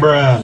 Bruh.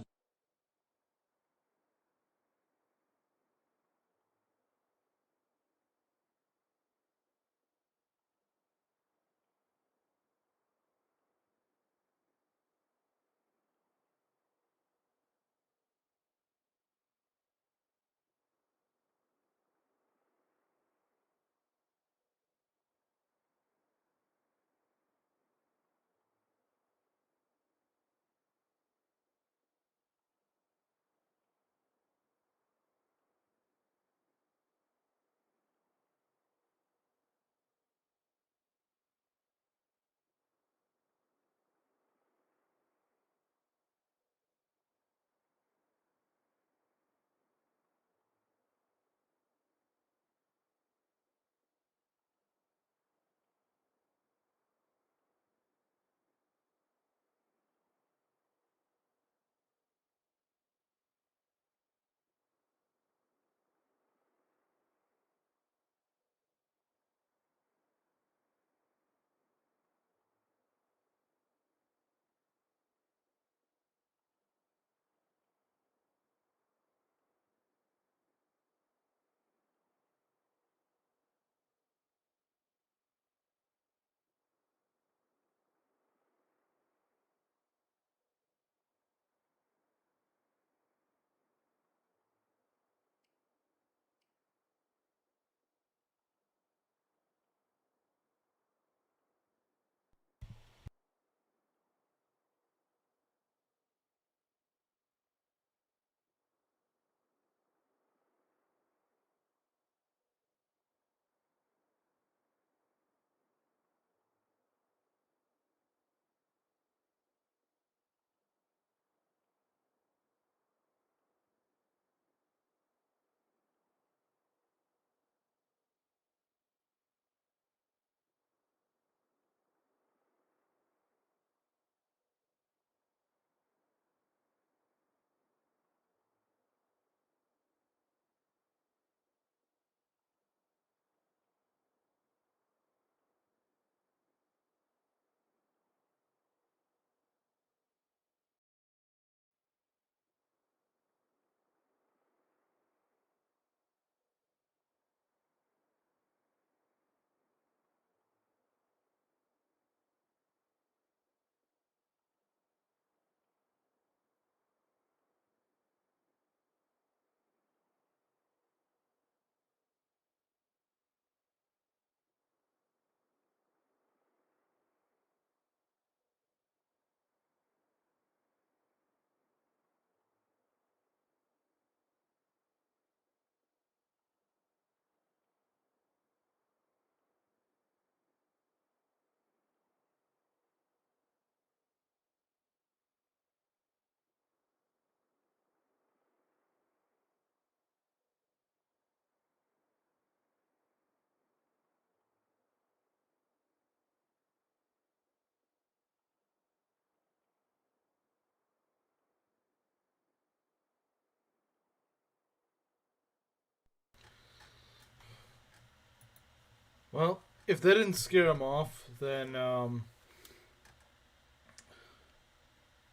Well, if that didn't scare him off, then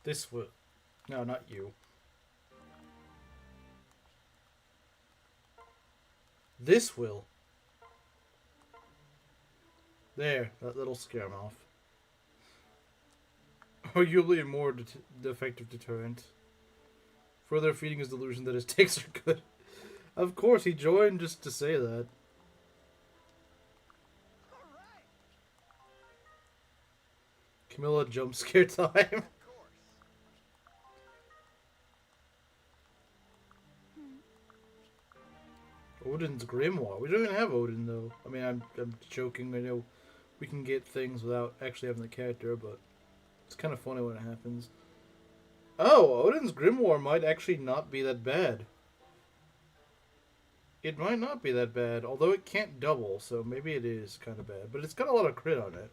this will. No, not you. This will. There, that'll scare him off. Arguably a more effective deterrent. Further feeding his delusion that his takes are good. Of course, he joined just to say that. Camilla jump scare time. Odin's Grimoire. We don't even have Odin though. I mean, I'm joking. I know we can get things without actually having the character, but it's kind of funny when it happens. Oh, Odin's Grimoire might actually not be that bad. It might not be that bad, although it can't double, so maybe it is kind of bad. But it's got a lot of crit on it.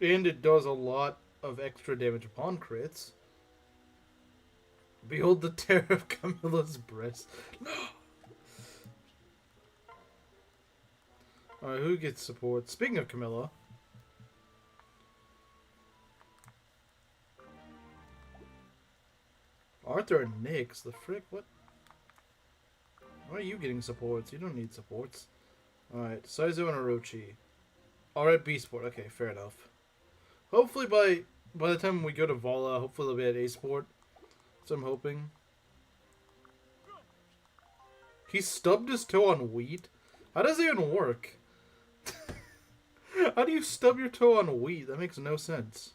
And it does a lot of extra damage upon crits. Behold the terror of Camilla's breast. No! Alright, who gets support? Speaking of Camilla. Arthur and Nyx, the frick? What? Why are you getting supports? You don't need supports. Alright, Saizo and Orochi. Alright, B Sport. Okay, fair enough. Hopefully by the time we go to Vala, hopefully they'll be at A Sport. So I'm hoping. He stubbed his toe on wheat? How does it even work? How do you stub your toe on wheat? That makes no sense.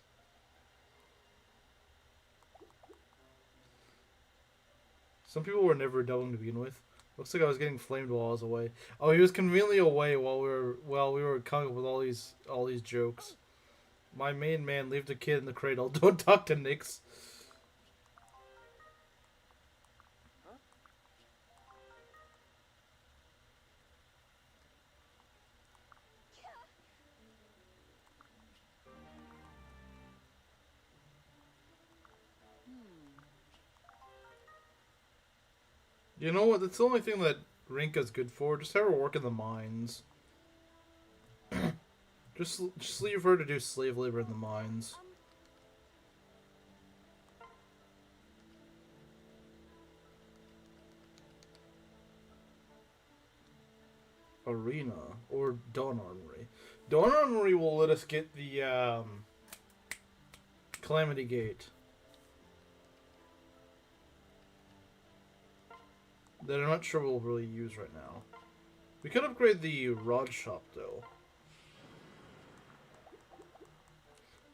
Some people were never doubling to begin with. Looks like I was getting flamed while I was away. Oh, he was conveniently away while we were coming up with all these jokes. My main man, leave the kid in the cradle. Don't talk to Nyx. You know what? That's the only thing that Rinka's good for. Just have her work in the mines. just leave her to do slave labor in the mines. Arena or Dawn Armory. Dawn Armory will let us get the Calamity Gate. That I'm not sure we'll really use right now. We could upgrade the Rod Shop, though.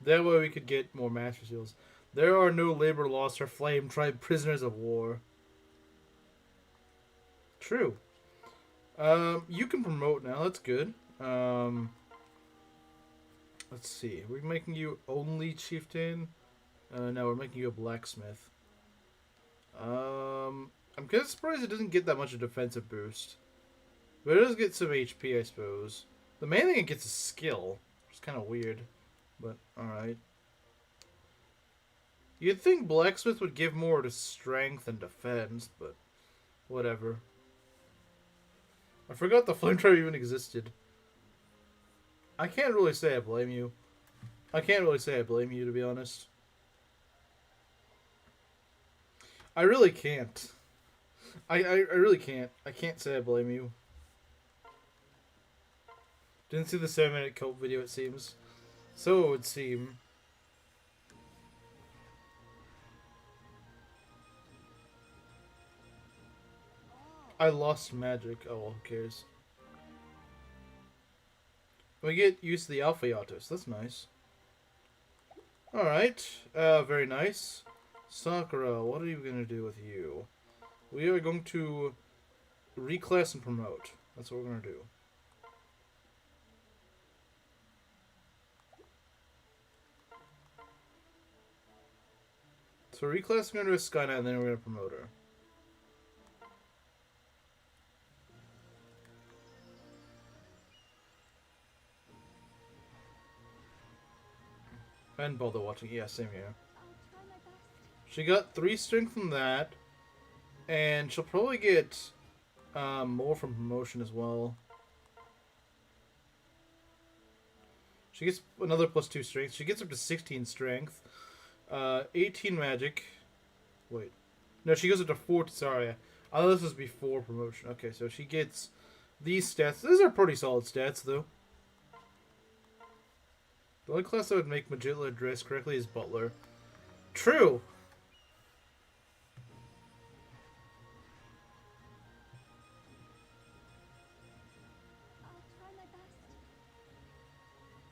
That way we could get more Master Seals. There are no labor lost or flame tribe prisoners of war. True. You can promote now. That's good. Let's see. Are we making you only chieftain? No, we're making you a blacksmith. I'm kind of surprised it doesn't get that much of a defensive boost. But it does get some HP, I suppose. The main thing it gets is skill. Which is kind of weird. But, alright. You'd think Blacksmith would give more to strength and defense, but whatever. I forgot the Flame Tribe even existed. I can't really say I blame you. I can't really say I blame you, to be honest. I really can't. I really can't. I can't say I blame you. Didn't see the 7-minute cope video, it seems. So it would seem. I lost magic. Oh, well, who cares? We get used to the Alpha Yatos. That's nice. Alright. Very nice. Sakura, what are you going to do with you? We are going to reclass and promote. That's what we're going to do. So reclassing her to a Sky Knight, and then we're going to promote her. I didn't bother watching. Yeah, same here. She got 3 strength from that. And she'll probably get more from promotion as well. She gets another +2 strength. She gets up to 16 strength. 18 magic. Wait. No, she goes up to 4. Sorry. I thought this was before promotion. Okay, so she gets these stats. These are pretty solid stats, though. The only class that would make Magitla dress correctly is Butler. True!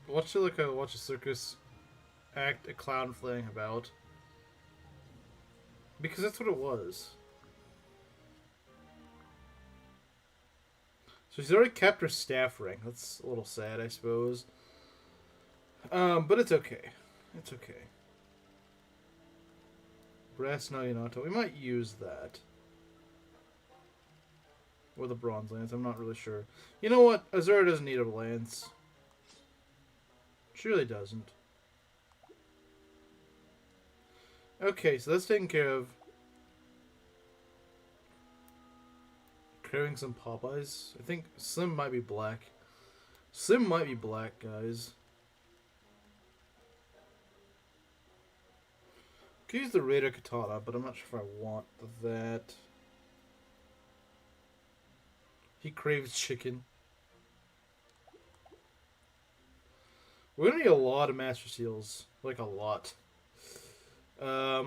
Watch it like watch a circus act a clown flaying about. Because that's what it was. So she's already kept her staff ring. That's a little sad, I suppose. But it's okay. It's okay. Brass Naginata. We might use that. Or the bronze lance. I'm not really sure. You know what? Azura doesn't need a lance. She really doesn't. Okay, so that's taken care of. Craving some Popeyes. I think Slim might be black. Slim might be black, guys. Could use the Raider Katana, but I'm not sure if I want that. He craves chicken. We're gonna need a lot of Master Seals. Like, a lot. Let's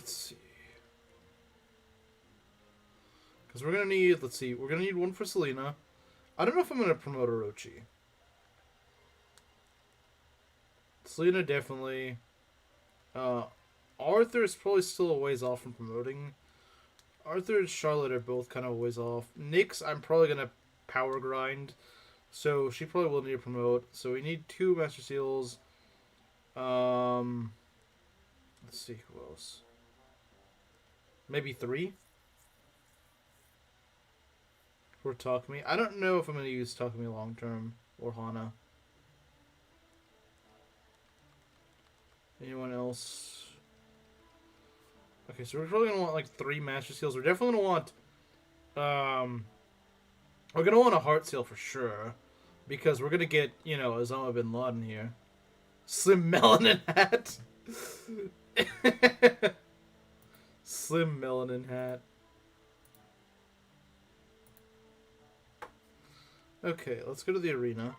see. Because we're gonna need, let's see, we're gonna need one for Selena. I don't know if I'm gonna promote Orochi. Selena definitely. Arthur is probably still a ways off from promoting. Arthur and Charlotte are both kind of a ways off. Nyx, I'm probably gonna power grind. So she probably will need to promote. So we need 2 Master Seals. Let's see who else. Maybe 3? For Takumi. I don't know if I'm going to use Takumi long term or Hana. Anyone else? Okay, so we're probably going to want like 3 Master Seals. We're definitely going to want we're going to want a Heart Seal for sure. Because we're going to get, you know, Osama Bin Laden here. Slim Melanin Hat. Slim Melanin Hat. Okay, let's go to the arena.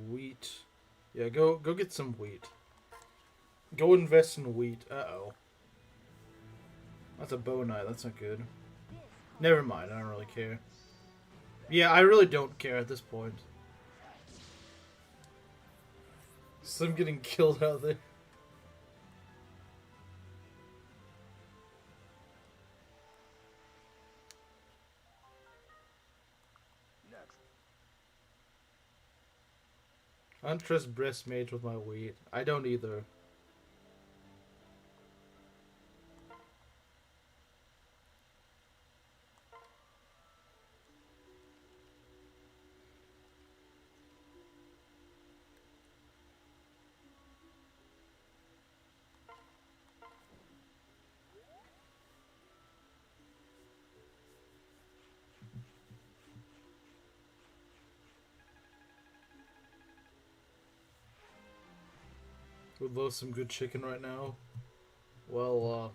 Wheat. Yeah, go get some wheat. Go invest in wheat. Uh-oh. That's a bow knight. That's not good. Never mind. I don't really care. Yeah, I really don't care at this point. Slim getting killed out there. I don't trust breast mage with my wheat. I don't either. Would love some good chicken right now. Well,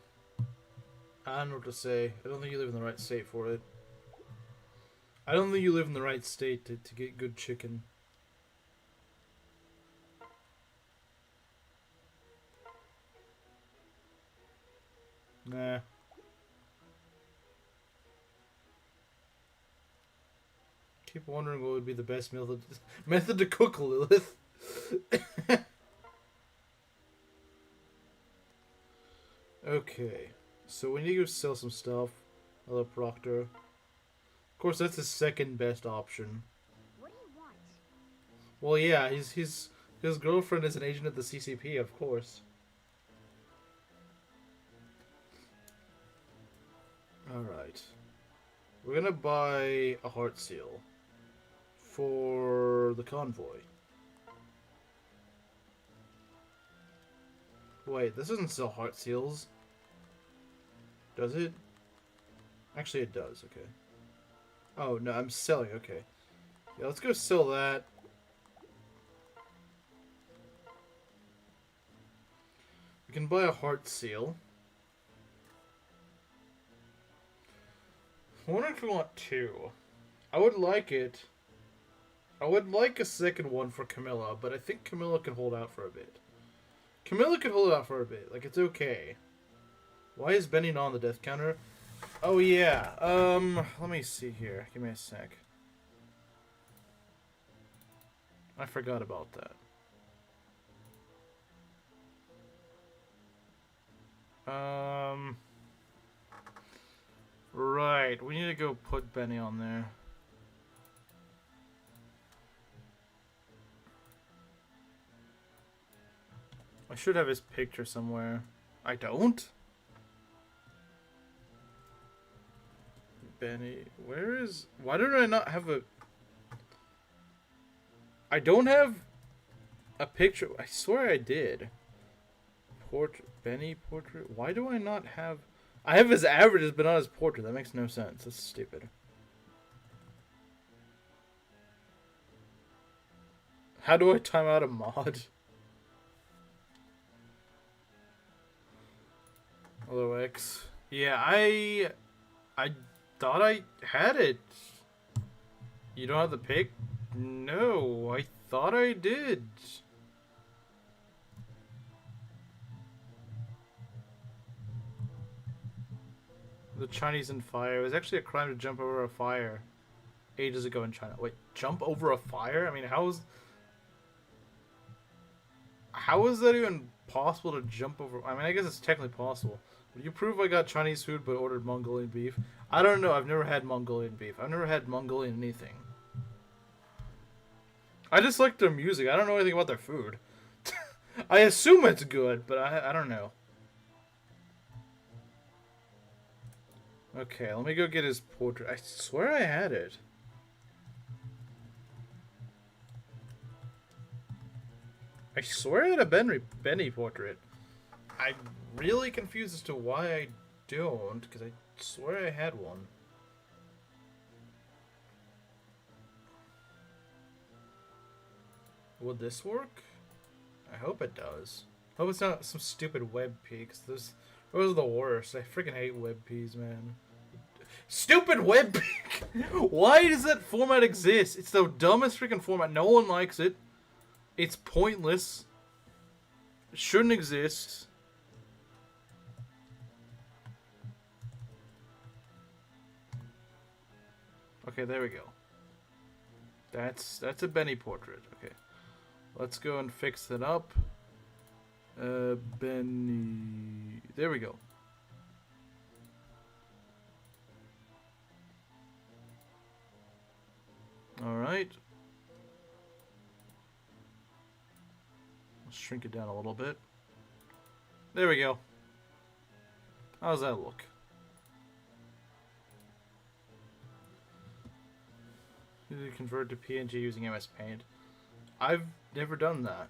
I don't know what to say. I don't think you live in the right state for it. I don't think you live in the right state to get good chicken. Nah. Keep wondering what would be the best method to cook Lilith. Okay, so we need to go sell some stuff. Hello, Proctor. Of course, that's his second best option. What do you want? Well, yeah, his girlfriend is an agent at the CCP, of course. Alright. We're gonna buy a heart seal for the convoy. Wait, this doesn't sell heart seals. Does it? Actually, it does, okay. Oh, no, I'm selling, okay. Yeah, let's go sell that. We can buy a heart seal. I wonder if we want 2. I would like it. I would like a second one for Camilla, but I think Camilla can hold out for a bit. Camilla can hold out for a bit. Like, it's okay. Why is Benny not on the death counter? Oh, yeah. Let me see here. Give me a sec. I forgot about that. Right. We need to go put Benny on there. I should have his picture somewhere. I don't? Benny, where is... Why did I not have a... I don't have a picture. I swear I did. Benny portrait. Why do I not have? I have his averages, but not his portrait. That makes no sense. That's stupid. How do I time out a mod? Hello, X. Yeah, I thought I had it. You don't have the pic? No, I thought I did. The Chinese in fire. It was actually a crime to jump over a fire ages ago in China. Wait, jump over a fire? I mean, how is that even possible to jump over? I mean, I guess it's technically possible. Would you prove I got Chinese food but ordered Mongolian beef? I don't know. I've never had Mongolian beef. I've never had Mongolian anything. I just like their music. I don't know anything about their food. I assume it's good, but I don't know. Okay, let me go get his portrait. I swear I had it. I swear I had a Benny portrait. I'm really confused as to why I don't, because I swear I had one. Would this work? I hope it does. I hope it's not some stupid web peaks. Those are the worst. I freaking hate web peas, man. Stupid web peak! Why does that format exist? It's the dumbest freaking format. No one likes it. It's pointless. It shouldn't exist. Okay, there we go. That's a Benny portrait. Okay. Let's go and fix it up. Benny. There we go. Alright. Let's shrink it down a little bit. There we go. How does that look? You convert to PNG using MS Paint. I've never done that.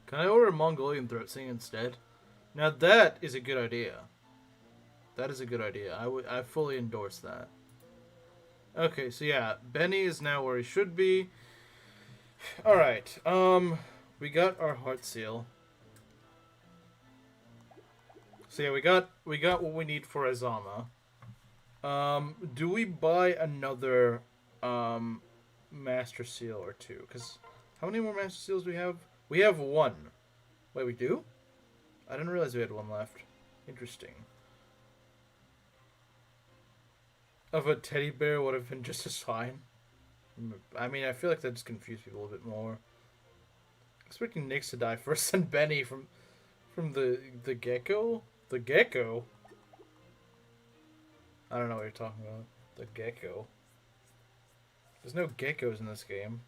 Can I order a Mongolian throat sing instead? Now that is a good idea. That is a good idea. I fully endorse that. Okay, so yeah, Benny is now where he should be. Alright, we got our heart seal. So yeah, we got what we need for Azama. Do we buy another Master Seal or two? Because how many more Master Seals do we have? We have one. Wait, we do? I didn't realize we had one left. Interesting. Of a teddy bear would have been just as fine. I mean, I feel like that just confused people a bit more. Expecting Nyx to die first and Benny from the gecko? The gecko? I don't know what you're talking about. The gecko. There's no geckos in this game.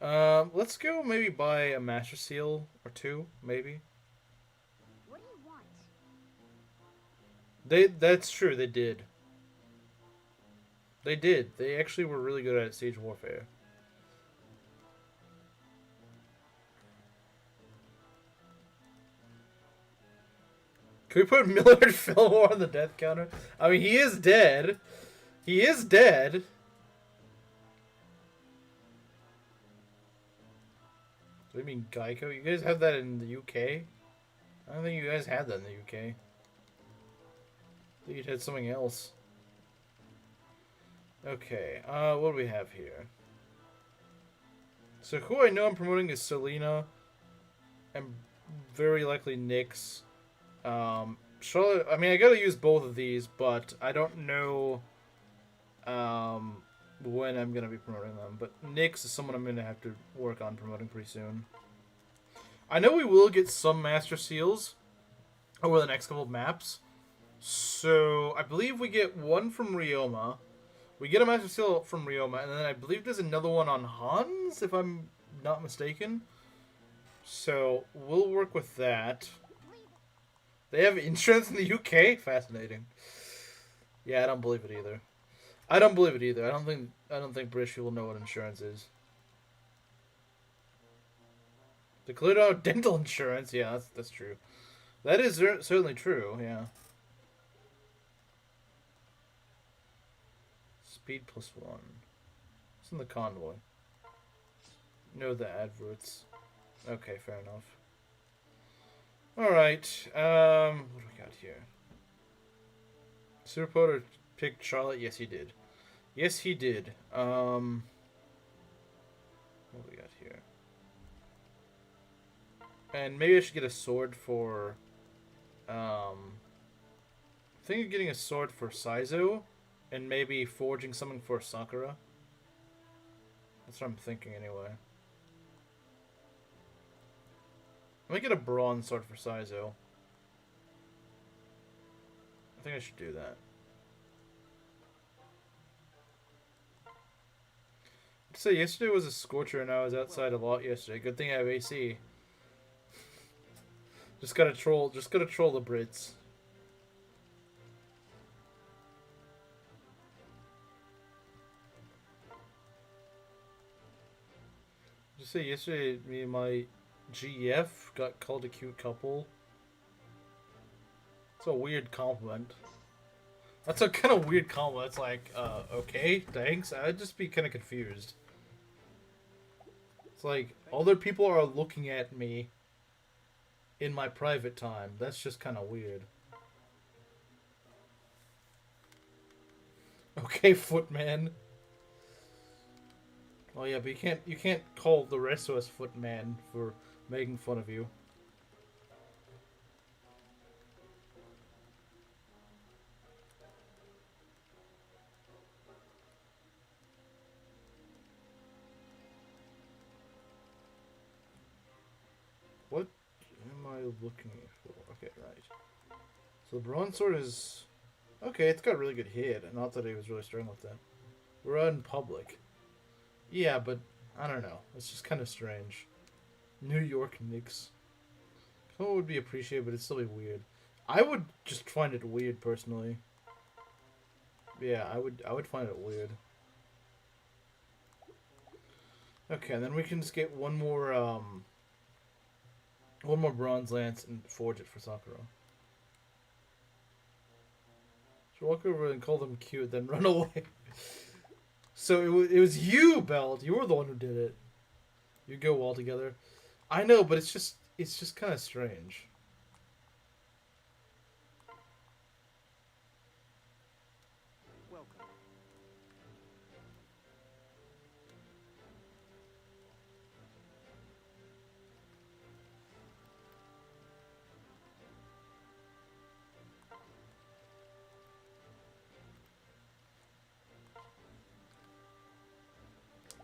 Let's go maybe buy a Master Seal or two, maybe. What do you want? That's true, they did. They did. They actually were really good at Siege Warfare. Can we put Millard Fillmore on the death counter? I mean, he is dead. He is dead. Do you mean Geico? You guys have that in the UK? I don't think you guys had that in the UK. I think you had something else. Okay, what do we have here? So who I know I'm promoting is Selena. And very likely Nyx. Charlotte, I mean, I gotta use both of these, but I don't know when I'm gonna be promoting them. But Nyx is someone I'm gonna have to work on promoting pretty soon. I know we will get some Master Seals over the next couple of maps. So I believe we get one from Ryoma. We get a Master Seal from Ryoma, and then I believe there's another one on Hans, if I'm not mistaken. So we'll work with that. They have insurance in the UK? Fascinating. Yeah, I don't believe it either. I don't believe it either. I don't think British people know what insurance is. Declared out dental insurance. Yeah, that's true. That is certainly true. Yeah. Speed +1. It's in the convoy. No, the adverts. Okay, fair enough. All right. What do we got here? Superpoder picked Charlotte. Yes, he did. Yes, he did. What do we got here? And maybe I should get a sword for. I think of getting a sword for Saizo, and maybe forging something for Sakura. That's what I'm thinking anyway. Let me get a bronze sword for Saizo. I think I should do that. I'd say yesterday was a scorcher and I was outside a lot yesterday. Good thing I have AC. Just gotta troll the Brits. Just say yesterday me and my GF got called a cute couple. It's a weird compliment. That's a kind of weird compliment. It's like, okay, thanks. I'd just be kind of confused. It's like, other people are looking at me in my private time. That's just kind of weird. Okay, Footman. Oh yeah, but you can't call the rest of us Footman for making fun of you. What am I looking for? Okay, right. So the bronze sword is okay. It's got a really good hit. Not that he was really strong with that. We're out in public. Yeah, but I don't know. It's just kind of strange. New York Knicks. It would be appreciated, but it'd still be weird. I would just find it weird personally. Yeah, I would find it weird. Okay, and then we can just get one more bronze lance and forge it for Sakura. Should walk over and call them cute, then run away. So it was you, Belt. You were the one who did it. You go well together. I know, but it's just kind of strange. Welcome.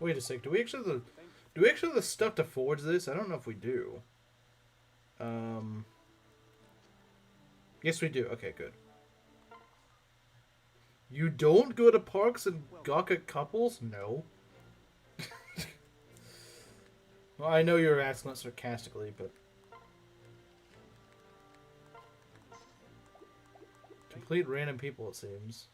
Wait a sec. Do we actually have the stuff to forge this? I don't know if we do. Yes, we do. Okay, good. You don't go to parks and gawk at couples? No. Well, I know you're asking that sarcastically, but complete random people, it seems.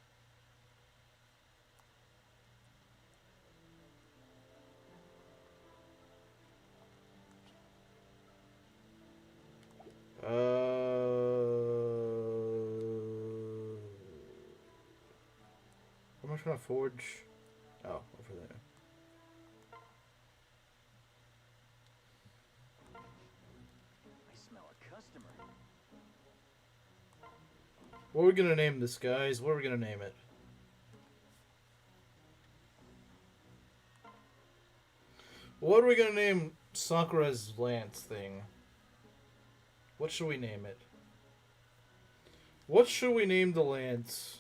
What am I trying to forge? Oh, over there. I smell a customer. What are we gonna name this, guys? What are we gonna name it? What are we gonna name Sakura's lance thing? What should we name it? What should we name the lance?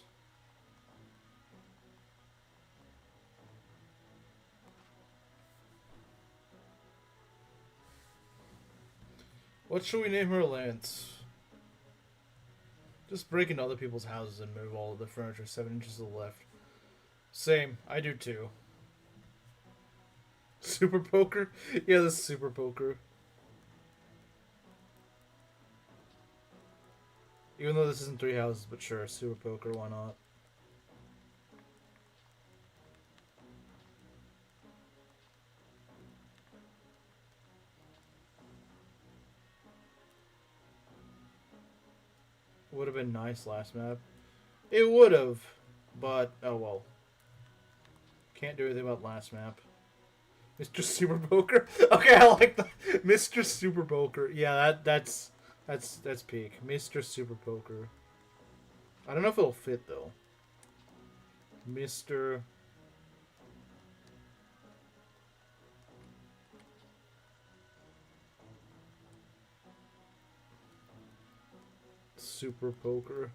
What should we name her lance? Just break into other people's houses and move all of the furniture 7 inches to the left. Same. I do too. Super poker? Yeah, this is super poker. Even though this isn't 3 houses, but sure, super poker, why not? Would have been nice last map. It would have, but oh well. Can't do anything about last map. Mr. Super Poker. Okay, I like that. Mr. Super Poker. Yeah, that's peak. Mr. Super Poker. I don't know if it'll fit though. Mr. Super Poker.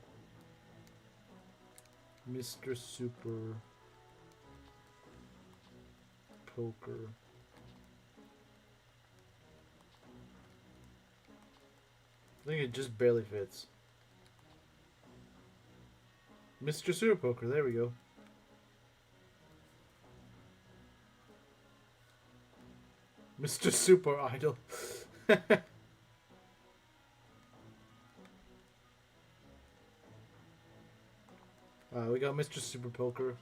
Mr. Super Poker. I think it just barely fits. Mr. Super Poker, there we go. Mr. Super Idol. We got Mr. Super Poker.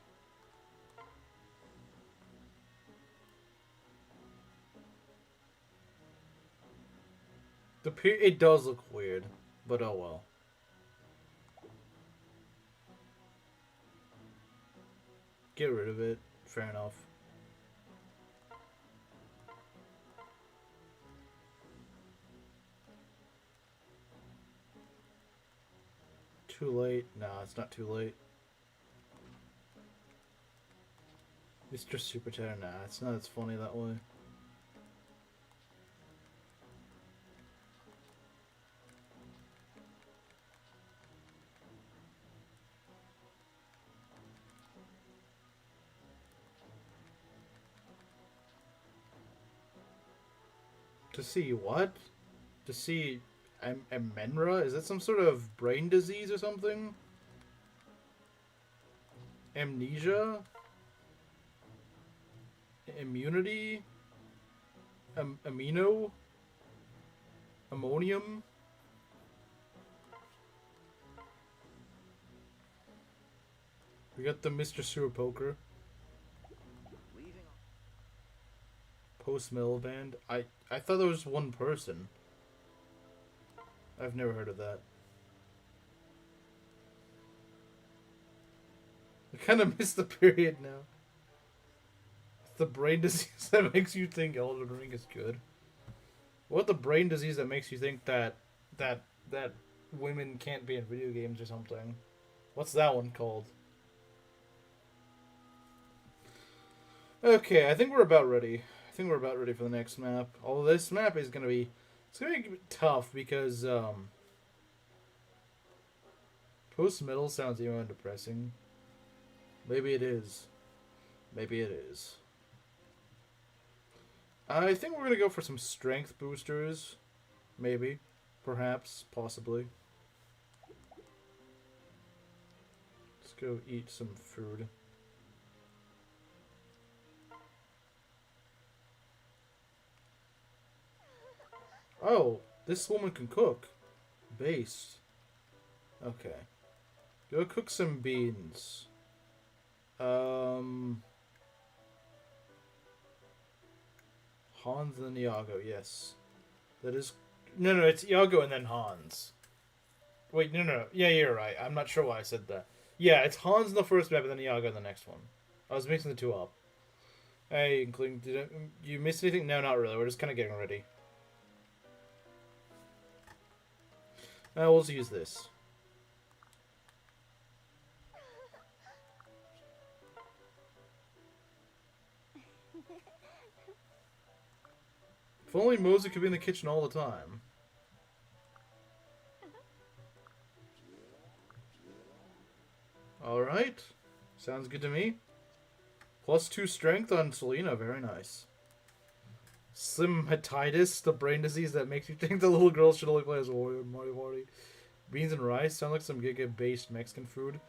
It does look weird, but oh well. Get rid of it. Fair enough. Too late? Nah, it's not too late. Mr. Super Terror? Nah, it's not as funny that way. To see what? To see Amenra? Is that some sort of brain disease or something? Amnesia? Immunity? Amino? Ammonium? We got the Mr. Super Poker. Post Metal Band. I thought there was one person. I've never heard of that. I kind of missed the period now. It's the brain disease that makes you think Elden Ring is good. What the brain disease that makes you think that women can't be in video games or something? What's that one called? Okay, I think we're about ready. I think we're about ready for the next map. Although this map is gonna be tough because post metal sounds even depressing. Maybe it is. Maybe it is. I think we're gonna go for some strength boosters. Maybe. Perhaps. Possibly. Let's go eat some food. Oh, this woman can cook. Base. Okay. Go cook some beans. Hans and then Iago, yes. That is... No, it's Iago and then Hans. Wait, no. Yeah, you're right. I'm not sure why I said that. Yeah, it's Hans in the first map and then Iago in the next one. I was mixing the two up. Hey, Inkling, did you miss anything? No, not really. We're just kind of getting ready. We'll just use this. If only Mosey could be in the kitchen all the time. Alright. Sounds good to me. +2 strength on Selena. Very nice. Slimatitis, the brain disease that makes you think the little girl should only play as a warrior in Mario Party. Beans and rice sound like some Giga-based Mexican food.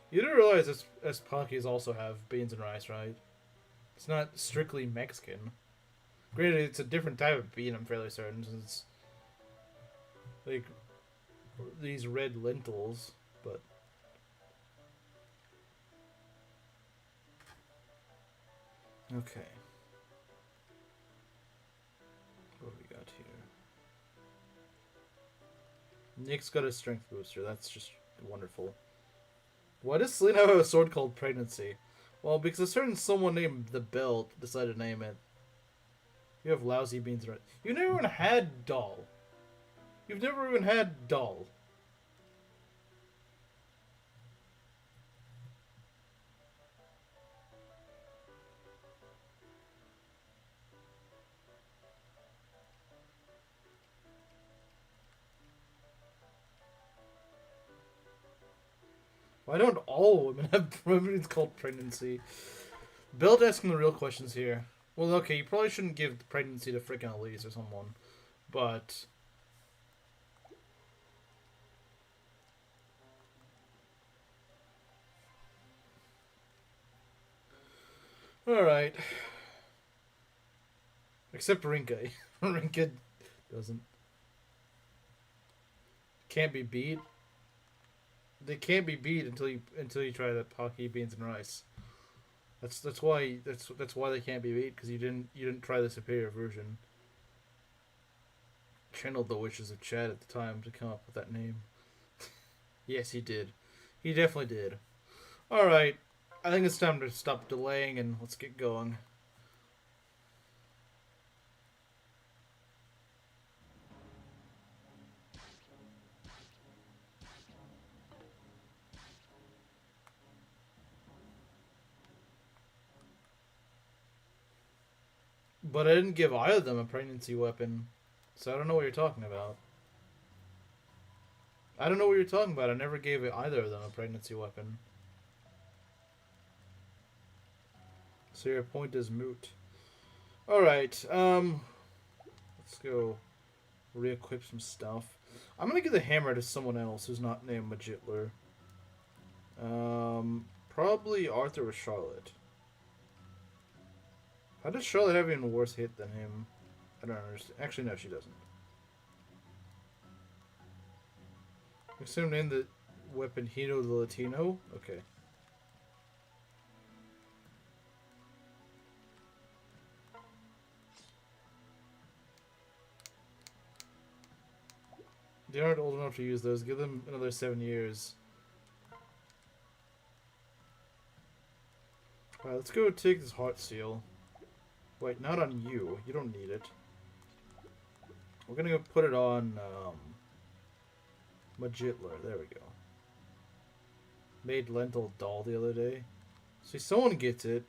You do realize Espakis also have beans and rice, right? It's not strictly Mexican. Granted, it's a different type of bean, I'm fairly certain, since it's like these red lentils, but... Okay. What do we got here? Nyx got a strength booster. That's just wonderful. Why does Selena have a sword called Pregnancy? Well, because a certain someone named the Belt decided to name it. You have lousy beans, right? You never even had Doll. You've never even had Doll. Why don't all women have remedies called pregnancy? Belt asking the real questions here. Well, okay, you probably shouldn't give pregnancy to freaking Elise or someone, but all right. Except Rinka. Rinka doesn't. Can't be beat. They can't be beat until you try the Pocky beans and rice. That's why they can't be beat, because you didn't try the superior version. Channeled the wishes of Chad at the time to come up with that name. Yes, he did. He definitely did. All right, I think it's time to stop delaying and let's get going. But I didn't give either of them a pregnancy weapon, so I don't know what you're talking about. I don't know what you're talking about. I never gave either of them a pregnancy weapon. So your point is moot. Alright, let's go re-equip some stuff. I'm gonna give the hammer to someone else who's not named Magitler. Probably Arthur or Charlotte. How does Charlotte have even worse hit than him? I don't understand. Actually, no, she doesn't. Assume name the weapon Hino the Latino? Okay. They aren't old enough to use those. Give them another 7 years. Alright, let's go take this heart seal. Wait, not on you. You don't need it. We're gonna go put it on, Magitler. There we go. Made lentil doll the other day. See, someone gets it.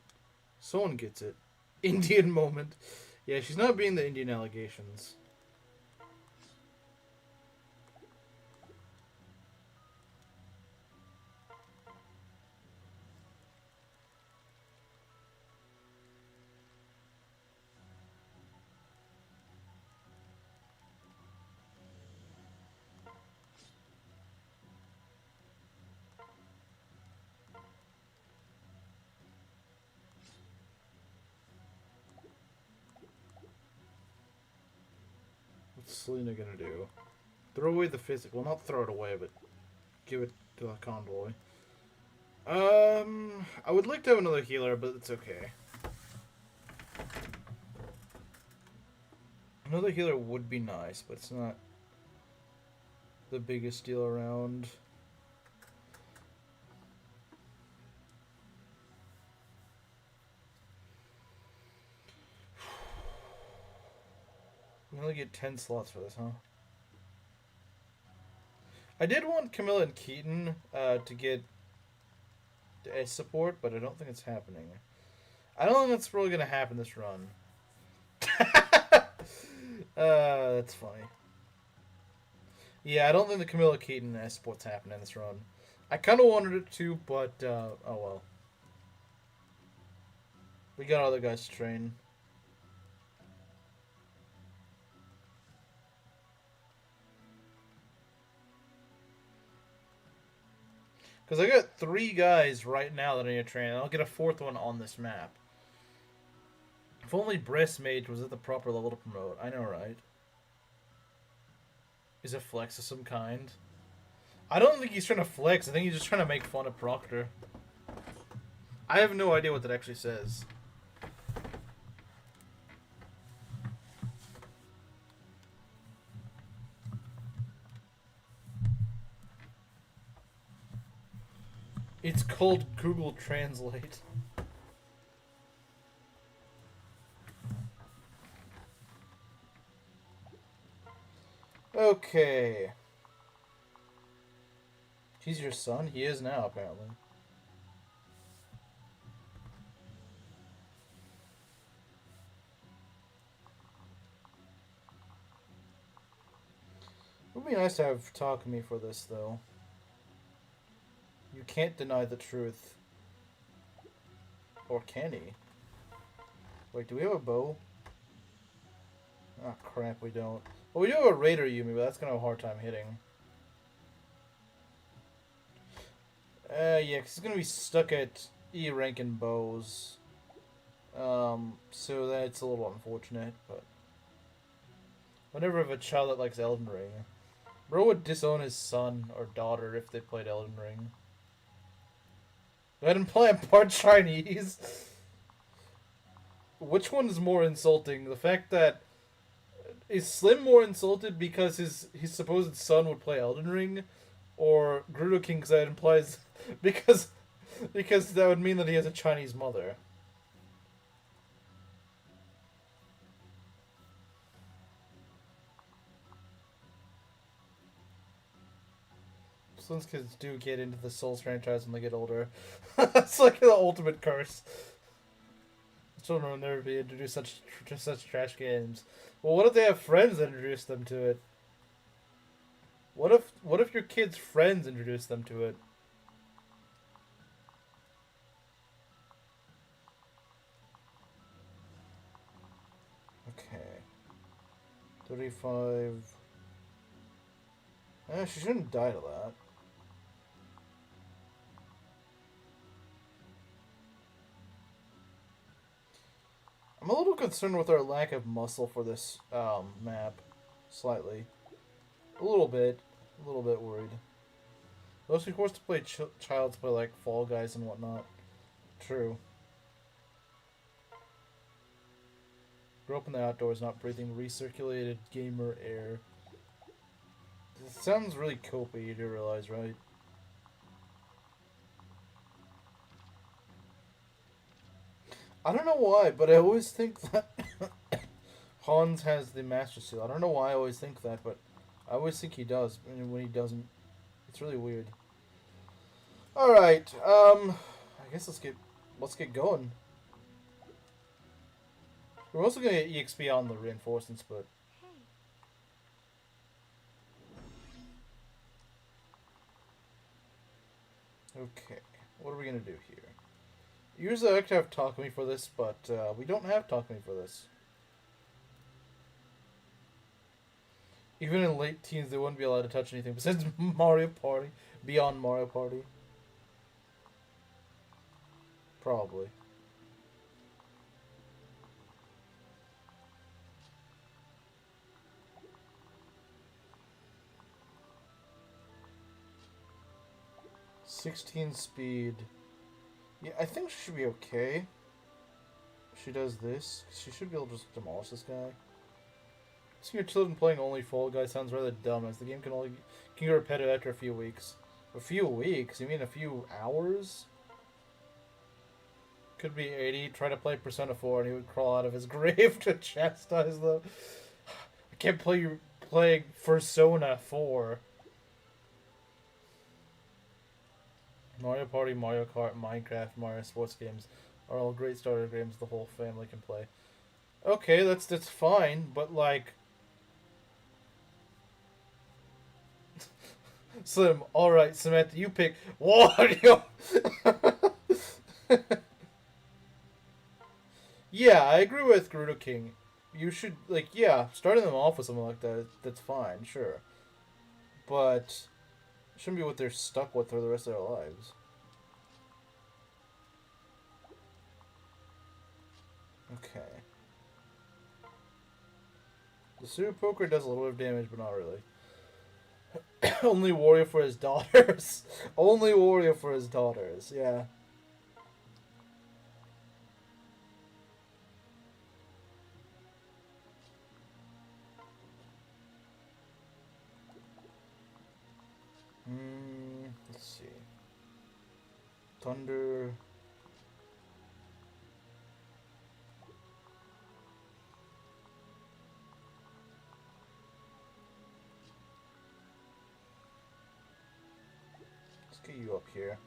Someone gets it. Indian moment. Yeah, she's not being the Indian allegations. What's Selena gonna do? Throw away the physic. Well, not throw it away, but give it to a convoy. I would like to have another healer, but it's okay. Another healer would be nice, but it's not the biggest deal around. We only get 10 slots for this, huh? I did want Camilla and Keaton to get S support, but I don't think it's happening. I don't think that's really going to happen this run. That's funny. Yeah, I don't think the Camilla Keaton S support's happening this run. I kind of wanted it to, but oh well. We got other guys to train. Because I got 3 guys right now that I need to train, and I'll get a 4th one on this map. If only Breast Mage was at the proper level to promote. I know, right? Is it flex of some kind? I don't think he's trying to flex. I think he's just trying to make fun of Proctor. I have no idea what that actually says. It's called Google Translate. Okay. He's your son? He is now, apparently. It would be nice to have Takumi for this, though. You can't deny the truth. Or can he? Wait, do we have a bow? Ah, crap, we don't. Well, we do have a Raider Yumi, but that's gonna have a hard time hitting. Yeah, because he's gonna be stuck at E rank in bows. So that's a little unfortunate, but... Whenever I have a child that likes Elden Ring, bro would disown his son or daughter if they played Elden Ring. Let him play part Chinese. Which one is more insulting? The fact that is Slim more insulted because his supposed son would play Elden Ring, or Gerudo King, because that implies because that would mean that he has a Chinese mother. Slim's kids do get into the Souls franchise when they get older. It's like the ultimate curse. Children will never be introduced to such trash games. Well, what if they have friends that introduce them to it? What if your kids' friends introduce them to it? Okay. 35. She shouldn't die to that. I'm a little concerned with our lack of muscle for this map. Slightly. A little bit worried. Mostly forced to play Child's Play like Fall Guys and whatnot. True. Grew up in the outdoors, not breathing recirculated gamer air. It sounds really copy, you do realize, right? I don't know why, but I always think that Hans has the Master Seal. I don't know why I always think that, but I always think he does. And when he doesn't, it's really weird. Alright, I guess let's get going. We're also gonna get EXP on the reinforcements, but... Okay, what are we gonna do here? Usually I like to have Takumi for this, but we don't have Takumi for this. Even in late teens, they wouldn't be allowed to touch anything besides Mario Party, beyond Mario Party. Probably. .16 speed. Yeah, I think she should be okay. She does this. She should be able to just demolish this guy. Seeing your children playing only Fall Guys sounds rather dumb, as the game can get repetitive after a few weeks. A few weeks? You mean a few hours? Could be 80. Try to play Persona 4 and he would crawl out of his grave to chastise them. I can't play you playing Persona 4. Mario Party, Mario Kart, Minecraft, Mario sports games are all great starter games the whole family can play. Okay, that's fine, but like... Slim, alright, Samantha, you pick Wario! Yeah, I agree with Gerudo King. You should, like, yeah, starting them off with something like that, that's fine, sure. But... shouldn't be what they're stuck with for the rest of their lives. Okay. The Superpoder does a little bit of damage, but not really. Only warrior for his daughters. Only warrior for his daughters, yeah. Let's see. Thunder. Let's get you up here.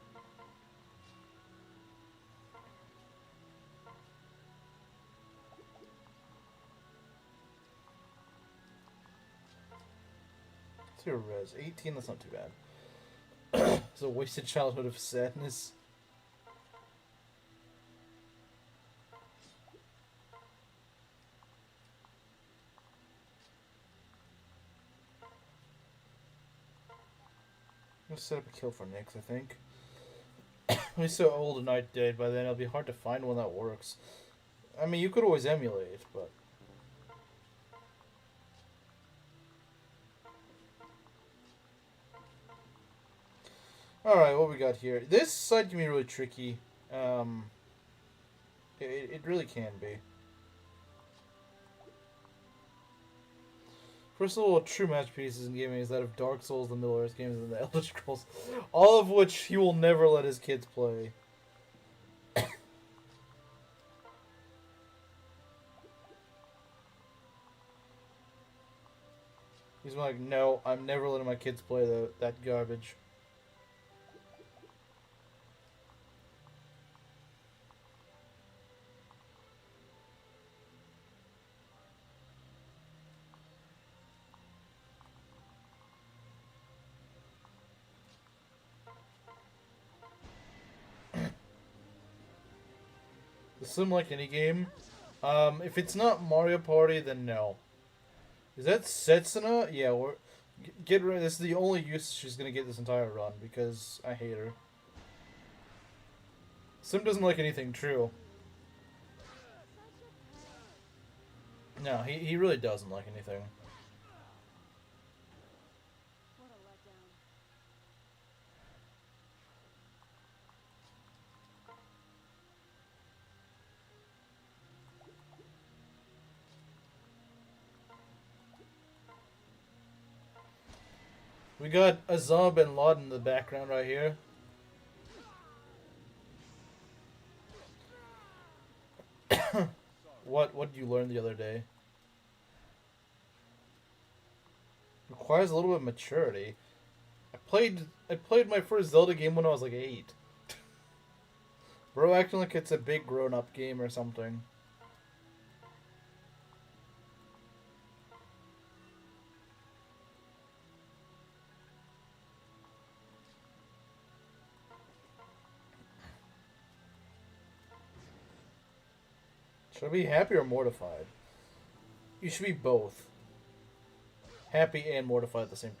What's your res? 18, that's not too bad. It's a wasted childhood of sadness. I'm gonna set up a kill for Nyx, I think. He's so old and not dead, by then it'll be hard to find one that works. I mean, you could always emulate, but... Alright, what we got here? This side can be really tricky. It really can be. First of all, true masterpieces in gaming is that of Dark Souls, the Middle Earth games, and the Elder Scrolls. All of which he will never let his kids play. He's like, no, I'm never letting my kids play that garbage. The sim like any game. If it's not Mario Party, then no. Is that Setsuna? Yeah, get rid. This is the only use she's gonna get this entire run because I hate her. Sim doesn't like anything true. No, he really doesn't like anything. We got Azab and Laud in the background right here. What did you learn the other day? Requires a little bit of maturity. I played my first Zelda game when I was like 8. Bro acting like it's a big grown-up game or something. Should I be happy or mortified? You should be both. Happy and mortified at the same time.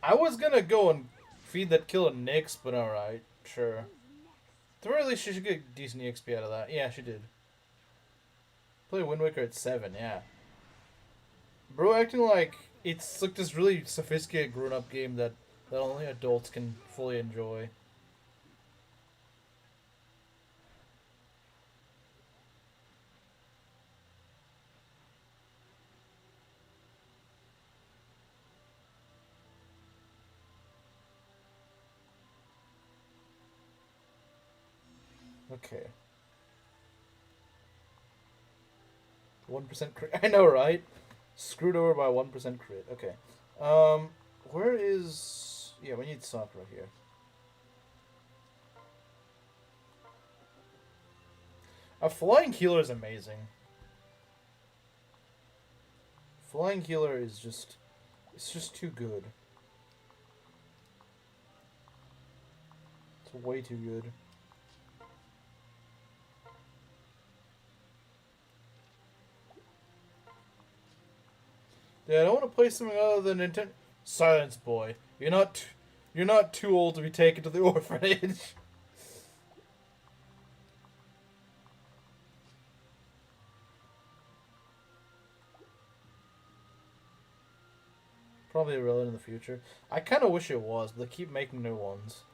I was gonna go and feed that kill to Nyx, but alright, sure. At the very least, she should get decent EXP out of that. Yeah, she did. Play Wind Waker at 7, yeah. Bro acting like it's like this really sophisticated grown-up game that only adults can fully enjoy. Okay. 1% crit. I know, right? Screwed over by 1% crit. Okay. Where is... Yeah, we need Sakura here. A flying healer is amazing. Flying healer is just... It's just too good. It's way too good. Yeah, I don't want to play something other than Nintendo. Silence, boy. You're not too old to be taken to the orphanage. Probably relevant in the future. I kind of wish it was, but they keep making new ones.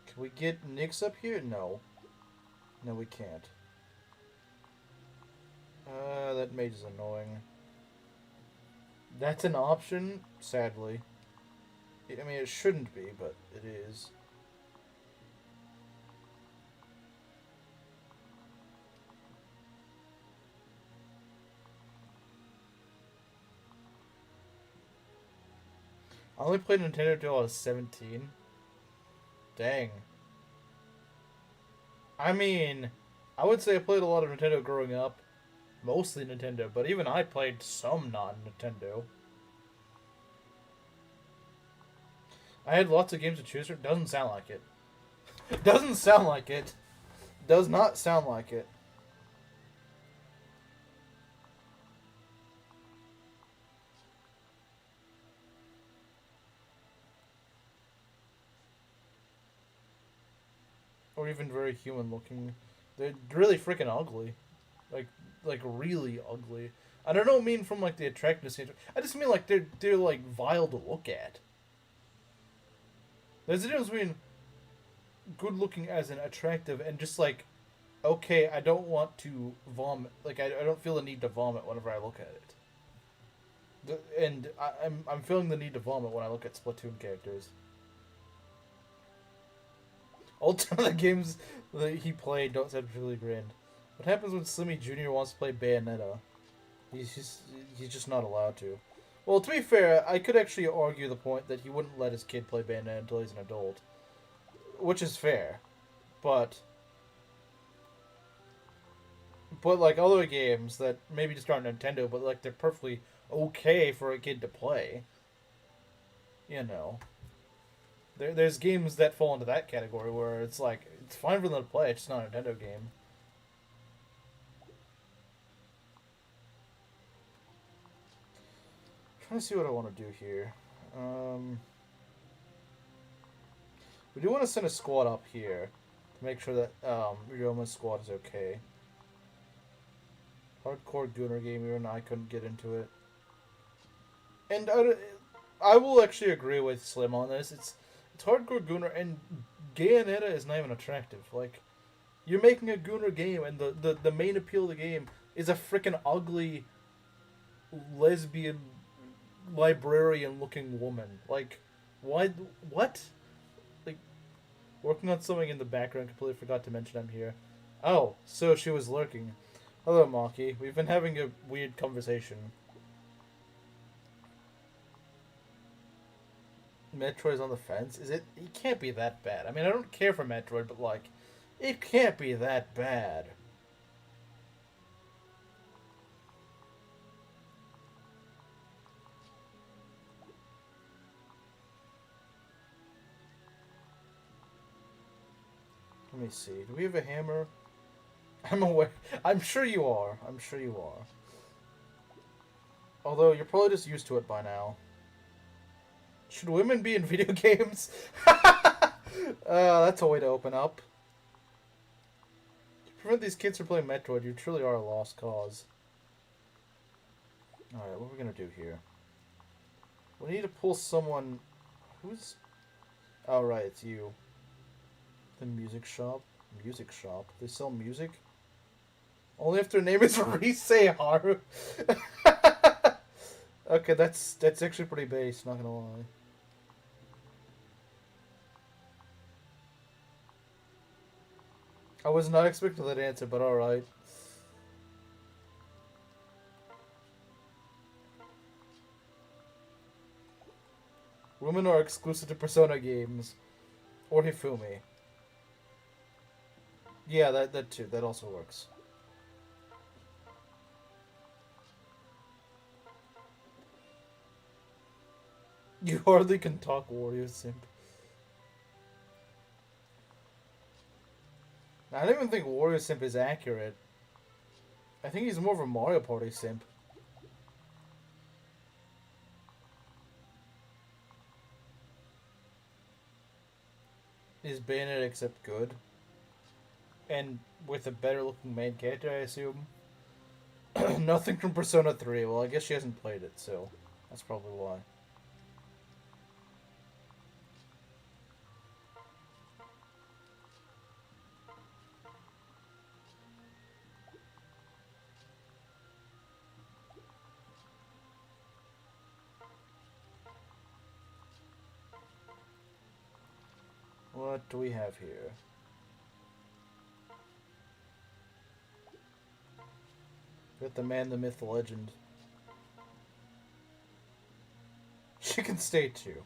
Can we get Nyx up here? No. No, we can't. That mage is annoying. That's an option, sadly. I mean, it shouldn't be, but it is. I only played Nintendo until I was 17. Dang. I mean, I would say I played a lot of Nintendo growing up. Mostly Nintendo, but even I played some non-Nintendo. I had lots of games to choose from. Doesn't sound like it. Doesn't sound like it. Does not sound like it. Or even very human looking. They're really freaking ugly. Like really ugly. I don't mean from like the attractiveness. I just mean like they're like vile to look at. There's a difference between good looking as an attractive and just like, okay, I don't want to vomit. Like I don't feel the need to vomit whenever I look at it. And I'm feeling the need to vomit when I look at Splatoon characters. All 10 of the games that he played don't sound particularly grand. What happens when Slimmy Jr. wants to play Bayonetta? He's just not allowed to. Well, to be fair, I could actually argue the point that he wouldn't let his kid play Bayonetta until he's an adult. Which is fair. But like other games that maybe just aren't Nintendo, but like they're perfectly okay for a kid to play. You know. There's games that fall into that category where it's like, it's fine for them to play, it's just not a Nintendo game. I'm trying to see what I want to do here. We do want to send a squad up here to make sure that Ryoma's squad is okay. Hardcore Gunner game, even I couldn't get into it. And I will actually agree with Slim on this. It's hardcore Gunner, and Bayonetta is not even attractive. Like, you're making a Gunner game, and the main appeal of the game is a freaking ugly lesbian librarian-looking woman. Like, why? What? Like, working on something in the background. Completely forgot to mention I'm here. Oh, so she was lurking. Hello, Maki. We've been having a weird conversation. Metroid's on the fence? Is it? It can't be that bad. I mean, I don't care for Metroid, but like, it can't be that bad. Let me see. Do we have a hammer? I'm aware. I'm sure you are. I'm sure you are. Although, you're probably just used to it by now. Should women be in video games? That's a way to open up. To prevent these kids from playing Metroid, you truly are a lost cause. Alright, what are we gonna do here? We need to pull someone... Who's... Oh, right, it's you. The music shop? Music shop? They sell music? Only if their name is Risei Haru. Okay, that's actually pretty base, not gonna lie. I was not expecting that answer, but alright. Women are exclusive to Persona games. Or Hifumi. Yeah, that too. That also works. You hardly can talk, Warrior Simp. I don't even think Warrior Simp is accurate. I think he's more of a Mario Party simp. Is Bayonetta except good? And with a better looking main character, I assume? Nothing from Persona 3. Well, I guess she hasn't played it, so that's probably why. What do we have here? We got the man, the myth, the legend. She can stay too.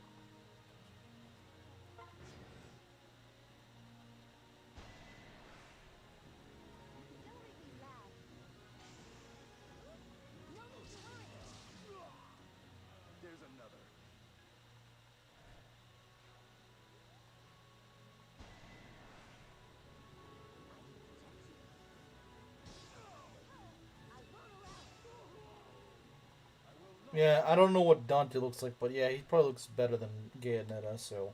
There's another. Yeah, I don't know what Dante looks like, but yeah, he probably looks better than Bayonetta, so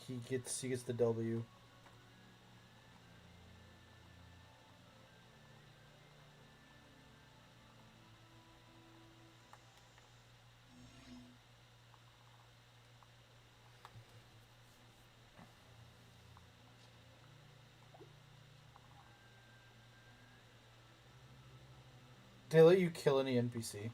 he gets the W. They let you kill any NPC.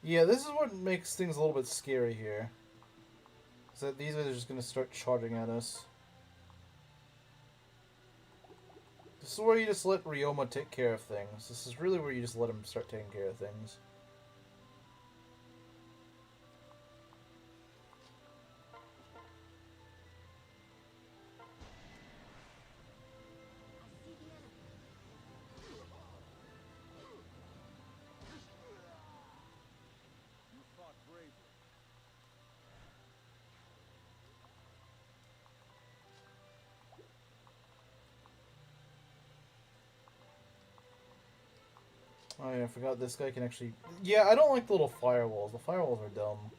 Yeah, this is what makes things a little bit scary here. Is that these guys are just going to start charging at us. This is where you just let Ryoma take care of things. This is really where you just let him start taking care of things. You fought bravely. Oh yeah, I forgot this guy can actually... Yeah, I don't like the little firewalls. The firewalls are dumb.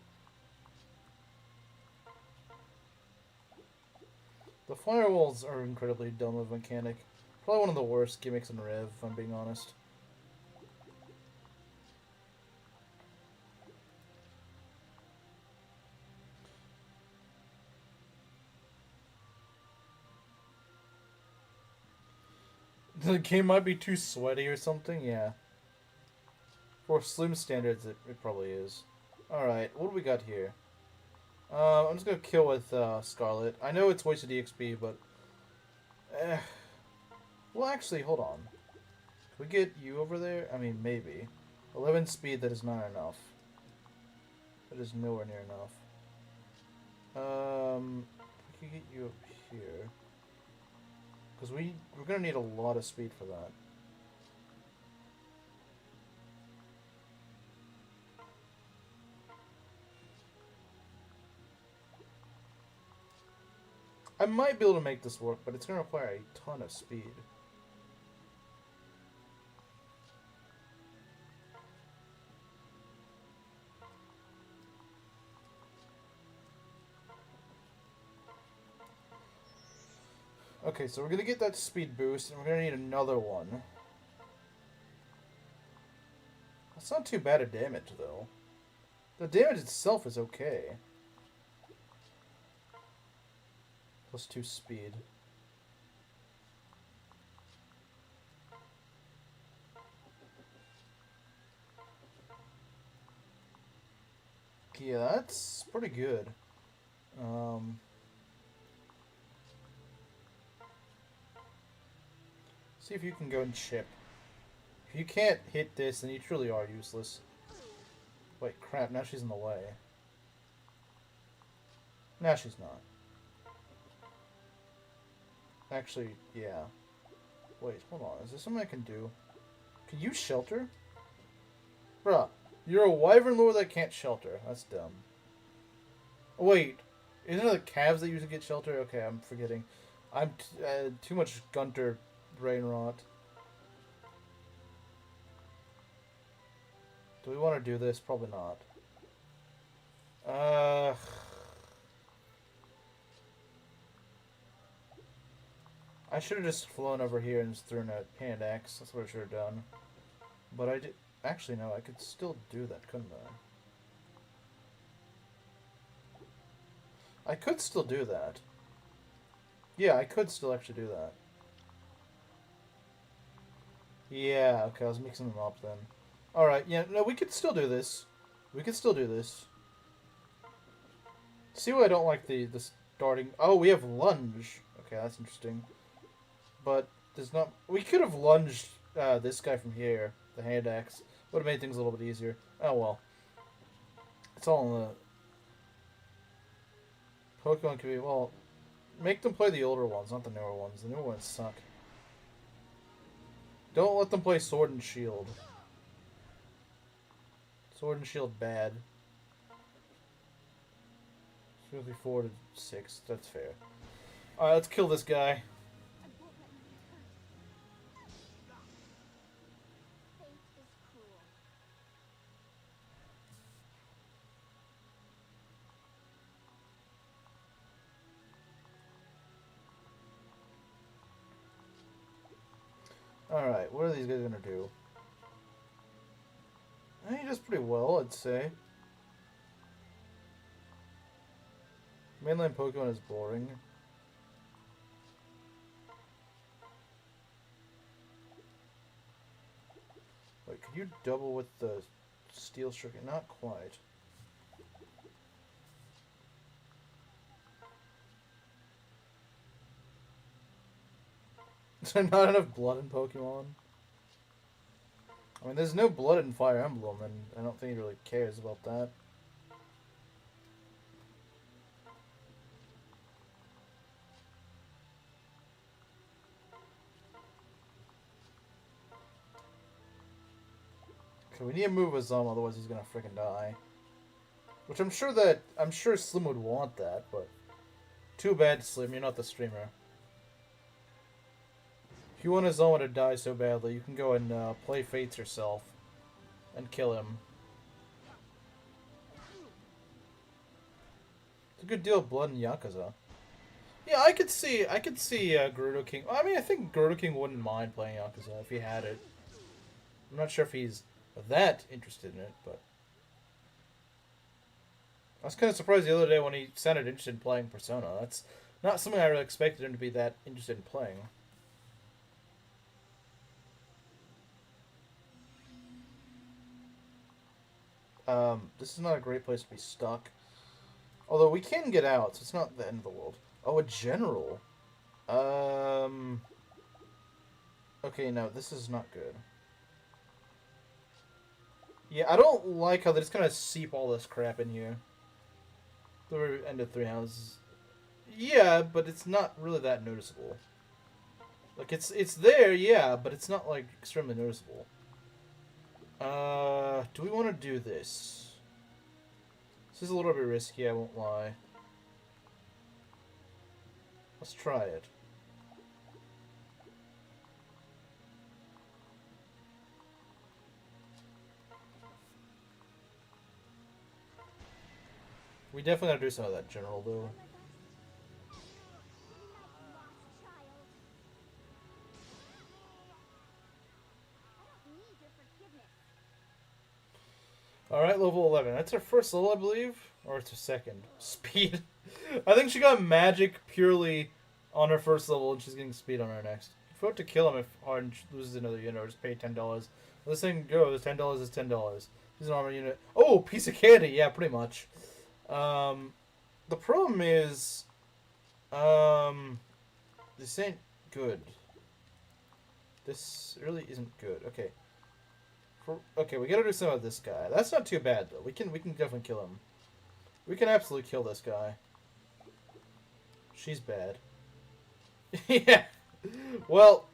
The firewalls are incredibly dumb of a mechanic. Probably one of the worst gimmicks in Rev, if I'm being honest. The game might be too sweaty or something, yeah. For Slim standards, it probably is. Alright, what do we got here? I'm just gonna kill with Scarlet. I know it's wasted EXP, but... Well, actually, hold on. Can we get you over there? I mean, maybe. 11 speed, that is not enough. That is nowhere near enough. We can get you up here. Because we're gonna need a lot of speed for that. I might be able to make this work, but it's gonna require a ton of speed. Okay, so we're gonna get that speed boost, and we're gonna need another one. That's not too bad a damage, though. The damage itself is okay. Plus 2 speed. Yeah, that's pretty good. See if you can go and chip. If you can't hit this, then you truly are useless. Wait, crap, now she's in the way. Now she's not. Actually, yeah. Wait, hold on. Is there something I can do? Can you shelter? Bruh, you're a wyvern lord that can't shelter. That's dumb. Wait, isn't it the calves that usually get shelter? Okay, I'm forgetting. I'm too much Gunter brain rot. Do we want to do this? Probably not. I should have just flown over here and just thrown a hand axe. That's what I should have done. But I did. Actually, no, I could still do that, couldn't I? I could still do that. Yeah, I could still actually do that. Yeah, okay, I was mixing them up then. Alright, yeah, no, we could still do this. We can still do this. See why I don't like the starting... Oh, we have lunge. Okay, that's interesting. But there's not... We could have lunged this guy from here. The hand axe. Would have made things a little bit easier. Oh, well. It's all in the... Pokemon could be... Well, make them play the older ones, not the newer ones. The newer ones suck. Don't let them play Sword and Shield. Sword and Shield bad. 54 to 6. That's fair. Alright, let's kill this guy. Alright, what are these guys gonna do? He does pretty well, I'd say. Mainline Pokemon is boring. Wait, could you double with the Steel Stricken? Not quite. Is there not enough blood in Pokemon? I mean, there's no blood in Fire Emblem, and I don't think he really cares about that. Okay, we need to move with Zom, otherwise he's gonna freaking die. Which I'm sure Slim would want that, but too bad, Slim, you're not the streamer. If you want a Zoma to die so badly, you can go and play Fates yourself and kill him. It's a good deal of blood in Yakuza. Yeah, I could see Gerudo King. I mean, I think Gerudo King wouldn't mind playing Yakuza if he had it. I'm not sure if he's that interested in it, but I was kind of surprised the other day when he sounded interested in playing Persona. That's not something I really expected him to be that interested in playing. This is not a great place to be stuck. Although we can get out, so it's not the end of the world. Oh, a general. Okay, no, this is not good. Yeah, I don't like how they just kind of seep all this crap in here. The end of 3 houses. Yeah, but it's not really that noticeable. Like, it's there, yeah, but it's not, like, extremely noticeable. Do we want to do this? This is a little bit risky, I won't lie. Let's try it. We definitely gotta do some of that general, though. Alright, level 11. That's her first level, I believe? Or it's her second. Speed. I think she got magic purely on her first level, and she's getting speed on her next. If you vote to kill him if Arden loses another unit, or just pay $10. This thing goes, $10 is $10. He's an armor unit. Oh, piece of candy! Yeah, pretty much. The problem is, this ain't good. This really isn't good. Okay. Okay, we gotta do some of this guy. That's not too bad though. We can definitely kill him. We can absolutely kill this guy. She's bad. Yeah. Well,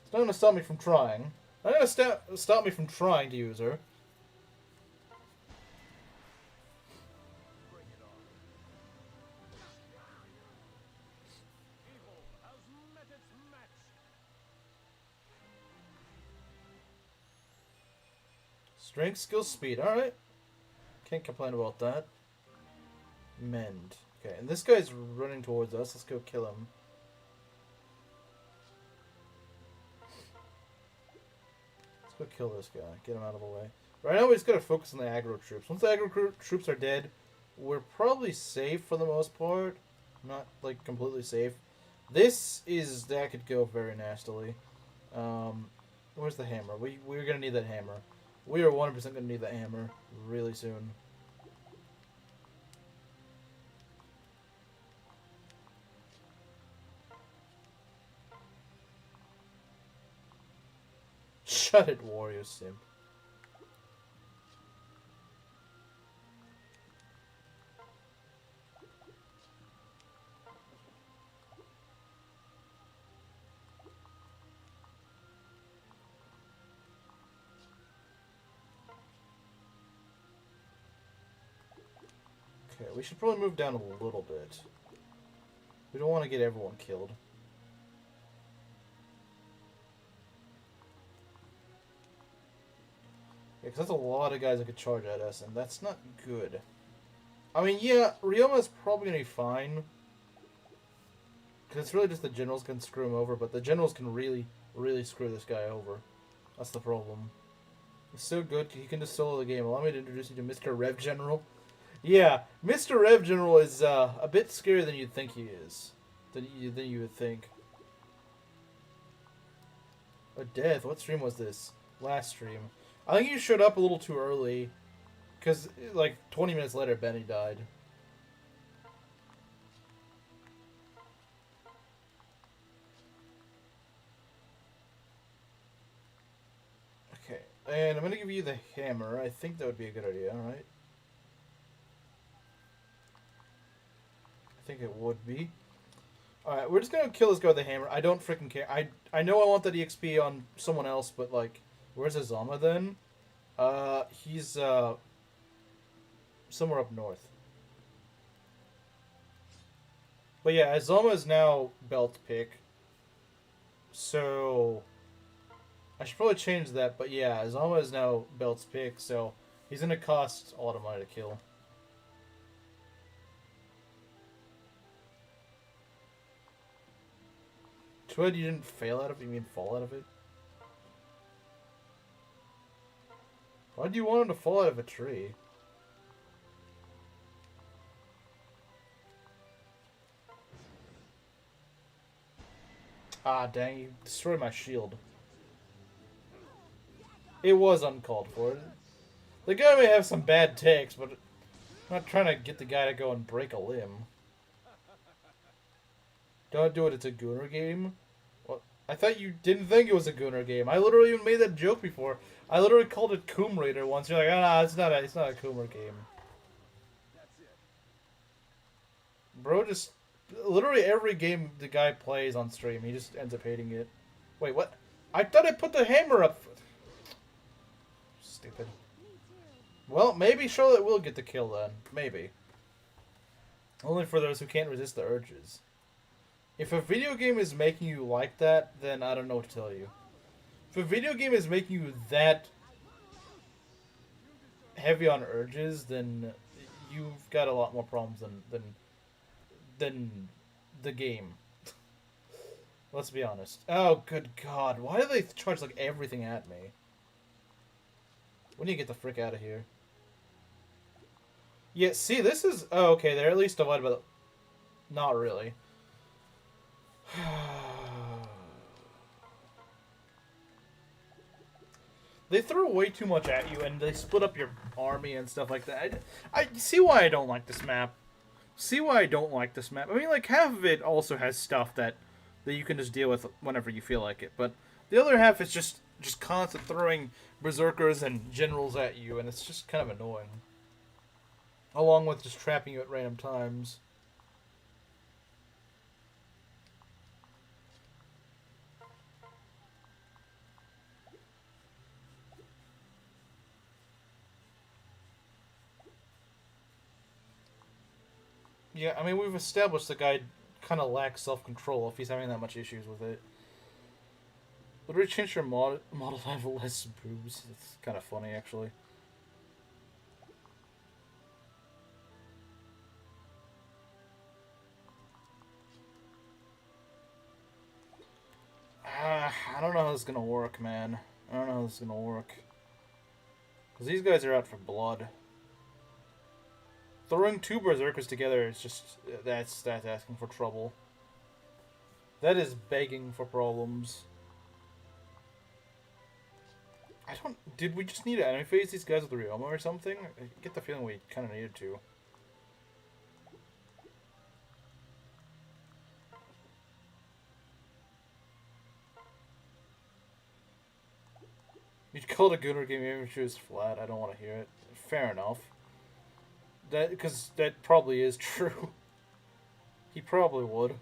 it's not gonna stop me from trying. Not gonna stop me from trying to use her. Strength, skill, speed. Alright. Can't complain about that. Mend. Okay, and this guy's running towards us. Let's go kill him. Let's go kill this guy. Get him out of the way. Right now we just gotta focus on the aggro troops. Once the aggro troops are dead, we're probably safe for the most part. Not, like, completely safe. That could go very nastily. Where's the hammer? We're gonna need that hammer. We are 100% going to need the hammer really soon. Shut it, Warrior Simp. Okay, we should probably move down a little bit. We don't want to get everyone killed. Yeah, because that's a lot of guys that could charge at us, and that's not good. I mean, yeah, Ryoma's probably going to be fine. Because it's really just the generals can screw him over, but the generals can really, really screw this guy over. That's the problem. He's so good, he can just solo the game. Allow me to introduce you to Mr. Rev General. Yeah, Mr. Rev General is a bit scarier than you'd think he is. Than you would think. A death. What stream was this? Last stream. I think you showed up a little too early. Because, like, 20 minutes later, Benny died. Okay. And I'm going to give you the hammer. I think that would be a good idea, alright? I think it would be. Alright, we're just gonna kill this guy with the hammer. I don't freaking care. I know I want that EXP on someone else, but, like, where's Azama then? He's, somewhere up north. But yeah, Azama is now belt pick. So, I should probably change that, but yeah, Azama is now belt's pick, so he's gonna cost a lot of money to kill. Twid, you didn't fail out of it? You mean fall out of it? Why do you want him to fall out of a tree? Ah, dang, you destroyed my shield. It was uncalled for. The guy may have some bad takes, but I'm not trying to get the guy to go and break a limb. Don't do it, it's a Gooner game? Well, I thought you didn't think it was a Gooner game. I literally even made that joke before. I literally called it Coom Raider once. You're like, oh, no, it's not a Coomer game. That's it. Bro, just literally every game the guy plays on stream, he just ends up hating it. Wait, what? I thought I put the hammer up. Stupid. Well, maybe Charlotte will get the kill then. Maybe. Only for those who can't resist the urges. If a video game is making you like that, then I don't know what to tell you. If a video game is making you that heavy on urges, then you've got a lot more problems than the game. Let's be honest. Oh, good God. Why do they charge, like, everything at me? We need to get the frick out of here. Yeah, see, this is... Oh, okay, they're at least divided by the... Not really. They throw way too much at you, and they split up your army and stuff like that. I see why I don't like this map. See why I don't like this map. I mean, like, half of it also has stuff that you can just deal with whenever you feel like it. But the other half is just constant throwing berserkers and generals at you, and it's just kind of annoying. Along with just trapping you at random times. Yeah, I mean, we've established the guy kind of lacks self-control if he's having that much issues with it. Literally change your model level less boobs. It's kind of funny, actually. I don't know how this is going to work, man. I don't know how this is going to work. Because these guys are out for blood. Throwing two berserkers together is just... That's asking for trouble. That is begging for problems. I don't... Did we just need to enemy phase these guys with Ryoma or something? I get the feeling we kind of needed to. You called a Gunner game even if she was flat. I don't want to hear it. Fair enough. Because that probably is true. He probably would.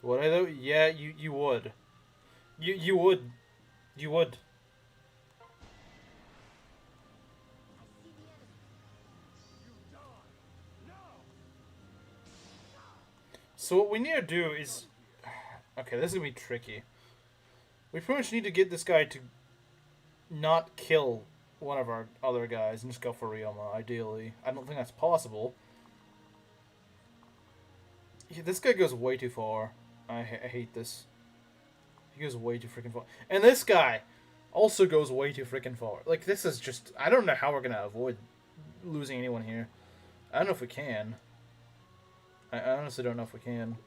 Would I though? Yeah, you would. You would. You would. So what we need to do is... Okay, this is going to be tricky. We pretty much need to get this guy to not kill one of our other guys and just go for Ryoma, ideally. I don't think that's possible. Yeah, this guy goes way too far. I hate this. He goes way too freaking far. And this guy also goes way too freaking far. Like, this is just... I don't know how we're going to avoid losing anyone here. I don't know if we can. I honestly don't know if we can.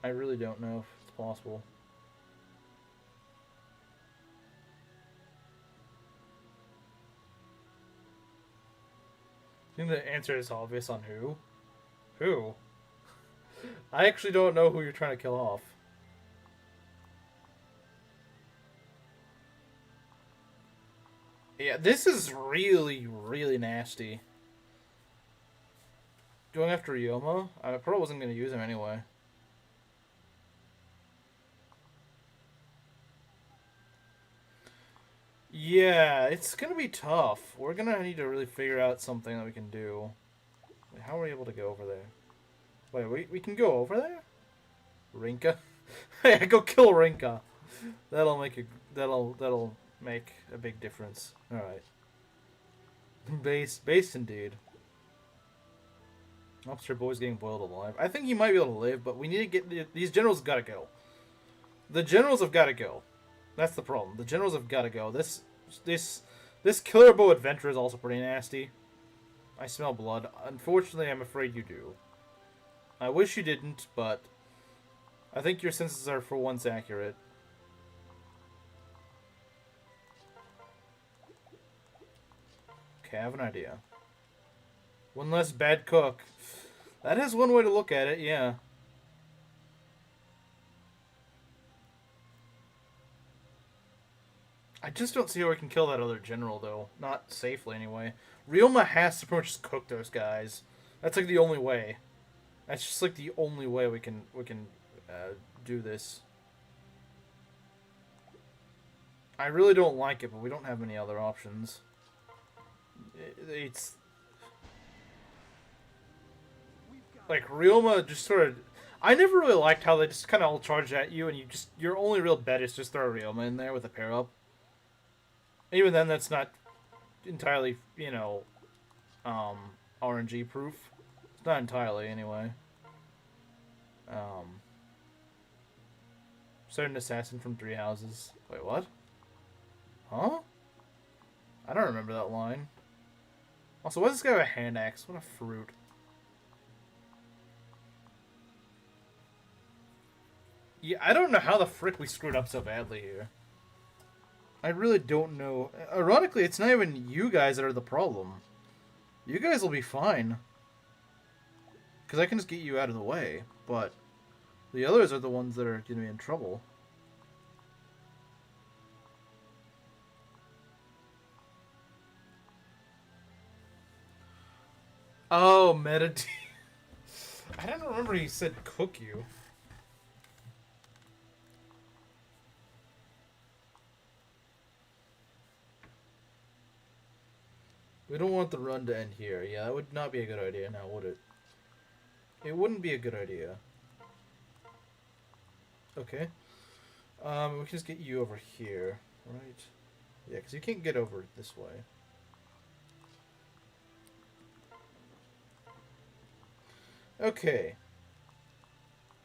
I really don't know if it's possible. I think the answer is obvious on who. Who? I actually don't know who you're trying to kill off. Yeah, this is really, really nasty. Going after Ryoma? I probably wasn't going to use him anyway. Yeah, it's going to be tough. We're going to need to really figure out something that we can do. Wait, how are we able to go over there? Wait, we can go over there? Rinka? Yeah, go kill Rinka. That'll make a big difference. All right. Base indeed. Officer boy's getting boiled alive. I think he might be able to live, but we need to get these generals. Gotta go. The generals have got to go. That's the problem. The generals have got to go. This killer bow adventure is also pretty nasty. I smell blood. Unfortunately, I'm afraid you do. I wish you didn't, but I think your senses are for once accurate. Okay, I have an idea. One less bad cook. That is one way to look at it, yeah. I just don't see how we can kill that other general, though. Not safely, anyway. Ryoma has to pretty much just cook those guys. That's like the only way. That's just like the only way we can do this. I really don't like it, but we don't have any other options. It's like Ryoma just sort of. I never really liked how they just kind of all charge at you, and your only real bet is just throw Ryoma in there with a pair up. Even then, that's not entirely, RNG proof. It's not entirely, anyway. Certain assassin from 3 houses. Wait, what? Huh? I don't remember that line. Also, why does this guy have a hand axe? What a fruit. Yeah, I don't know how the frick we screwed up so badly here. I really don't know. Ironically, it's not even you guys that are the problem. You guys will be fine. Because I can just get you out of the way. But the others are the ones that are going to be in trouble. Oh, meditate. I don't remember he said cook you. We don't want the run to end here. Yeah, that would not be a good idea now, would it? It wouldn't be a good idea. Okay. We can just get you over here, right? Yeah, because you can't get over this way. Okay.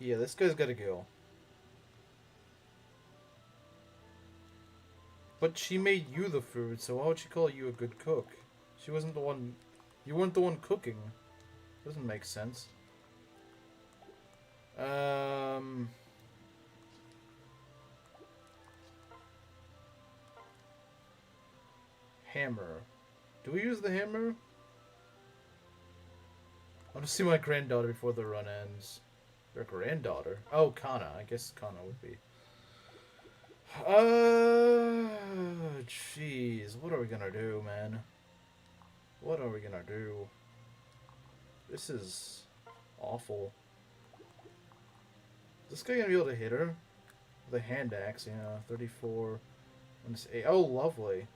Yeah, this guy's gotta go. But she made you the food, so why would she call you a good cook? She wasn't the one... You weren't the one cooking. Doesn't make sense. Um... Hammer. Do we use the hammer? I want to see my granddaughter before the run ends. Her granddaughter? Oh, Kana. I guess Kana would be. Jeez. What are we gonna do, man? What are we gonna do? This is awful. Is this guy gonna be able to hit her? The hand axe, yeah. 34. Oh, lovely.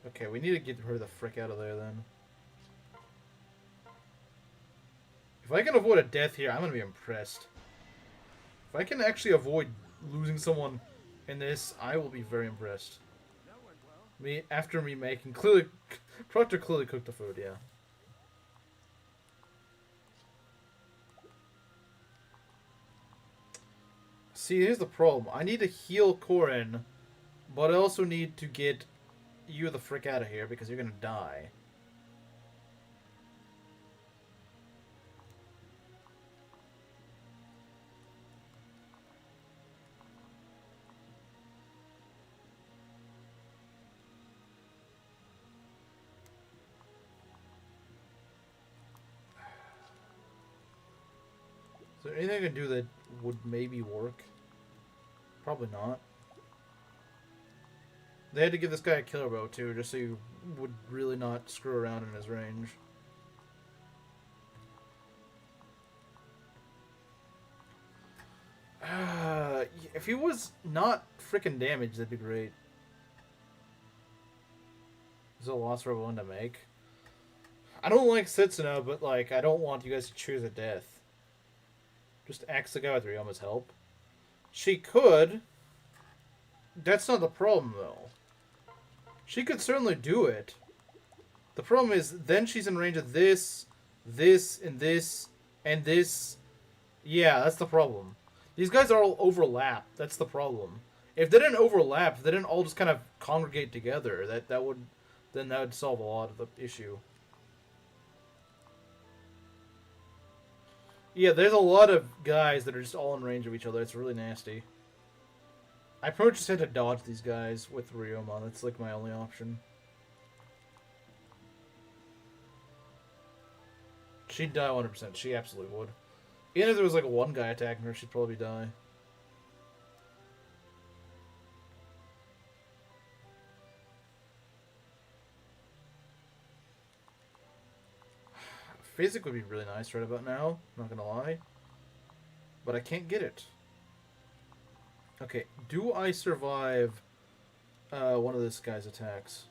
Okay, we need to get her the frick out of there, then. If I can avoid a death here, I'm gonna be impressed. If I can actually avoid losing someone in this, I will be very impressed. After me making... Clearly... Proctor clearly cooked the food, yeah. See, here's the problem. I need to heal Corin, but I also need to get you the frick out of here because you're gonna die. Is there anything I can do that would maybe work? Probably not. They had to give this guy a killer bow too, just so you would really not screw around in his range. If he was not freaking damaged, that'd be great. Is it a loss for one to make? I don't like Setsuna, but like I don't want you guys to choose a death. Just axe the guy with Ryoma's help. She could. That's not the problem, though. She could certainly do it. The problem is, then she's in range of this, this, and this, and this. Yeah, that's the problem. These guys are all overlap. That's the problem. If they didn't overlap, if they didn't all just kind of congregate together, that would solve a lot of the issue. Yeah, there's a lot of guys that are just all in range of each other. It's really nasty. I pretty much just had to dodge these guys with Ryoma. That's like my only option. She'd die 100%. She absolutely would. Even if there was like one guy attacking her, she'd probably die. Physic would be really nice right about now. Not gonna lie. But I can't get it. Okay, do I survive one of this guy's attacks?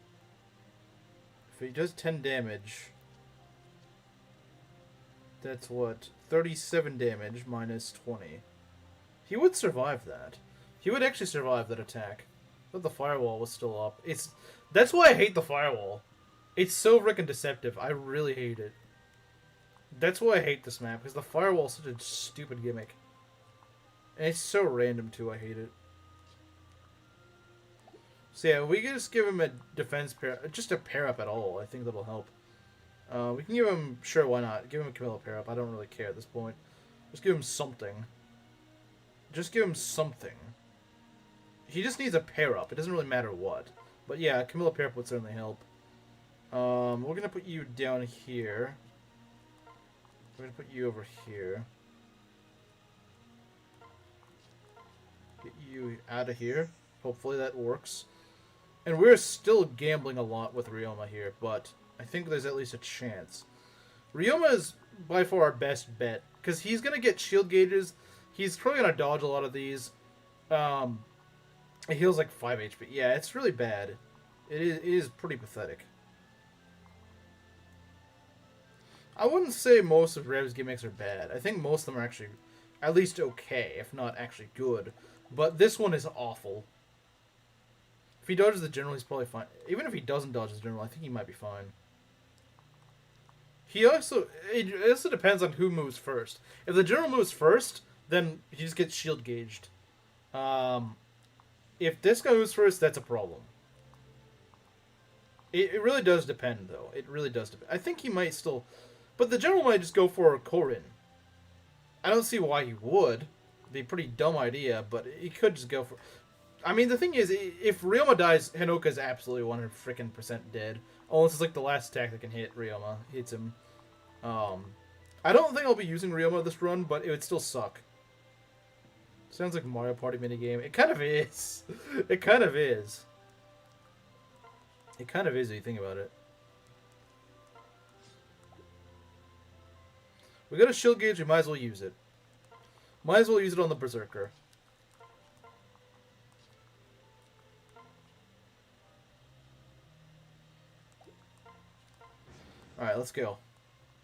If he does 10 damage, that's what? 37 damage minus 20. He would survive that. He would actually survive that attack. But the firewall was still up. That's why I hate the firewall. It's so freaking deceptive. I really hate it. That's why I hate this map, because the firewall is such a stupid gimmick. And it's so random, too. I hate it. So yeah, we can just give him a defense pair... Just a pair-up at all. I think that'll help. We can give him... Sure, why not? Give him a Camilla pair-up. I don't really care at this point. Just give him something. Just give him something. He just needs a pair-up. It doesn't really matter what. But yeah, a Camilla pair-up would certainly help. We're going to put you down here. We're going to put you over here. Get you out of here. Hopefully that works. And we're still gambling a lot with Ryoma here, but I think there's at least a chance. Ryoma is by far our best bet, because he's going to get shield gauges. He's probably going to dodge a lot of these. It heals like 5 HP. Yeah, it's really bad. It is pretty pathetic. I wouldn't say most of Rev's gimmicks are bad. I think most of them are actually at least okay, if not actually good. But this one is awful. If he dodges the general, he's probably fine. Even if he doesn't dodge the general, I think he might be fine. It also depends on who moves first. If the general moves first, then he just gets shield gauged. If this guy moves first, that's a problem. It really does depend, though. It really does depend. I think he might still... But the general might just go for Corin. I don't see why he would. It'd be a pretty dumb idea, but he could just go for... I mean, the thing is, if Ryoma dies, Hinoka's absolutely 100% dead. Unless it's like the last attack that can hit Ryoma. Hits him. I don't think I'll be using Ryoma this run, but it would still suck. Sounds like a Mario Party minigame. It kind of is. It kind of is. It kind of is if you think about it. We got a shield gauge, we might as well use it. Might as well use it on the Berserker. Alright, let's go.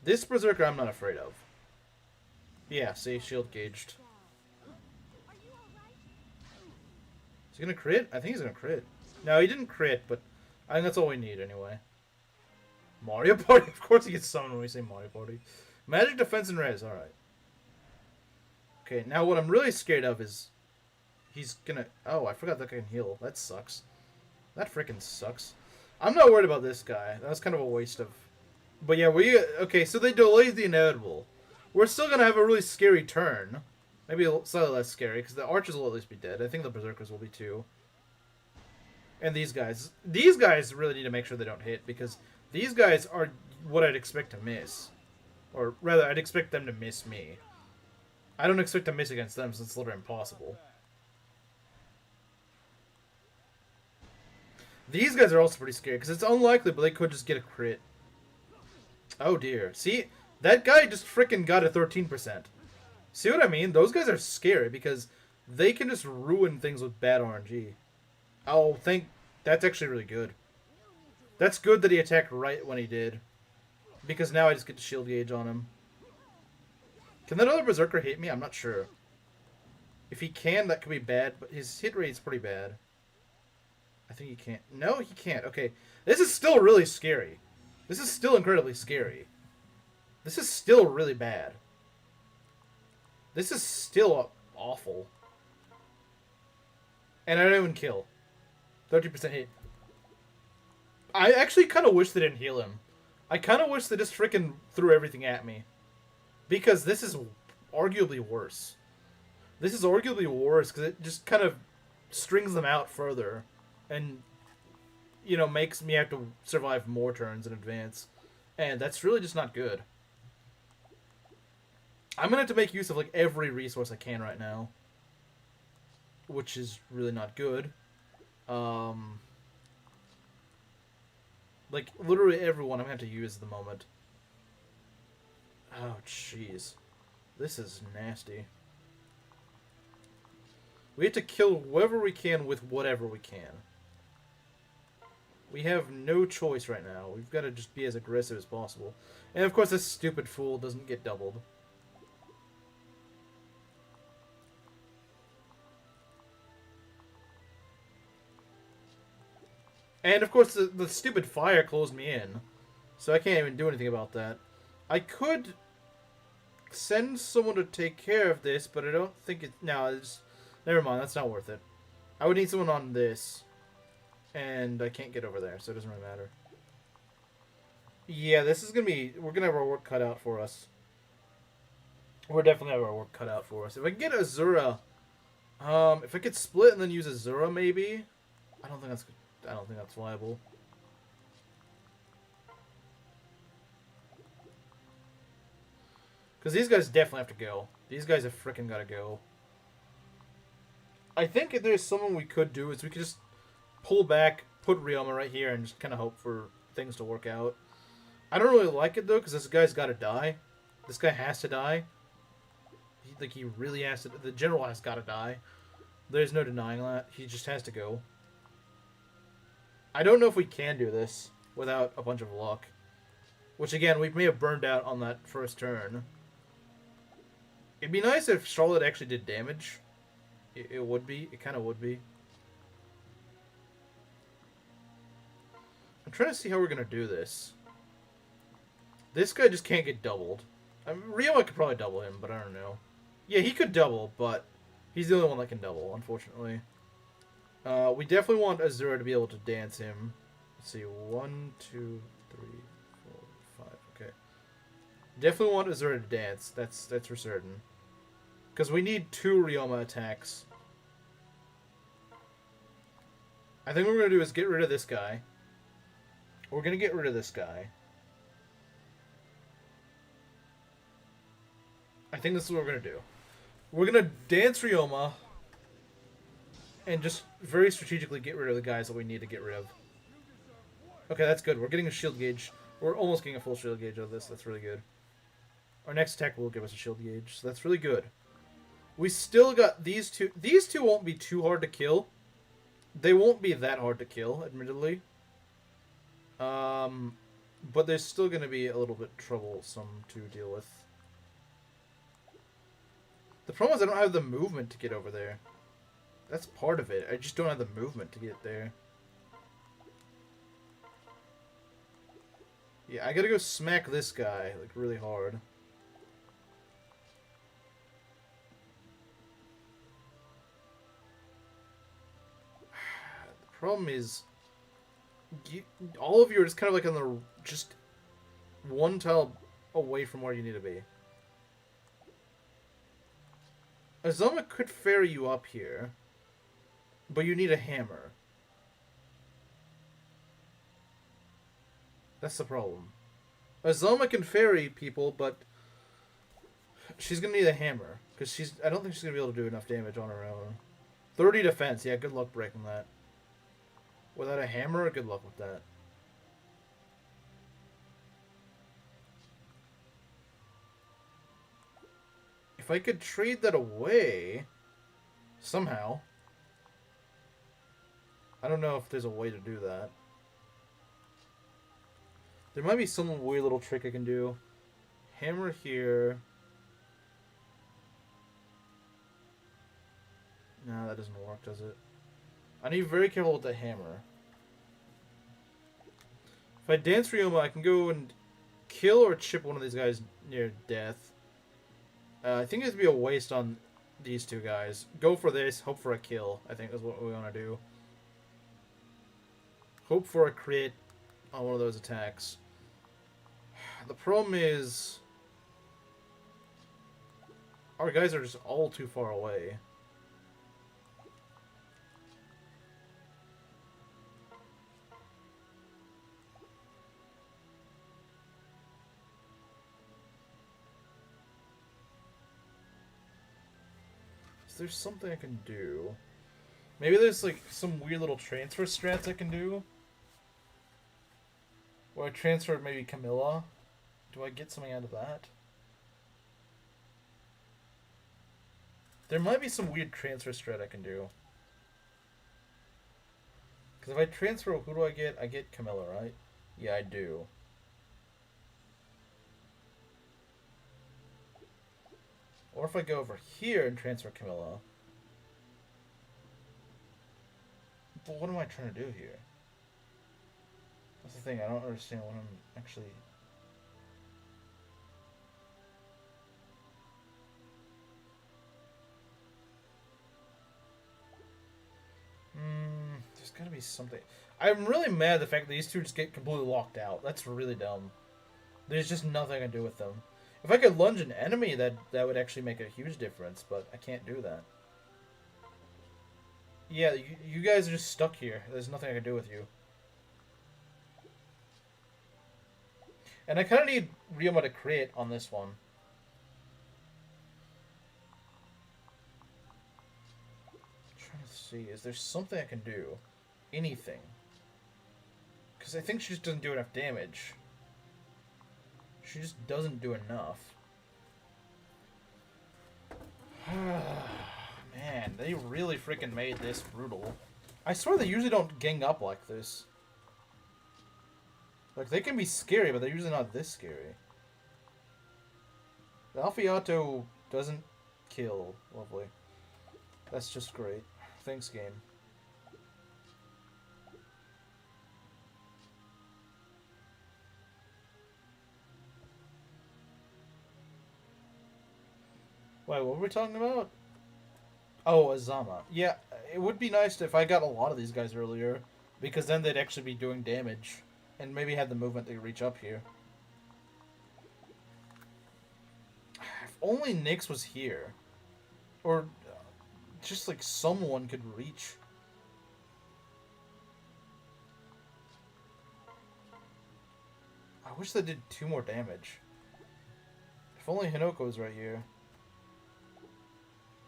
This Berserker I'm not afraid of. Yeah, see, shield gauged. Is he gonna crit? I think he's gonna crit. No, he didn't crit, but I think that's all we need anyway. Mario Party? Of course he gets summoned when we say Mario Party. Magic, defense, and res. Alright. Okay, now what I'm really scared of is... He's gonna... Oh, I forgot that guy can heal. That sucks. That freaking sucks. I'm not worried about this guy. That was kind of a waste of... But yeah, okay, so they delayed the inevitable. We're still gonna have a really scary turn. Maybe slightly less scary, because the archers will at least be dead. I think the berserkers will be too. And these guys. These guys really need to make sure they don't hit, because these guys are what I'd expect to miss. Or rather, I'd expect them to miss me. I don't expect to miss against them, since it's literally impossible. These guys are also pretty scary, because it's unlikely, but they could just get a crit. Oh dear. See? That guy just freaking got a 13%. See what I mean? Those guys are scary, because they can just ruin things with bad RNG. Oh, that's actually really good. That's good that he attacked right when he did. Because now I just get to shield gauge on him. Can that other Berserker hit me? I'm not sure. If he can, that could be bad, but his hit rate's pretty bad. I think he can't. No, he can't. Okay. This is still really scary. This is still incredibly scary. This is still really bad. This is still awful. And I don't even kill. 30% hit. I actually kind of wish they didn't heal him. I kind of wish they just freaking threw everything at me. Because this is arguably worse. This is arguably worse because it just kind of strings them out further. And, you know, makes me have to survive more turns in advance. And that's really just not good. I'm going to have to make use of, like, every resource I can right now. Which is really not good. Like, literally everyone I'm going to have to use at the moment. Oh, jeez. This is nasty. We have to kill whoever we can with whatever we can. We have no choice right now. We've got to just be as aggressive as possible. And of course this stupid fool doesn't get doubled. And of course the stupid fire closed me in. So I can't even do anything about that. I could send someone to take care of this, but I don't think it... No, it's... Never mind, that's not worth it. I would need someone on this. And I can't get over there, so it doesn't really matter. Yeah, this is going to be... We're going to have our work cut out for us. We're definitely have our work cut out for us. If I can get Azura... if I could split and then use Azura, maybe? I don't think that's viable. Because these guys definitely have to go. These guys have freaking got to go. I think if there's someone we could do is we could just pull back, put Ryoma right here, and just kind of hope for things to work out. I don't really like it, though, because this guy's got to die. This guy has to die. He really has to... The general has got to die. There's no denying that. He just has to go. I don't know if we can do this without a bunch of luck. Which, again, we may have burned out on that first turn. It'd be nice if Charlotte actually did damage. It would be. It kind of would be. I'm trying to see how we're going to do this. This guy just can't get doubled. I mean, Ryoma could probably double him, but I don't know. Yeah, he could double, but he's the only one that can double, unfortunately. We definitely want Azura to be able to dance him. Let's see. 1, 2, 3, 4, 5. Okay. Definitely want Azura to dance. That's for certain. Because we need 2 Ryoma attacks. I think what we're going to do is get rid of this guy. We're going to get rid of this guy. I think this is what we're going to do. We're going to dance Ryoma and just very strategically get rid of the guys that we need to get rid of. Okay, that's good. We're getting a shield gauge. We're almost getting a full shield gauge out of this. That's really good. Our next attack will give us a shield gauge, so that's really good. We still got these two. These two won't be too hard to kill. They won't be that hard to kill, admittedly. But they're still going to be a little bit troublesome to deal with. The problem is I don't have the movement to get over there. That's part of it. I just don't have the movement to get there. Yeah, I gotta go smack this guy, like, really hard. The problem is, all of you are just kind of like on the, just one tile away from where you need to be. Azuma could ferry you up here, but you need a hammer. That's the problem. Azuma can ferry people, but she's going to need a hammer. Because I don't think she's going to be able to do enough damage on her own. 30 defense. Yeah, good luck breaking that. Without a hammer, good luck with that. If I could trade that away, somehow. I don't know if there's a way to do that. There might be some weird little trick I can do. Hammer here. No, that doesn't work, does it? I need to be very careful with the hammer. If I dance Ryoma, I can go and kill or chip one of these guys near death. I think it'd be a waste on these two guys. Go for this, hope for a kill, I think is what we want to do. Hope for a crit on one of those attacks. The problem is, our guys are just all too far away. Is there something I can do? Maybe there's like some weird little transfer strats I can do. Or I transfer maybe Camilla. Do I get something out of that? There might be some weird transfer strat I can do. Because if I transfer, who do I get? I get Camilla, right? Yeah, I do. Or if I go over here and transfer Camilla. But what am I trying to do here? That's the thing, I don't understand what I'm actually... There's gotta be something. I'm really mad at the fact that these two just get completely locked out. That's really dumb. There's just nothing I can do with them. If I could lunge an enemy, that would actually make a huge difference, but I can't do that. Yeah, you guys are just stuck here. There's nothing I can do with you. And I kind of need Ryoma to crit on this one. I'm trying to see, is there something I can do? Anything. Because I think she just doesn't do enough damage. She just doesn't do enough. Man, they really freaking made this brutal. I swear they usually don't gang up like this. Like, they can be scary, but they're usually not this scary. The Alfiato doesn't kill. Lovely. That's just great. Thanks, game. Wait, what were we talking about? Oh, Azama. Yeah, it would be nice if I got a lot of these guys earlier, because then they'd actually be doing damage, and maybe have the movement to reach up here. If only Nyx was here. Or just like someone could reach. I wish they did 2 more damage. If only Hinoko's right here.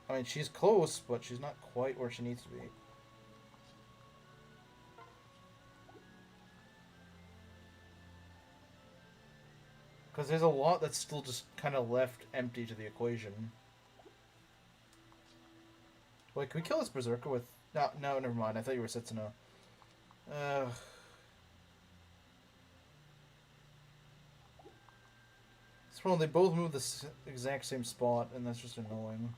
I mean, she's close, but she's not quite where she needs to be. Because there's a lot that's still just kind of left empty to the equation. Wait, can we kill this Berserker with... No, no, never mind. I thought you were Setsuna. It's problem, they both move the exact same spot, and that's just annoying.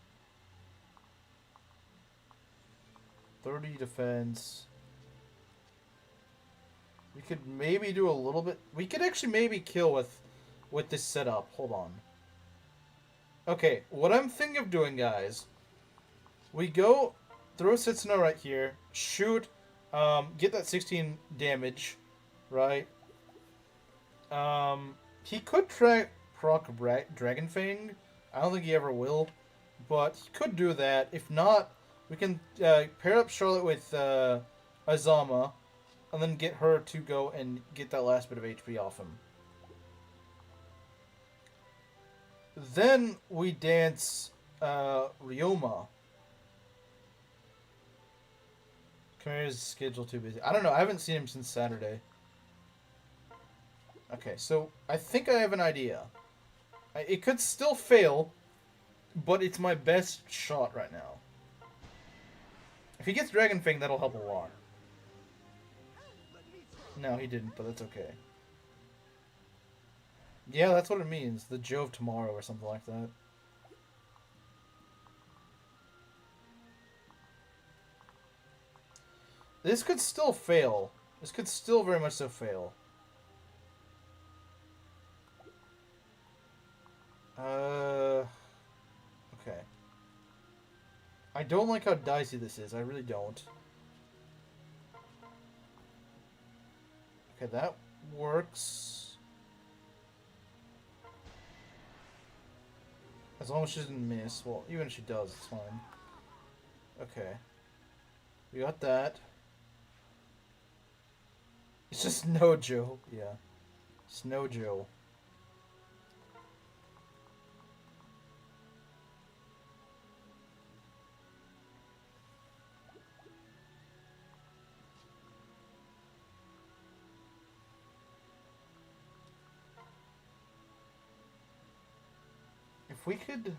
30 defense. We could maybe do a little bit... We could actually maybe kill with this setup. Hold on. Okay, what I'm thinking of doing, guys... We go, throw Setsuna right here, shoot, get that 16 damage, right? He could proc Dragon Fang. I don't think he ever will, but he could do that. If not, we can pair up Charlotte with Azama, and then get her to go and get that last bit of HP off him. Then we dance Ryoma. Kamira's schedule too busy. I don't know. I haven't seen him since Saturday. Okay, so I think I have an idea. It could still fail, but it's my best shot right now. If he gets Dragon Fang, that'll help a lot. No, he didn't, but that's okay. Yeah, that's what it means. The Joe of Tomorrow or something like that. This could still fail. This could still very much so fail. Okay. I don't like how dicey this is. I really don't. Okay, that works. As long as she doesn't miss. Well, even if she does, it's fine. Okay. We got that. It's just no Joe. Yeah. It's no Joe. If we could...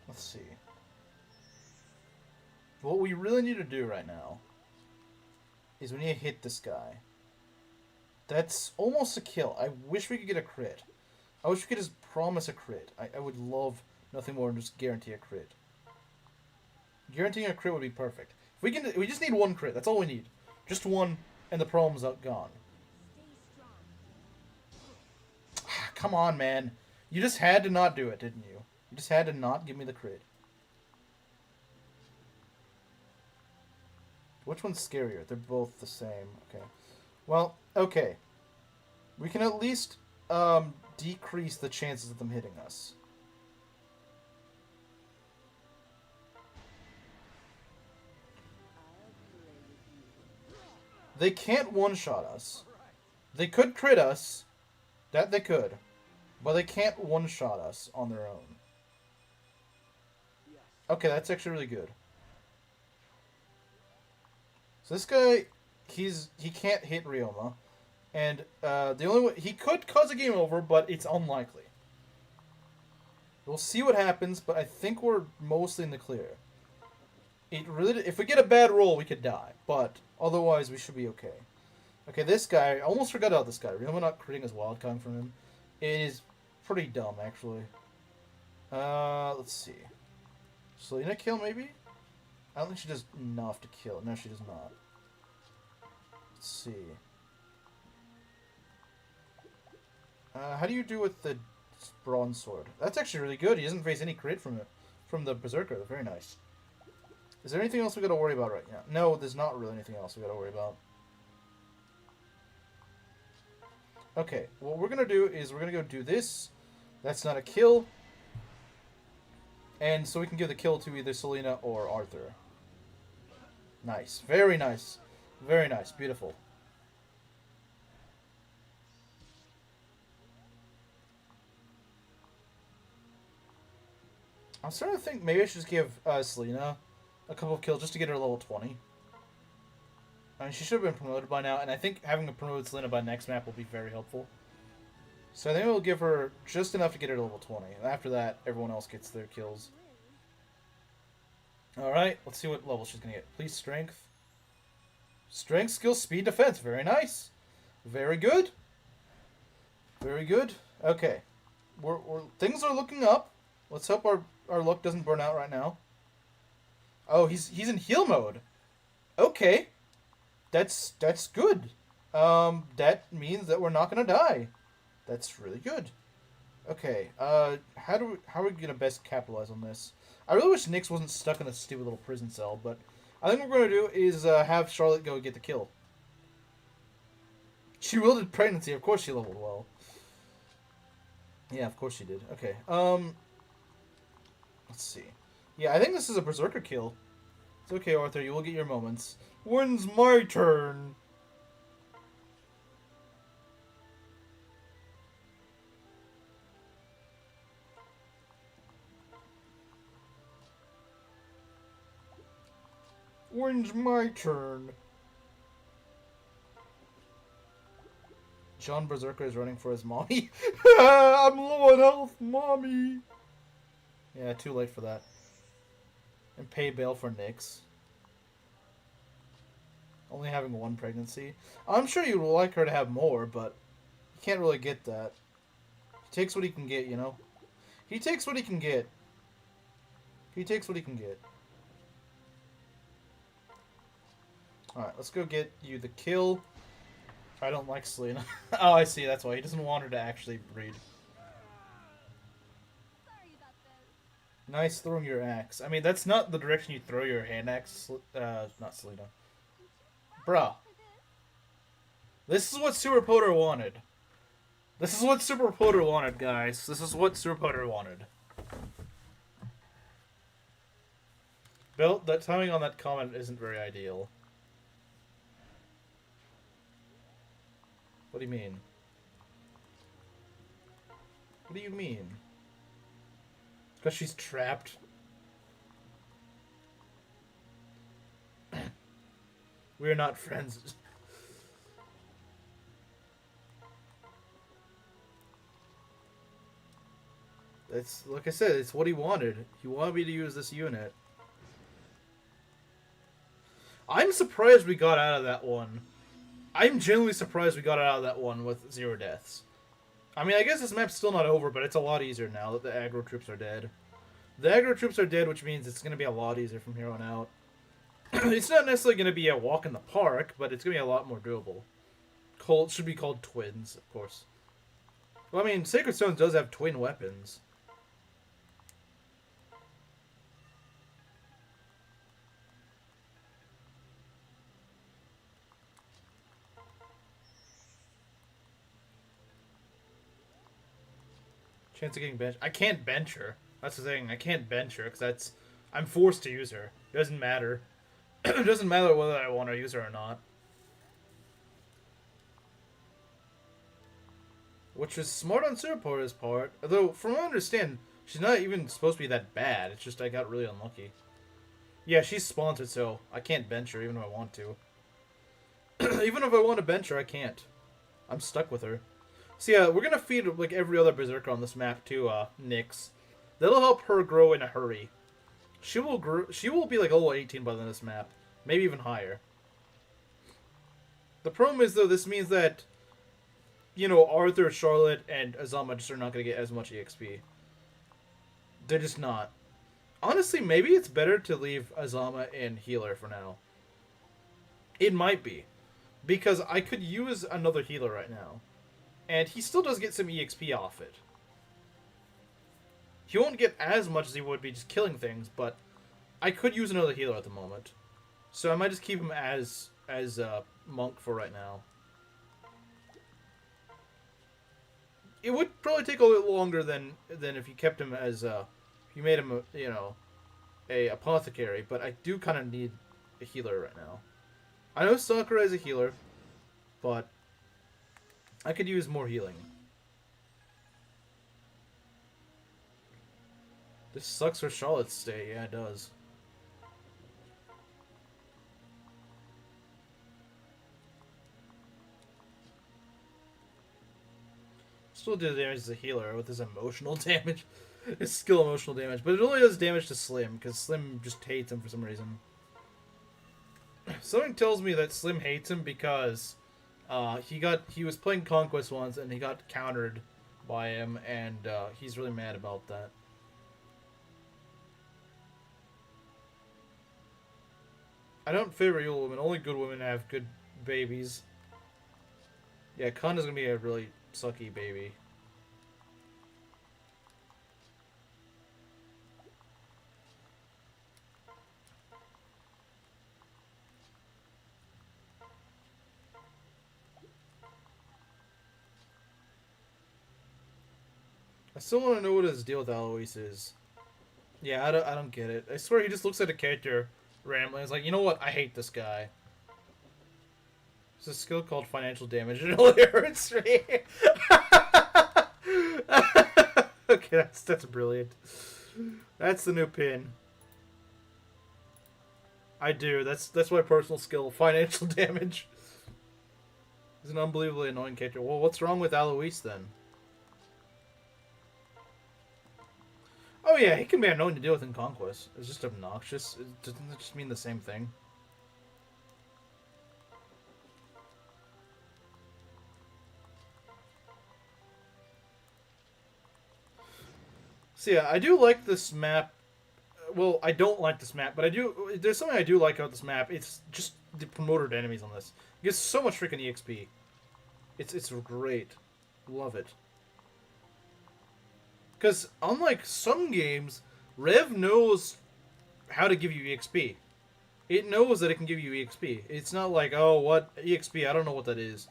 Let's see. What we really need to do right now is we need to hit this guy. That's almost a kill. I wish we could get a crit. I wish we could just promise a crit. I would love nothing more than just guarantee a crit. Guaranteeing a crit would be perfect. If we can, we just need one crit. That's all we need. Just one, and the problem's gone. Come on, man. You just had to not do it, didn't you? You just had to not give me the crit. Which one's scarier? They're both the same. Okay. Well, okay. We can at least decrease the chances of them hitting us. They can't one-shot us. They could crit us. That they could. But they can't one-shot us on their own. Okay, that's actually really good. So this guy, he can't hit Ryoma, and the only way he could cause a game over, but it's unlikely. We'll see what happens, but I think we're mostly in the clear. If we get a bad roll, we could die, but otherwise we should be okay. Okay, this guy, I almost forgot about this guy. Ryoma not critting his wild card from him. It is pretty dumb, actually. Let's see. Selena kill maybe? I don't think she does enough to kill. No, she does not. Let's see. How do you do with the bronze sword? That's actually really good. He doesn't face any crit from the Berserker. They're very nice. Is there anything else we gotta worry about right now? No, there's not really anything else we gotta worry about. Okay, what we're gonna do is we're gonna go do this. That's not a kill. And so we can give the kill to either Selena or Arthur. Nice. Very nice. Very nice. Beautiful. I'm starting to think maybe I should just give Selena a couple of kills just to get her level 20. I mean, she should have been promoted by now, and I think having a promoted Selena by next map will be very helpful. So I think we'll give her just enough to get her to level 20. And after that, everyone else gets their kills. Alright, let's see what level she's going to get. Please, strength. Strength, skill, speed, defense. Very nice. Very good. Very good. Okay. Things are looking up. Let's hope our luck doesn't burn out right now. Oh, he's in heal mode. Okay. That's good. That means that we're not going to die. That's really good. Okay, how are we gonna best capitalize on this? I really wish Nyx wasn't stuck in this stupid little prison cell, but I think what we're gonna do is have Charlotte go get the kill. She wielded pregnancy. Of course, she leveled well. Yeah, of course she did. Okay. Let's see. Yeah, I think this is a berserker kill. It's okay, Arthur. You will get your moments. When's my turn? When's my turn? John Berserker is running for his mommy. I'm low on health, mommy. Yeah, too late for that. And pay bail for Nyx. Only having one pregnancy. I'm sure you would like her to have more, but you can't really get that. He takes what he can get, you know? He takes what he can get. He takes what he can get. Alright, let's go get you the kill. I don't like Selena. Oh, I see, that's why. He doesn't want her to actually breed. Nice throwing your axe. I mean, that's not the direction you throw your hand axe. Not Selena. Bruh. This is what Superpoder wanted. This is what Superpoder wanted, guys. This is what Superpoder wanted. Bill, that timing on that comment isn't very ideal. What do you mean? What do you mean? Because she's trapped. We're not friends. It's like I said, it's what he wanted. He wanted me to use this unit. I'm surprised we got out of that one. I'm genuinely surprised we got out of that one with 0 deaths. I mean, I guess this map's still not over, but it's a lot easier now that the aggro troops are dead. The aggro troops are dead, which means it's going to be a lot easier from here on out. It's not necessarily going to be a walk in the park, but it's going to be a lot more doable. Should be called twins, of course. Well, I mean, Sacred Stones does have twin weapons. Chance of getting benched. I can't bench her. That's the thing. I can't bench her because I'm forced to use her. It doesn't matter. It doesn't matter whether I want to use her or not. Which is smart on Superpoder's part. Although, from what I understand, she's not even supposed to be that bad. It's just I got really unlucky. Yeah, she's sponsored, so I can't bench her even if I want to. Even if I want to bench her, I can't. I'm stuck with her. So yeah, we're gonna feed like every other berserker on this map to Nyx. That'll help her grow in a hurry. She will be like level 18 by the end of this map, maybe even higher. The problem is though, this means that Arthur, Charlotte, and Azama just are not gonna get as much EXP. They're just not. Honestly, maybe it's better to leave Azama in healer for now. It might be, because I could use another healer right now. And he still does get some EXP off it. He won't get as much as he would be just killing things, but I could use another healer at the moment. So I might just keep him as monk for right now. It would probably take a little longer than if you kept him as you made him, a apothecary, but I do kind of need a healer right now. I know Sakura is a healer, but I could use more healing. This sucks for Charlotte's stay. Yeah, it does. Still do damage as a healer with his emotional damage. His skill emotional damage. But it only does damage to Slim, because Slim just hates him for some reason. Something tells me that Slim hates him because he was playing Conquest once and he got countered by him, and he's really mad about that. I don't favor evil women. Only good women have good babies. Yeah, Kanda's gonna be a really sucky baby. I still want to know what his deal with Alois is. Yeah, I don't get it. I swear he just looks at a character randomly. It's like, you know what? I hate this guy. There's a skill called financial damage. It only hurts me. Okay, that's brilliant. That's the new pin. I do. That's my personal skill. Financial damage. He's an unbelievably annoying character. Well, what's wrong with Alois then? Oh yeah, he can be annoying to deal with in Conquest. It's just obnoxious. Doesn't it just mean the same thing? So yeah, I do like this map. Well, I don't like this map, but I do. There's something I do like about this map. It's just the promoted enemies on this. It gives so much freaking EXP. It's great. Love it. Because unlike some games, Rev knows how to give you EXP. It knows that it can give you EXP. It's not like, oh, what EXP? I don't know what that is.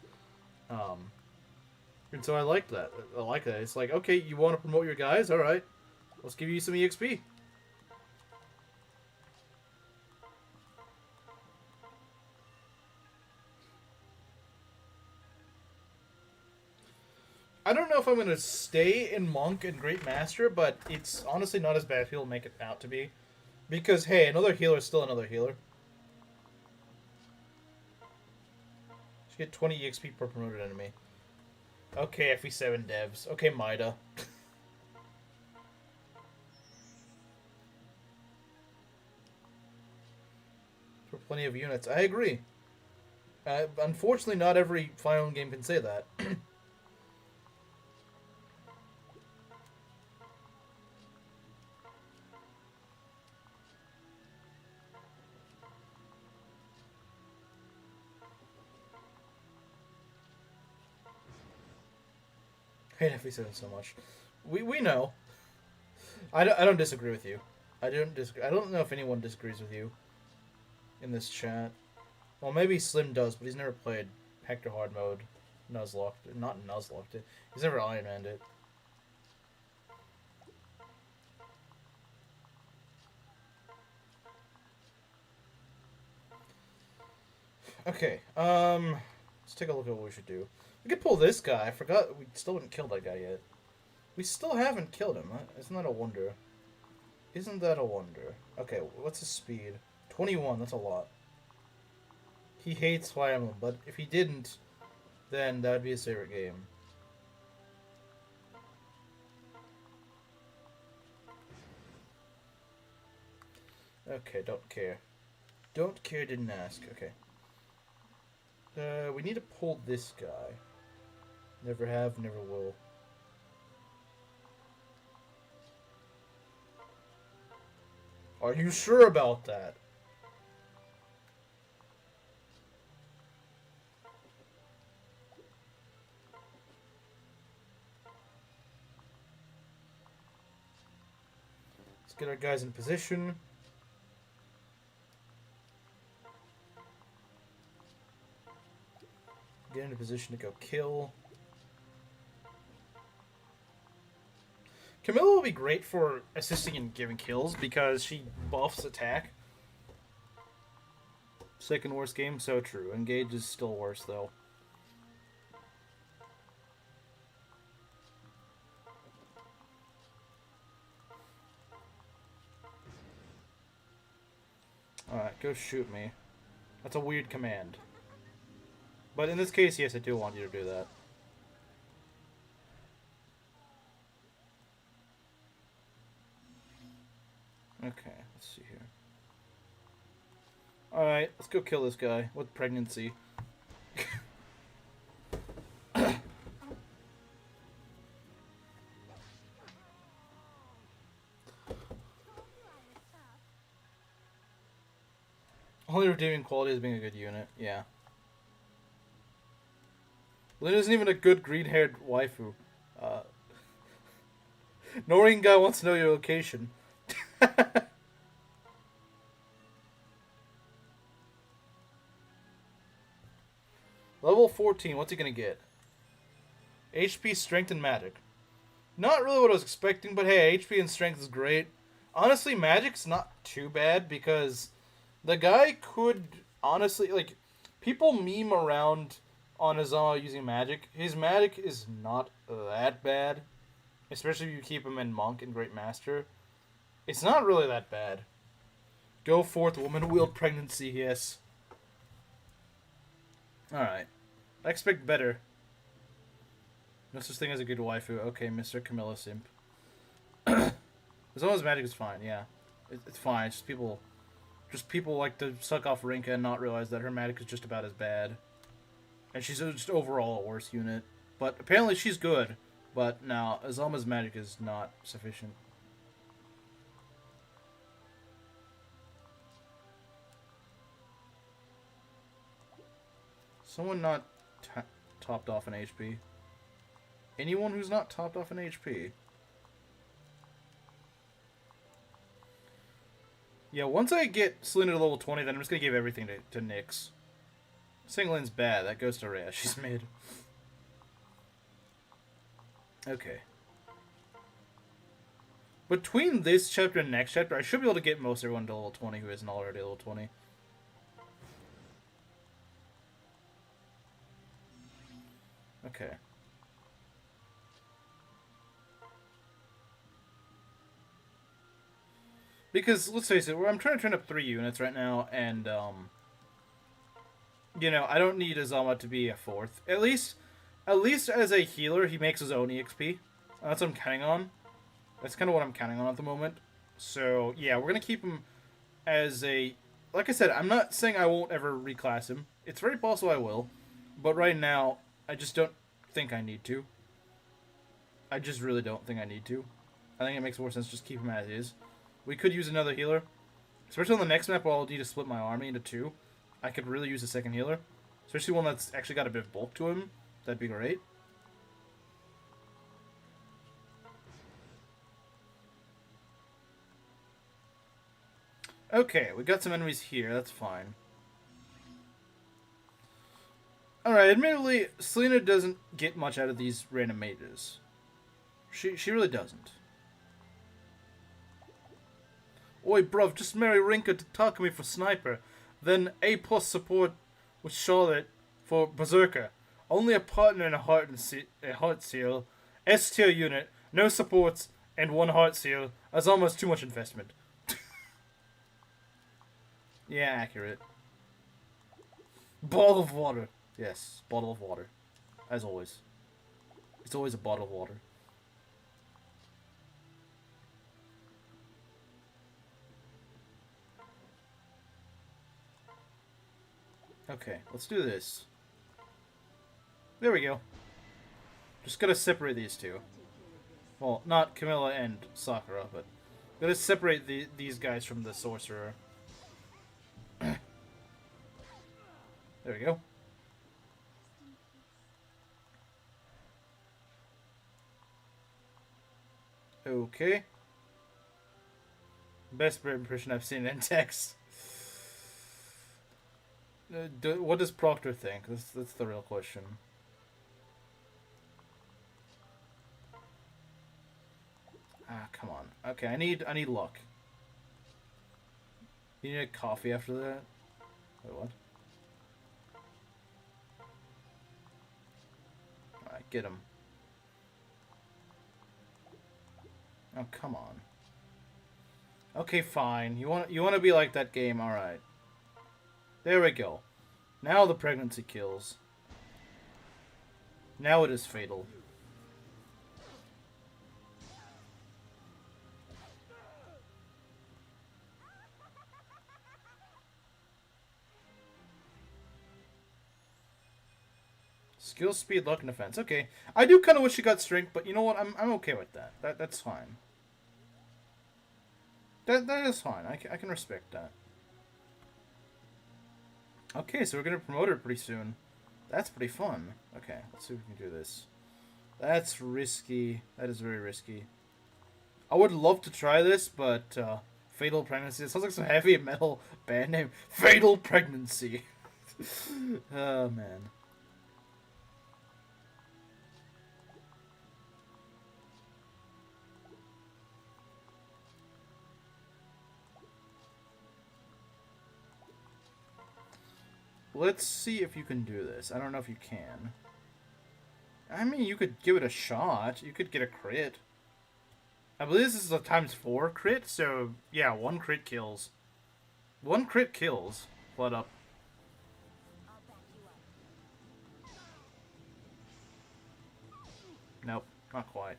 And so I like that. I like that. It's like, okay, you want to promote your guys? All right, let's give you some EXP. I don't know if I'm going to stay in Monk and Great Master, but it's honestly not as bad as people make it out to be. Because, hey, another healer is still another healer. You get 20 EXP per promoted enemy. Okay, FE7 devs. Okay, Mida. For plenty of units. I agree. Unfortunately, not every Fire Emblem game can say that. I hate FE7 so much. We know. I don't disagree with you. I don't disagree. I don't know if anyone disagrees with you in this chat. Well, maybe Slim does, but he's never played Hector Hard Mode. Nuzlocked. Not Nuzlocked it. He's never Ironman'd it. Okay, let's take a look at what we should do. We could pull this guy. I forgot we still haven't killed that guy yet. We still haven't killed him. Isn't that a wonder? Isn't that a wonder? Okay, what's his speed? 21, that's a lot. He hates Fire Emblem, but if he didn't, then that would be his favorite game. Okay, don't care. Don't care, didn't ask. Okay. We need to pull this guy. Never have, never will. Are you sure about that? Let's get our guys in position. Get into position to go kill. Camilla will be great for assisting and giving kills because she buffs attack. Second worst game, so true. Engage is still worse, though. Alright, go shoot me. That's a weird command. But in this case, yes, I do want you to do that. Okay, let's see here. Alright, let's go kill this guy with pregnancy. Only redeeming quality is being a good unit, yeah. Luna isn't even a good green-haired waifu. Noreen guy wants to know your location. Level 14, what's he gonna get? HP, Strength, and Magic. Not really what I was expecting, but hey, HP and Strength is great. Honestly, Magic's not too bad because the guy could honestly, like, people meme around on Azama using Magic. His Magic is not that bad, especially if you keep him in Monk and Great Master. It's not really that bad. Go forth, woman, wield pregnancy, yes. Alright. I expect better. No such thing as a good waifu. Okay, Mr. Camilla Simp. As long as magic is fine, yeah. It's fine. It's just people like to suck off Rinka and not realize that her magic is just about as bad. And she's just overall a worse unit. But apparently she's good. But no, Azama's magic is not sufficient. Someone not topped off an HP. Anyone who's not topped off an HP. Yeah, once I get Selena to level 20, then I'm just going to give everything to Nyx. Singlin's bad. That goes to Rhea. She's mid. Okay. Between this chapter and next chapter, I should be able to get most everyone to level 20 who isn't already level 20. Okay. Because, let's face it, I'm trying to turn up 3 units right now, and, you know, I don't need Azama to be a 4th. At least as a healer, he makes his own EXP. That's what I'm counting on. That's kind of what I'm counting on at the moment. So, yeah, we're going to keep him as a... Like I said, I'm not saying I won't ever reclass him. It's very possible I will. But right now, I just don't think I need to. I just really don't think I need to. I think it makes more sense just keep him as is. We could use another healer. Especially on the next map where I'll need to split my army into 2. I could really use a second healer. Especially one that's actually got a bit of bulk to him. That'd be great. Okay, we got some enemies here. That's fine. Alright, admittedly, Selena doesn't get much out of these random mages. She really doesn't. Oi, bruv, just marry Rinka to talk me for Sniper. Then A+ support with Charlotte for Berserker. Only a partner and a heart seal. S tier unit, no supports, and 1 heart seal. That's almost too much investment. Yeah, accurate. Bottle of water. Yes, bottle of water. As always. It's always a bottle of water. Okay, let's do this. There we go. Just gotta separate these two. Well, not Camilla and Sakura, but gotta separate these guys from the sorcerer. There we go. Okay. Best impression I've seen in text. What does Proctor think? That's the real question. come on. Okay, I need luck. You need a coffee after that? Wait, what? Alright, get him. Oh, come on. Okay, fine. You want to be like that game, alright. There we go. Now the pregnancy kills. Now it is fatal. Skill, speed, luck, and defense. Okay. I do kind of wish you got strength, but you know what? I'm okay with that. That's fine. That is fine. I can respect that. Okay, so we're going to promote her pretty soon. That's pretty fun. Okay, let's see if we can do this. That's risky. That is very risky. I would love to try this, but Fatal Pregnancy. It sounds like some heavy metal band name. Fatal Pregnancy. Oh, man. Let's see if you can do this. I don't know if you can. I mean, you could give it a shot. You could get a crit. I believe this is a ×4 crit, so yeah, 1 crit kills. 1 crit kills. Blood up. Nope, not quite.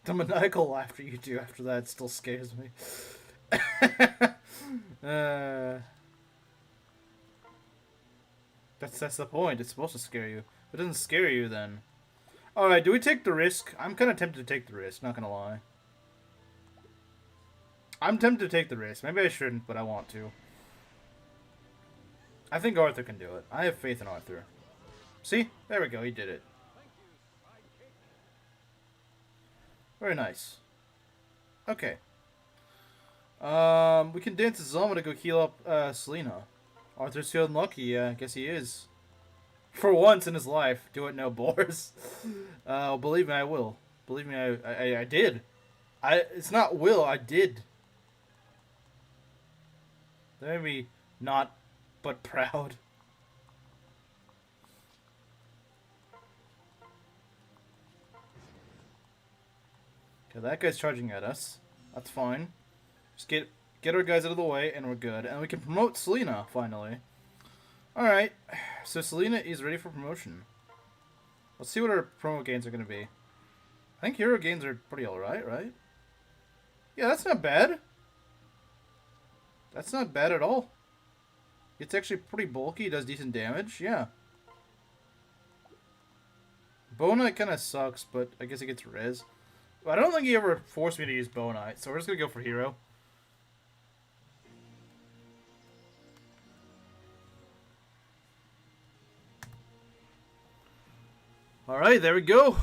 The maniacal laughter you do after that still scares me. That's the point. It's supposed to scare you. If it doesn't scare you, then... Alright, do we take the risk? I'm kind of tempted to take the risk, not gonna lie. I'm tempted to take the risk. Maybe I shouldn't, but I want to. I think Arthur can do it. I have faith in Arthur. See? There we go, he did it. Very nice. Okay. We can dance Zoma to go heal up Selena. Arthur's feeling lucky, yeah, I guess he is. For once in his life, do it no Boris. Believe me, I will. Believe me, I did. It's not will, I did. That made me not, but proud. Okay, that guy's charging at us. That's fine. Just get our guys out of the way, and we're good. And we can promote Selena, finally. Alright, so Selena is ready for promotion. Let's see what our promo gains are going to be. I think hero gains are pretty alright, right? Yeah, that's not bad. That's not bad at all. It's actually pretty bulky, does decent damage, yeah. Bonite kind of sucks, but I guess it gets res. But I don't think he ever forced me to use Bonite, so we're just going to go for hero. Alright, there we go.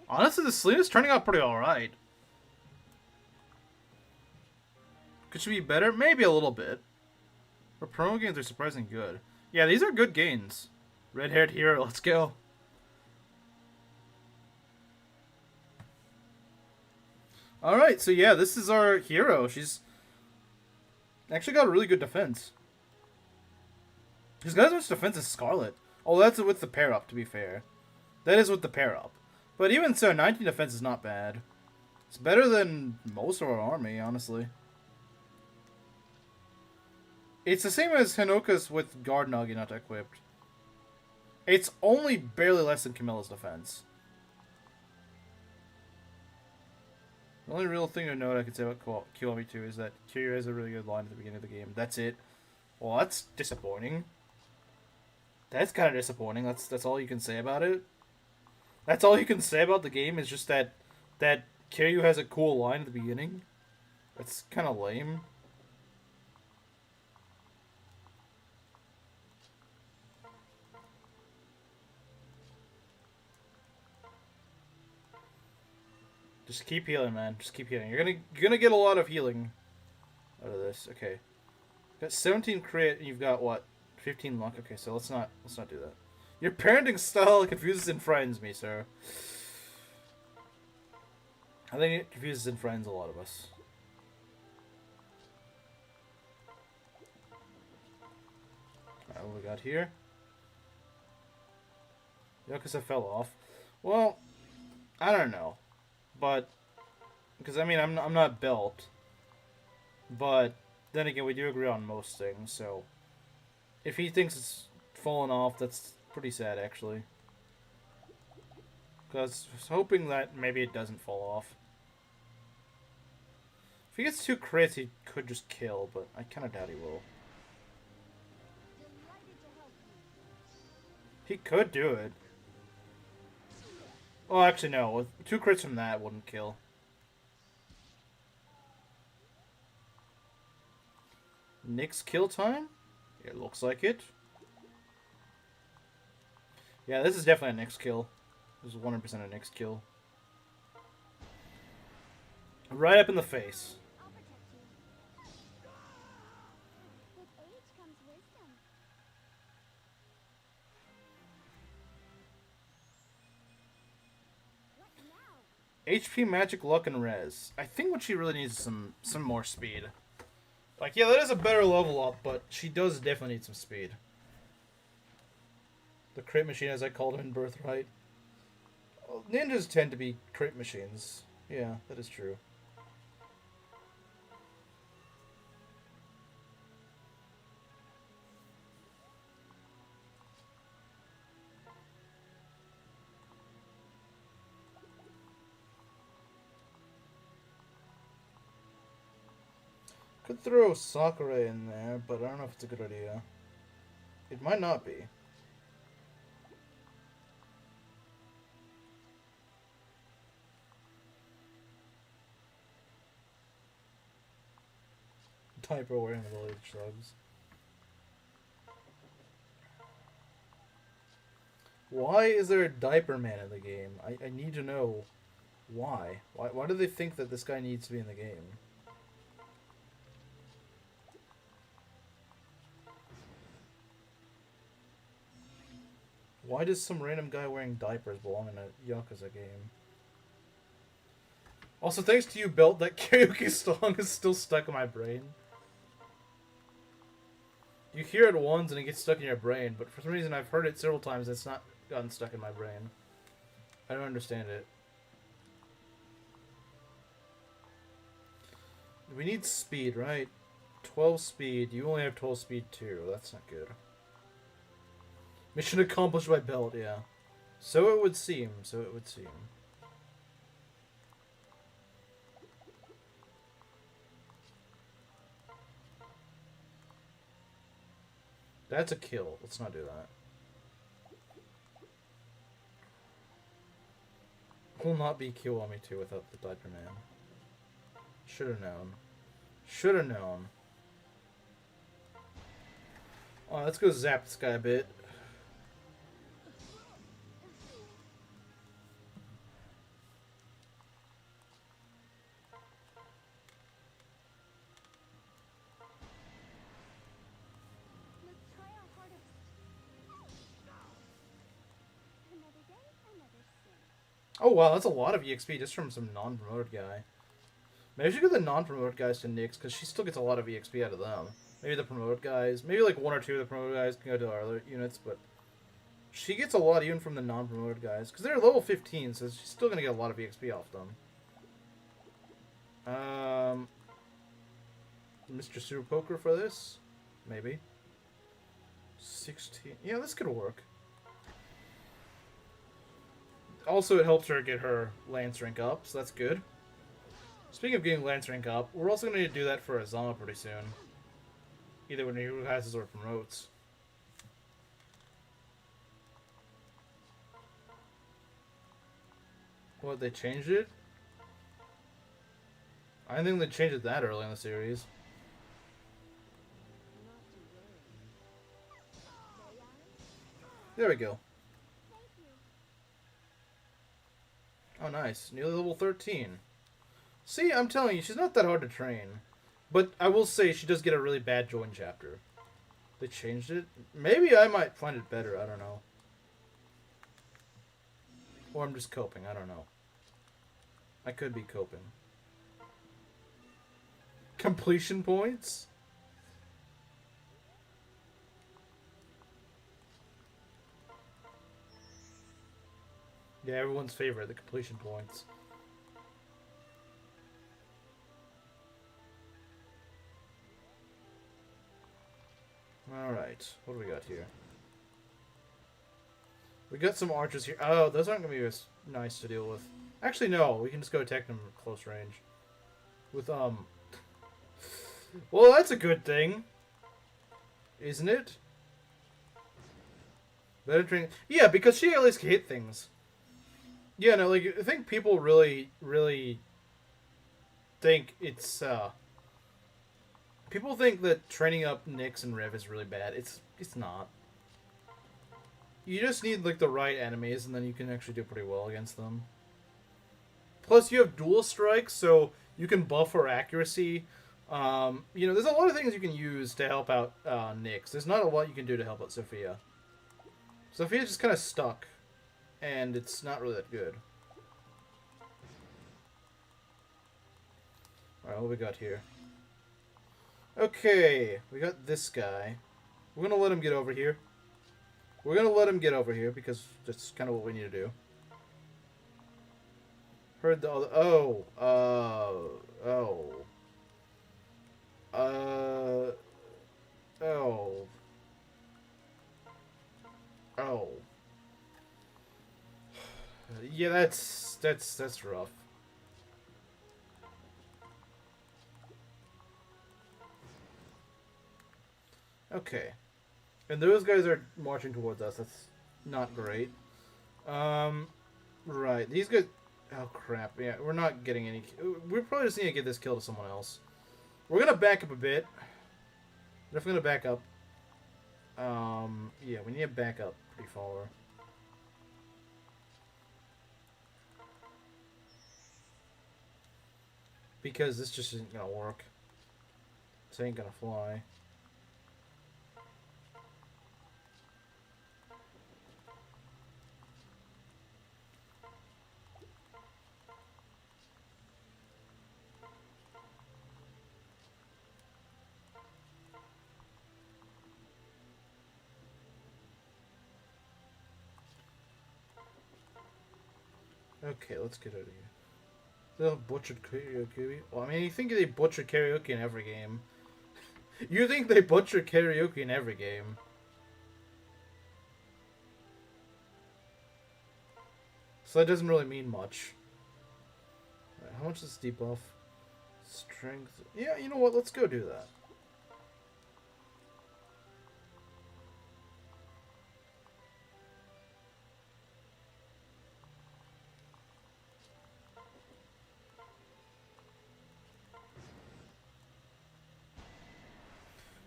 Honestly, the Selena's turning out pretty alright. Could she be better? Maybe a little bit. Her promo gains are surprisingly good. Yeah, these are good gains. Red-haired hero, let's go. Alright, so yeah, this is our hero. She's actually got a really good defense. She's got as much defense as Scarlet. Oh, that's with the pair-up, to be fair. That is with the pair-up. But even so, 19 defense is not bad. It's better than most of our army, honestly. It's the same as Hinoka's with Guard Naginata equipped. It's only barely less than Camilla's defense. The only real thing to note I can say about Kiwami 2 is that Kiryu has a really good line at the beginning of the game. That's it. Well, that's disappointing. That's kind of disappointing. That's all you can say about it. That's all you can say about the game is just that Kiryu has a cool line at the beginning. That's kind of lame. Just keep healing, man. Just keep healing. You're gonna get a lot of healing out of this. Okay. Got 17 crit and you've got what? 15 luck. Okay, so let's not do that. Your parenting style confuses and frightens me, sir. I think it confuses and frightens a lot of us. Alright, what we got here? Yakuza fell off. Well, I don't know. But, because I mean, I'm not belt. But, then again, we do agree on most things, so. If he thinks it's fallen off, that's pretty sad, actually. Because I was hoping that maybe it doesn't fall off. If he gets 2 crits, he could just kill, but I kind of doubt he will. He could do it. Oh, actually, no. With 2 crits from that, wouldn't kill. Nyx kill time? It looks like it. Yeah, this is definitely a Nyx kill. This is 100% a Nyx kill. Right up in the face. HP, magic, luck, and res. I think what she really needs is some more speed. Like, yeah, that is a better level up, but she does definitely need some speed. The crit machine, as I called him in Birthright. Well, ninjas tend to be crit machines. Yeah, that is true. Could throw Sakura in there, but I don't know if it's a good idea. It might not be. Typer wearing the village shrugs. Why is there a diaper man in the game? I need to know why. Why do they think that this guy needs to be in the game? Why does some random guy wearing diapers belong in a Yakuza game? Also, thanks to you, Belt, that karaoke song is still stuck in my brain. You hear it once and it gets stuck in your brain, but for some reason I've heard it several times and it's not gotten stuck in my brain. I don't understand it. We need speed, right? 12 speed. You only have 12 speed too. That's not good. Mission accomplished by Belt, yeah. So it would seem. So it would seem. That's a kill. Let's not do that. Will not be kill on me too without the diaper man. Should have known. Should have known. Oh, let's go zap this guy a bit. Oh wow, that's a lot of EXP just from some non-promoted guy. Maybe I should give the non-promoted guys to Nyx, because she still gets a lot of EXP out of them. Maybe the promoted guys, maybe like 1 or 2 of the promoted guys can go to our other units, but she gets a lot even from the non-promoted guys, because they're level 15, so she's still going to get a lot of EXP off them. Mr. Superpoder for this? Maybe. 16. Yeah, this could work. Also, it helps her get her Lance rank up, so that's good. Speaking of getting Lance rank up, we're also going to do that for Azama pretty soon. Either when he has or promotes. What, they changed it? I didn't think they changed it that early in the series. There we go. Oh, nice. Nearly level 13. See, I'm telling you, she's not that hard to train. But I will say she does get a really bad join chapter. They changed it? Maybe I might find it better, I don't know. Or I'm just coping, I don't know. I could be coping. Completion points? Yeah, everyone's favorite, the completion points. Alright, what do we got here? We got some archers here. Oh, those aren't going to be as nice to deal with. Actually, no, we can just go attack them at close range. With, well, that's a good thing. Isn't it? Better training. Yeah, because she at least can hit things. Yeah, no, like, I think people really, really think it's, people think that training up Nyx and Riv is really bad. It's not. You just need, like, the right enemies, and then you can actually do pretty well against them. Plus, you have dual strikes, so you can buff her accuracy. You know, there's a lot of things you can use to help out Nyx. There's not a lot you can do to help out Sophia. Sophia's just kind of stuck, and it's not really that good. Alright, what we got here? Okay, we got this guy. We're gonna let him get over here. We're gonna let him get over here, because that's kind of what we need to do. Heard the other... Oh. Yeah, that's rough. Okay. And those guys are marching towards us. That's not great. Right. These guys... Oh, crap. Yeah, we're not getting any... We probably just need to get this kill to someone else. We're gonna back up a bit. Definitely gonna back up. Yeah, we need to back up pretty far. Because this just isn't gonna work. This ain't gonna fly. Okay, let's get out of here. They butchered karaoke. Well, I mean, you think they butcher karaoke in every game. You think they butcher karaoke in every game. So that doesn't really mean much. Right, how much is this debuff? Strength. Yeah, you know what? Let's go do that.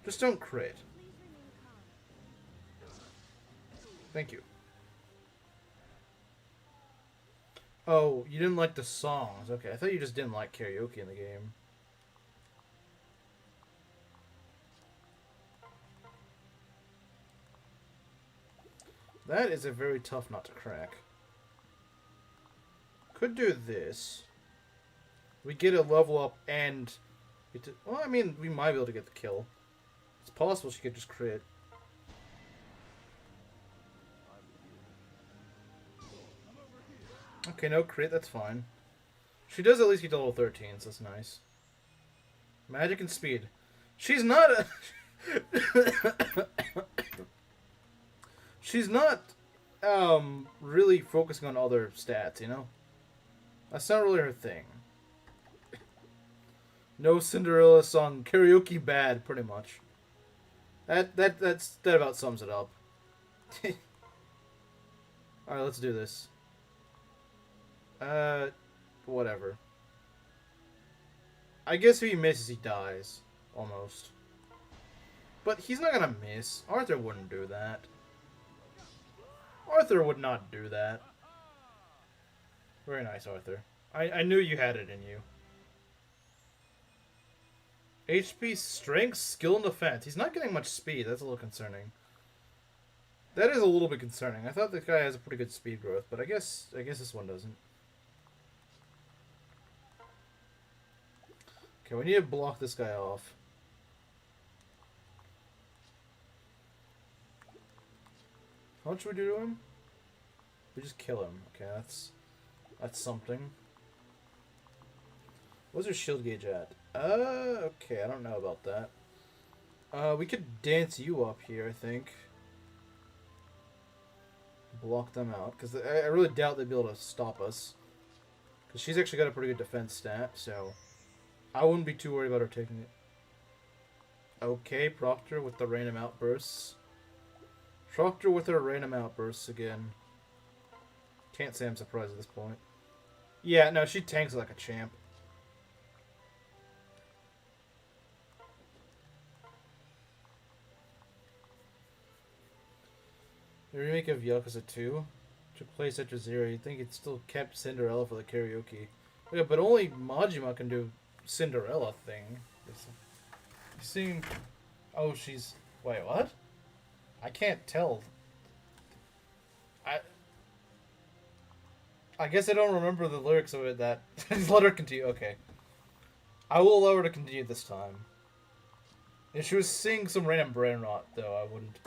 Just don't crit. Thank you. Oh, you didn't like the songs. Okay, I thought you just didn't like karaoke in the game. That is a very tough nut to crack. Could do this. We get a level up and... Well, I mean, we might be able to get the kill. It's possible she could just crit. Okay, no crit, that's fine. She does at least get to level 13, so that's nice. Magic and speed. She's not a... She's not, really focusing on other stats, you know? That's not really her thing. No Cinderella song. Karaoke bad, pretty much. That about sums it up. Alright, let's do this. Whatever. I guess if he misses, he dies. Almost. But he's not gonna miss. Arthur wouldn't do that. Arthur would not do that. Very nice, Arthur. I knew you had it in you. HP, strength, skill, and defense. He's not getting much speed. That's a little concerning. That is a little bit concerning. I thought this guy has a pretty good speed growth, but I guess this one doesn't. Okay, we need to block this guy off. How much should we do to him? We just kill him. Okay, that's something. What's your shield gauge at? Okay, I don't know about that. We could dance you up here, I think. Block them out, because I really doubt they'd be able to stop us. Because she's actually got a pretty good defense stat, so I wouldn't be too worried about her taking it. Okay, Proctor with the random outbursts. Proctor with her random outbursts again. Can't say I'm surprised at this point. Yeah, no, she tanks like a champ. The remake of Yakuza 2 took place after Zero. You'd think it still kept Cinderella for the karaoke. Yeah, but only Majima can do Cinderella thing. You seeing... Oh, she's... Wait, what? I can't tell. I guess I don't remember the lyrics of it that... Let her continue. Okay. I will allow her to continue this time. If she was singing some random brain rot, though, I wouldn't...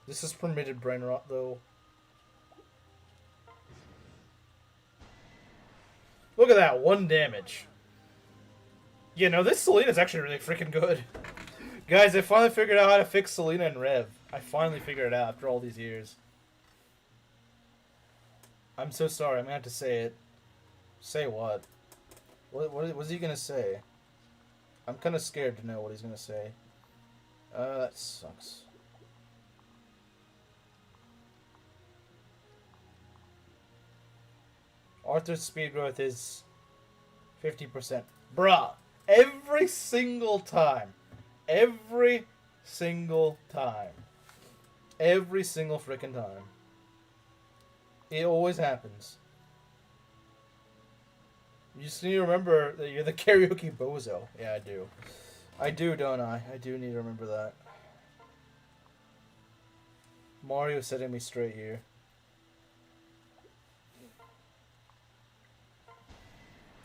This is permitted brain rot, though. Look at that, 1 damage. Yeah, no, this Selena's actually really freaking good. Guys, I finally figured out how to fix Selena and Rev. I finally figured it out after all these years. I'm so sorry, I'm gonna have to say it. Say what? What's he gonna say? I'm kinda scared to know what he's gonna say. That sucks. Arthur's speed growth is 50%. Bruh! Every single time. Every single time. Every single freaking time. It always happens. You just need to remember that you're the karaoke bozo. Yeah, I do. I do, don't I? I do need to remember that. Mario's setting me straight here.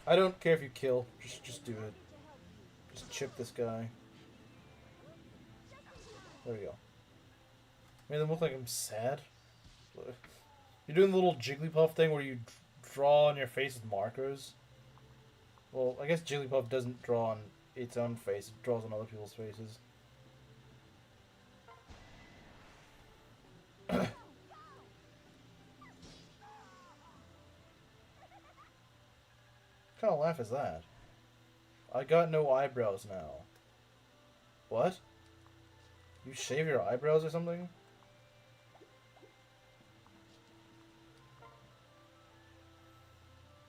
I don't care if you kill. Just do it. Just chip this guy. There we go. Made them look like I'm sad. You're doing the little Jigglypuff thing where you draw on your face with markers. Well, I guess Jigglypuff doesn't draw on its own face. It draws on other people's faces. What kind of laugh is that? I got no eyebrows now. What? You shave your eyebrows or something?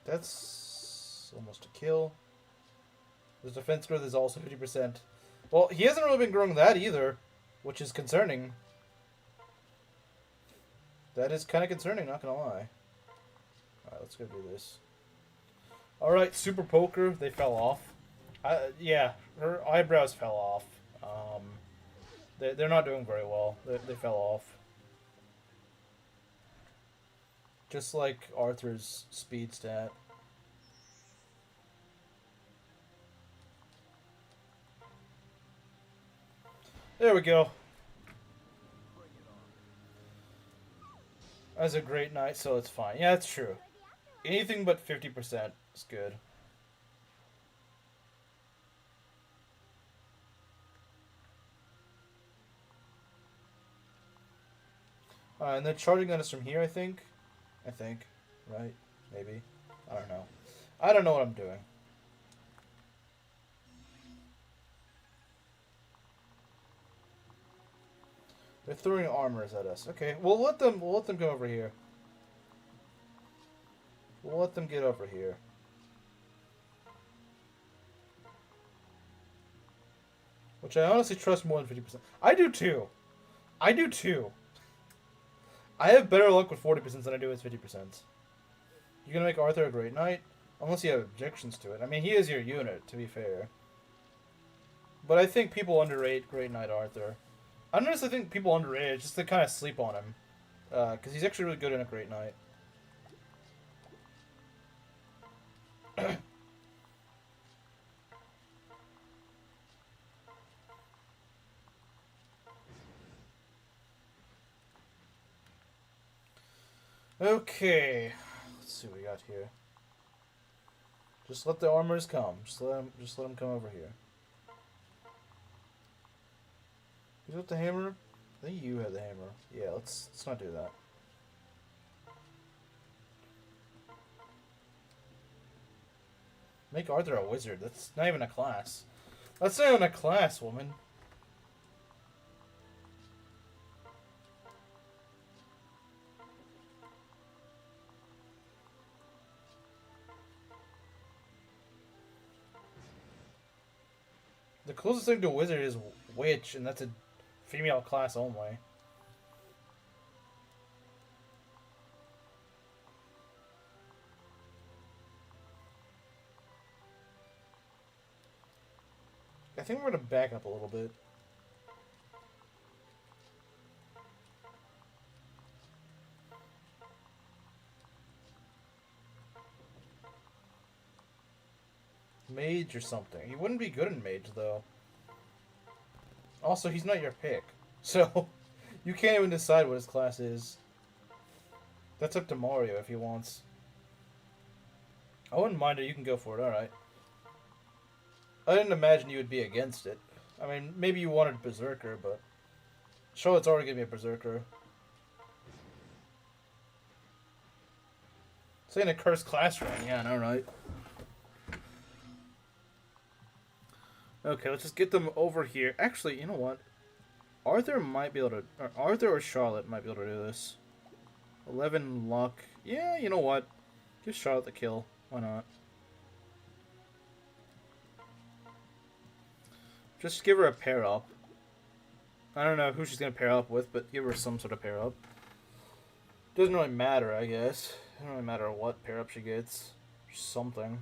That's almost a kill. His defense growth is also 50%. Well, he hasn't really been growing that either, which is concerning. That is kind of concerning, not gonna lie. Alright, let's go do this. Alright, Super Poker, they fell off. Yeah, her eyebrows fell off. They're not doing very well. They fell off. Just like Arthur's speed stat. There we go. That's a great night, so it's fine. Yeah, that's true. Anything but 50% is good. And they're charging on us from here, I think. Right? Maybe. I don't know. I don't know what I'm doing. They're throwing armors at us. Okay, we'll let them go over here. We'll let them get over here. Which I honestly trust more than 50%. I do too. I do too. I have better luck with 40% than I do with 50%. You're gonna make Arthur a great knight? Unless you have objections to it. I mean, he is your unit, to be fair. But I think people underrate Great Knight Arthur. I honestly think people underrate it, just to kind of sleep on him. Because he's actually really good in a Great Knight. Okay, let's see what we got here. Just let the armors come. Just let them come over here. Who's with the hammer? I think you have the hammer. Yeah, let's not do that. Make Arthur a wizard. That's not even a class. That's not even a class, woman. The closest thing to a wizard is witch, and that's a female class only. I think we're gonna back up a little bit. Mage or something. He wouldn't be good in mage, though. Also, he's not your pick. So, you can't even decide what his class is. That's up to Mario if he wants. I wouldn't mind it. You can go for it. Alright. I didn't imagine you would be against it. I mean, maybe you wanted Berserker, but... Charlotte's already giving me a Berserker. Saying a cursed class rank. Yeah, I know, right? Okay, let's just get them over here. Actually, you know what? Arthur might be able to... Or Arthur or Charlotte might be able to do this. 11 luck. Yeah, you know what? Give Charlotte the kill. Why not? Just give her a pair up. I don't know who she's going to pair up with, but give her some sort of pair up. Doesn't really matter, I guess. It doesn't really matter what pair up she gets. Something.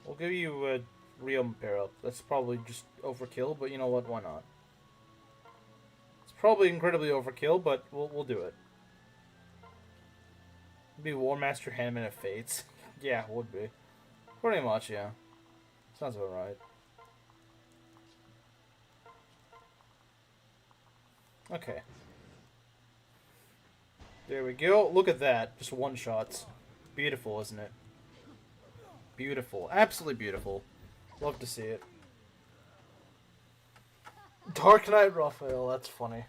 We'll give you a real pair up. That's probably just overkill, but you know what? Why not? It's probably incredibly overkill, but we'll do it. Be War Master Handman of Fates. Yeah, would be. Pretty much, yeah. Sounds about right. Okay. There we go. Look at that. Just one shots. Beautiful, isn't it? Beautiful. Absolutely beautiful. Love to see it. Dark Knight Raphael. That's funny.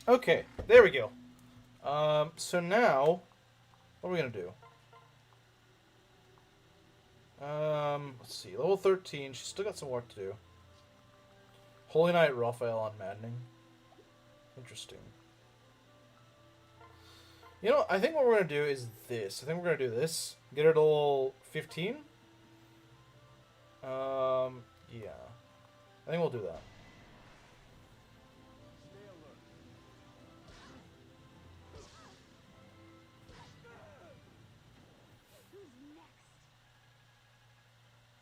Okay. There we go. So now, what are we going to do? Let's see. Level 13. She's still got some work to do. Holy Knight Raphael on Maddening. Interesting. You know, I think what we're going to do is this. I think we're going to do this. Get her to level 15. Yeah. I think we'll do that.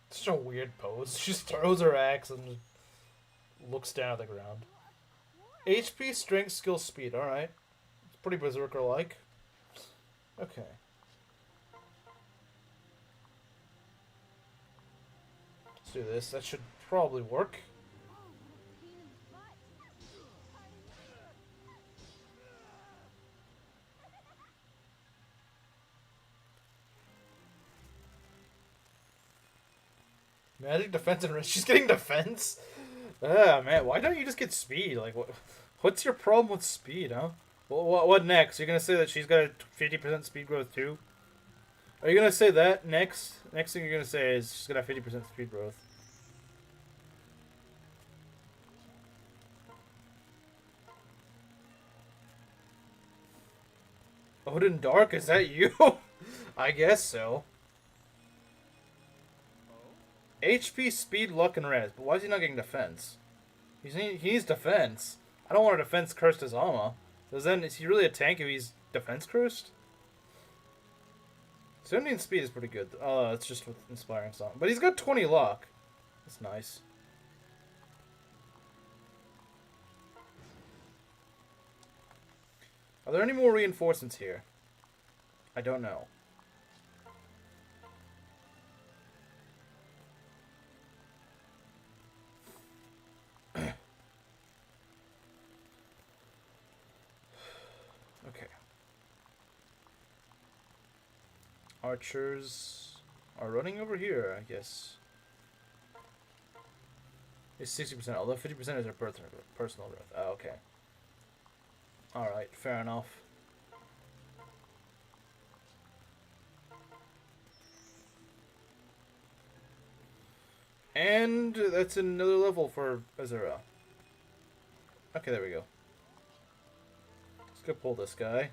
Such a weird pose. She just throws her axe and looks down at the ground. HP, strength, skill, speed. Alright. It's pretty berserker-like. Okay. Let's do this. That should probably work. Magic, defense, and risk. She's getting defense? Ah, man. Why don't you just get speed? Like, what's your problem with speed, huh? What next? You're gonna say that she's got a 50% speed growth, too? Are you gonna say that next? Next thing you're gonna say is she's got a 50% speed growth. Odin Dark, is that you? I guess so. HP, speed, luck, and res. But why is he not getting defense? He needs defense. I don't want a defense cursed as Alma. Because then, is he really a tank if he's defense cursed? 17 speed is pretty good. Oh, it's just with inspiring song. But he's got 20 luck. That's nice. Are there any more reinforcements here? I don't know. Okay. Archers are running over here, I guess. It's 60%, although 50% is their personal growth. Oh, okay. Alright, fair enough. And that's another level for Azura. Okay, there we go. Let's go pull this guy.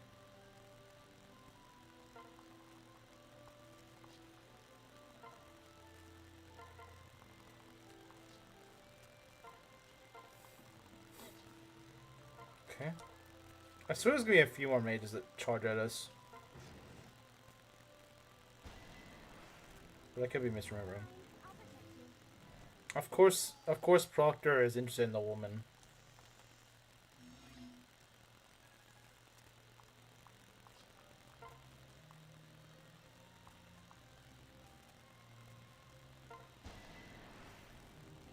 Okay. I swear there's gonna be a few more mages that charge at us. But I could be misremembering. Of course, Proctor is interested in the woman.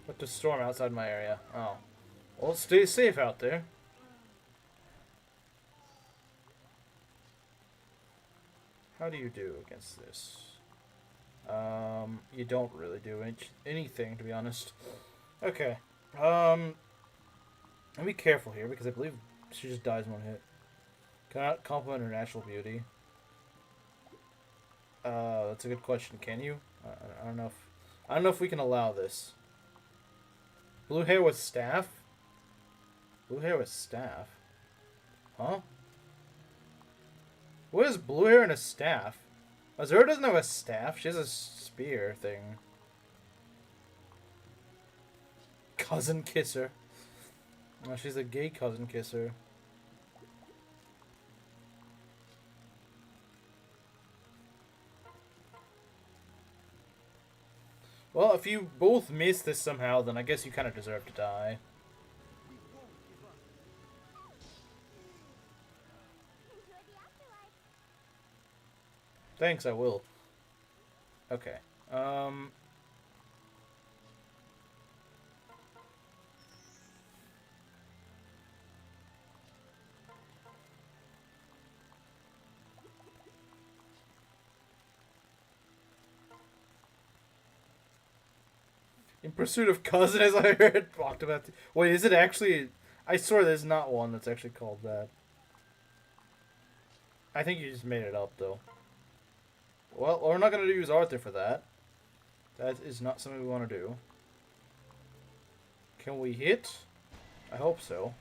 But the storm outside my area. Oh. Well, stay safe out there. How do you do against this? You don't really do anything, to be honest. Okay. Let me be careful here, because I believe she just dies in one hit. Cannot compliment her natural beauty. That's a good question. Can you? I don't know if... I don't know if we can allow this. Blue hair with staff? Blue hair with staff? Huh? What is blue hair and a staff? Azura doesn't have a staff. She has a spear thing. Cousin kisser. Oh, she's a gay cousin kisser. Well, if you both miss this somehow, then I guess you kind of deserve to die. Thanks, I will. Okay. In pursuit of cousin, as I heard talked about. Wait, is it actually? I swear there's not one that's actually called that. I think you just made it up, though. Well, we're not going to use Arthur for that. That is not something we want to do. Can we hit? I hope so.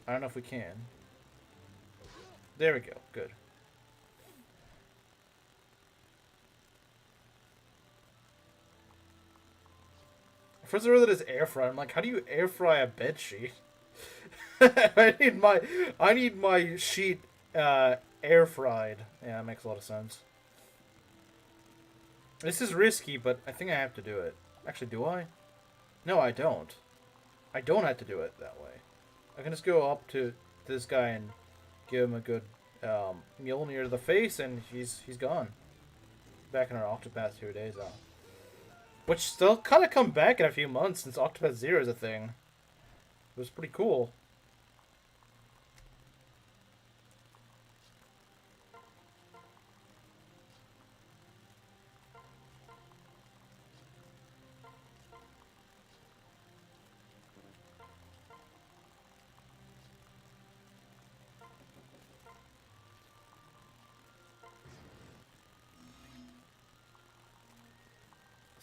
I don't know if we can. There we go. Good. First I read that as air fry. I'm like, how do you air fry a bed sheet? I need my sheet air fried. Yeah, that makes a lot of sense. This is risky, but I think I have to do it. Actually, do I? No, I don't. I don't have to do it that way. I can just go up to this guy and give him a good meal near the face, and he's gone. Back in our Octopath 2 days on. Which still kind of come back in a few months since Octopath 0 is a thing. It was pretty cool.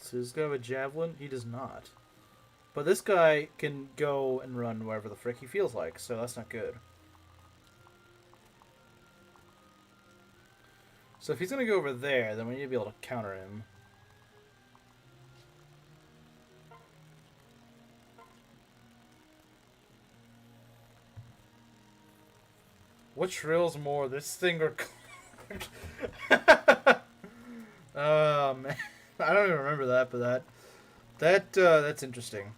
So does this guy have a javelin? He does not. But this guy can go and run wherever the frick he feels like, so that's not good. So if he's going to go over there, then we need to be able to counter him. Which reels more, this thing or... Oh, man. I don't even remember that, but that's interesting.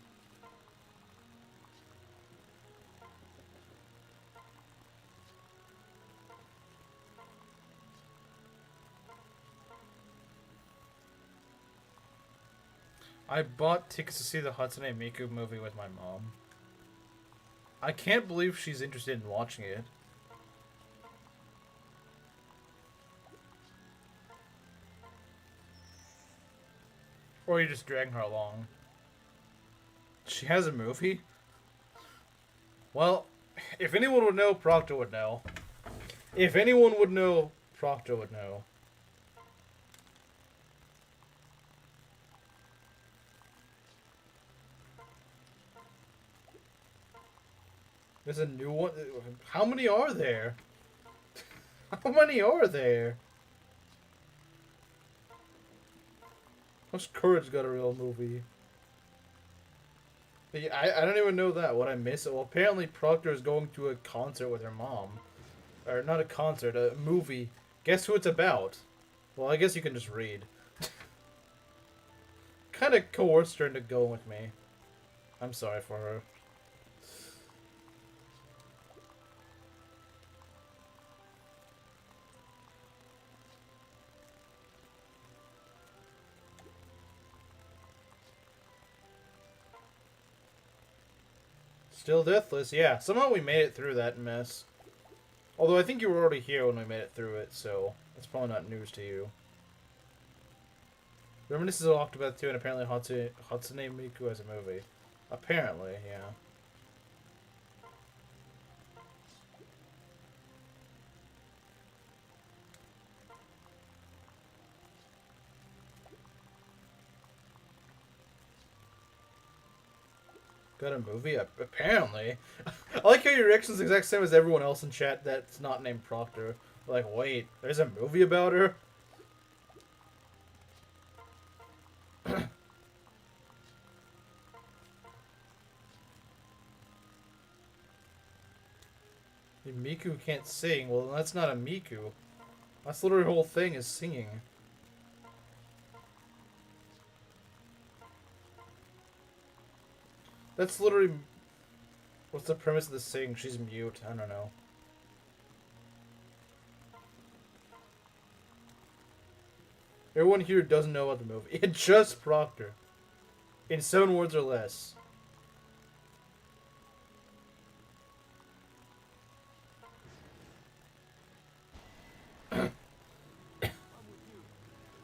I bought tickets to see the Hatsune Miku movie with my mom. I can't believe she's interested in watching it. Or you just dragging her along. She has a movie? Well, if anyone would know, Proctor would know. If anyone would know, Proctor would know. There's a new one. How many are there? How many are there? What's Courage got a real movie? I don't even know that. What I miss? Well, apparently Proctor is going to a concert with her mom. Or not a concert, a movie. Guess who it's about? Well, I guess you can just read. Kind of coerced her into going with me. I'm sorry for her. Still deathless, yeah. Somehow we made it through that mess. Although I think you were already here when we made it through it, so it's probably not news to you. Reminiscences of Octopath 2 and apparently Hatsune Miku as a movie. Apparently, yeah. Got a movie? Apparently. I like how your reaction's the exact same as everyone else in chat that's not named Proctor. Like, wait, there's a movie about her? Miku can't sing. Well, that's not a Miku. That's literally her whole thing is singing. That's literally... What's the premise of the sing? She's mute. I don't know. Everyone here doesn't know about the movie. It's just Proctor. In 7 words or less.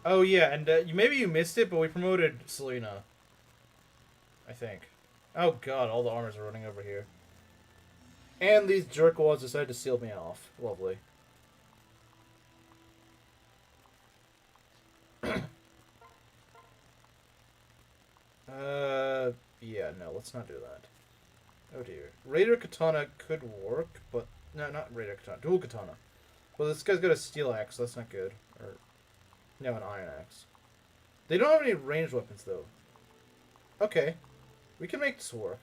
Oh yeah, and maybe you missed it, but we promoted Selena. I think. Oh god, all the armors are running over here. And these jerkwads decided to seal me off. Lovely. Yeah, no, let's not do that. Oh dear. Raider Katana could work, but... No, not Raider Katana. Dual Katana. Well, this guy's got a steel axe, so that's not good. Or... No, an iron axe. They don't have any ranged weapons, though. Okay. We can make this work.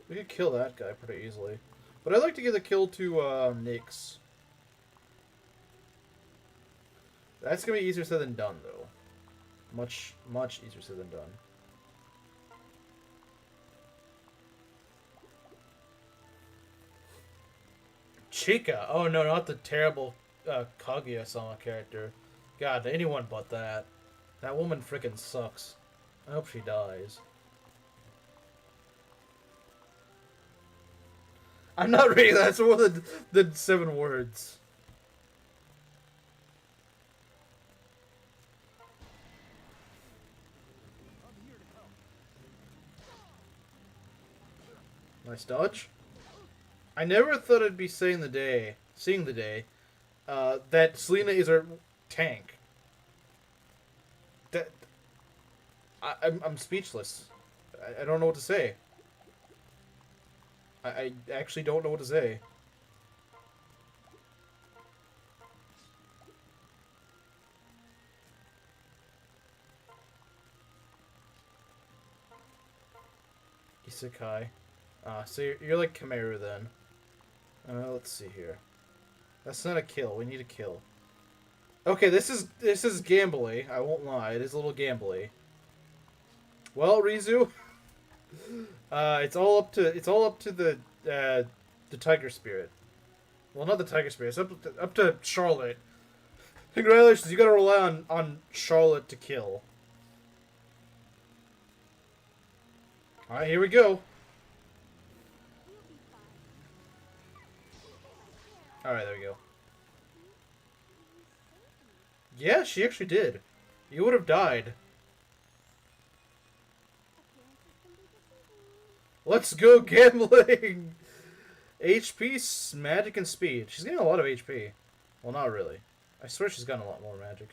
We could kill that guy pretty easily. But I'd like to give the kill to, Nyx. That's gonna be easier said than done, though. Much, much easier said than done. Chica! Oh no, not the terrible Kaguya-sama character. God, anyone but that. That woman frickin' sucks. I hope she dies. I'm not reading that. That's more than 7 words. Nice dodge. I never thought I'd be seeing the day, that Selena is our tank. That I'm speechless. I don't know what to say. I actually don't know what to say. Isekai. So you're like Kameru then. Let's see here. That's not a kill. We need a kill. Okay, this is gambly. I won't lie. It is a little gambly. Well, Ryzu, it's all up to the Tiger Spirit. Well, not the Tiger Spirit. It's up to Charlotte. Congratulations, you gotta rely on Charlotte to kill. Alright, here we go. Alright, there we go. Yeah, she actually did. You would have died. Let's go gambling! HP, magic, and speed. She's getting a lot of HP. Well, not really. I swear she's gotten a lot more magic.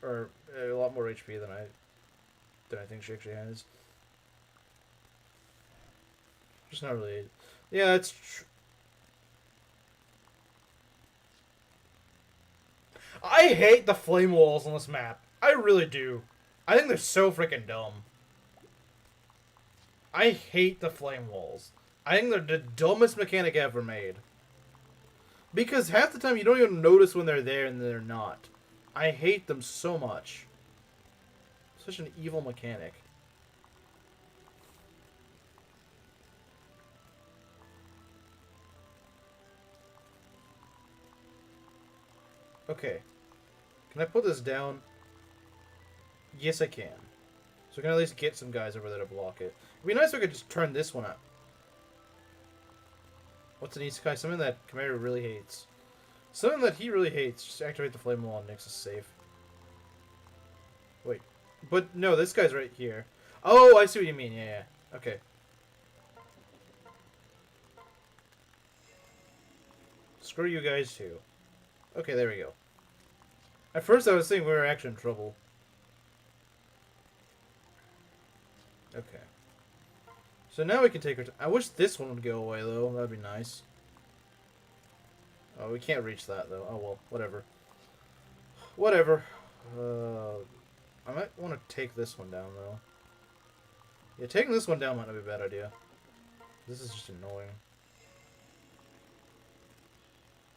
Or a lot more HP than I think she actually has. Just not really. Yeah, it's true. I hate the flame walls on this map. I really do. I think they're so freaking dumb. I hate the flame walls. I think they're the dumbest mechanic ever made. Because half the time you don't even notice when they're there and they're not. I hate them so much. Such an evil mechanic. Okay. Can I put this down? Yes, I can. So we can at least get some guys over there to block it. It'd be nice if I could just turn this one up. What's an Isekai? Something that Chimera really hates. Something that he really hates. Just activate the flame wall and Nyx is safe. Wait. But no, this guy's right here. Oh, I see what you mean. Yeah, yeah. Okay. Screw you guys too. Okay, there we go. At first I was thinking we were actually in trouble. Okay. So now we can take our time. I wish this one would go away, though. That'd be nice. Oh, we can't reach that, though. Oh, well. Whatever. Whatever. I might want to take this one down, though. Yeah, taking this one down might not be a bad idea. This is just annoying.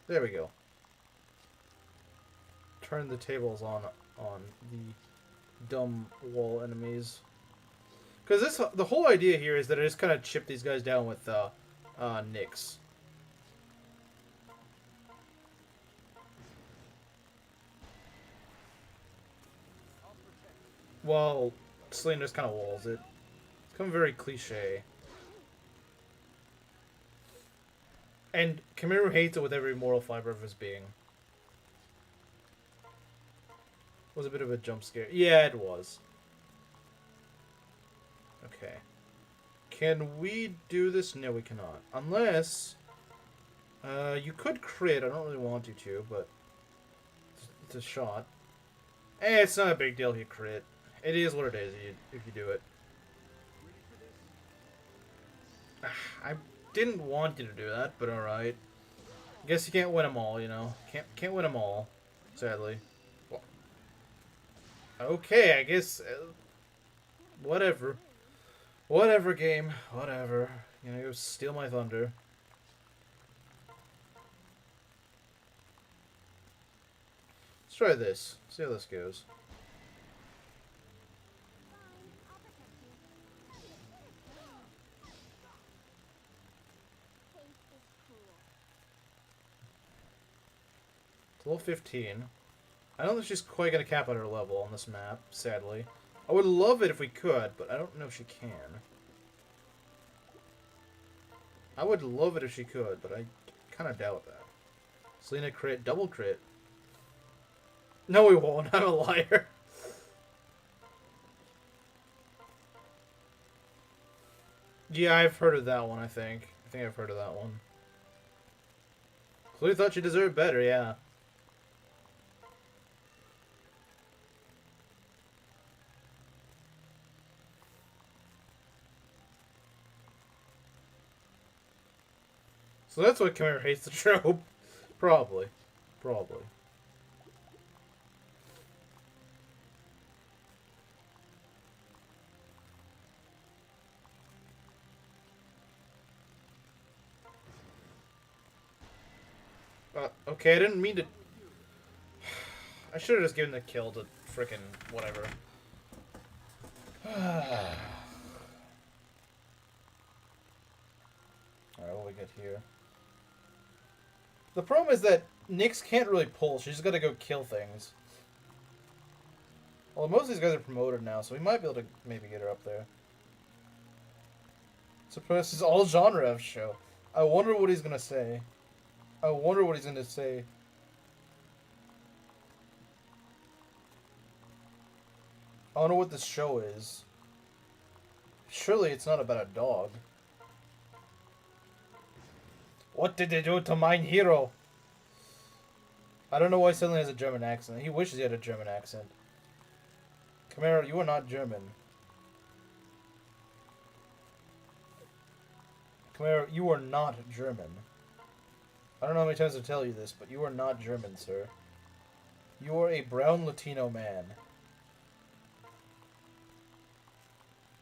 There we go. Turn the tables on the dumb wall enemies. Because the whole idea here is that I just kind of chip these guys down with Nyx. Well, Selena just kind of walls it. It's become very cliche. And Kamiru hates it with every moral fiber of his being. Was a bit of a jump scare. Yeah, it was. Okay. Can we do this? No, we cannot. Unless... you could crit. I don't really want you to, but... It's a shot. Eh, it's not a big deal if you crit. It is what it is if you do it. I didn't want you to do that, but alright. Guess you can't win them all, you know. Can't win them all. Sadly. Well, okay, I guess... whatever. Whatever, game. Whatever. You know, go steal my thunder. Let's try this. See how this goes. It's level 15. I don't think she's quite going to cap out her level on this map, sadly. I would love it if we could, but I don't know if she can. I would love it if she could, but I kind of doubt that. Selena crit, double crit. No, we won't. I'm a liar. Yeah, I've heard of that one, I think. I think I've heard of that one. Chloe thought she deserved better, yeah. So that's why Chimera hates the trope. Probably. Probably. Okay, I didn't mean to... I should have just given the kill to frickin' whatever. Alright, what do we get here? The problem is that Nyx can't really pull. She's got to go kill things. Well, most of these guys are promoted now, so we might be able to maybe get her up there. Suppose this is all genre of show. I wonder what he's gonna say. I wonder what he's gonna say. I wonder what this show is. Surely it's not about a dog. What did they do to mine hero? I don't know why he suddenly has a German accent. He wishes he had a German accent. Camaro, you are not German. Camaro, you are not German. I don't know how many times to tell you this, but you are not German, sir. You are a brown Latino man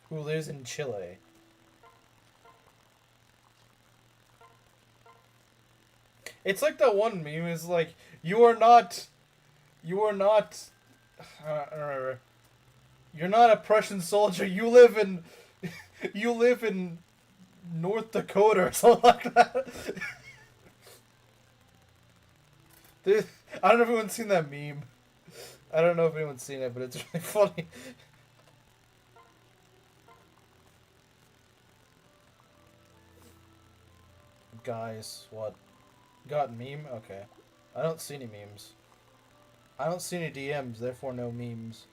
who lives in Chile. It's like that one meme. It's like, you are not, you're not a Prussian soldier. You live in, you live in North Dakota or something like that. Dude, I don't know if anyone's seen that meme. I don't know if anyone's seen it, but it's really funny. Guys, what? Got meme? Okay. I don't see any memes. I don't see any DMs, therefore no memes.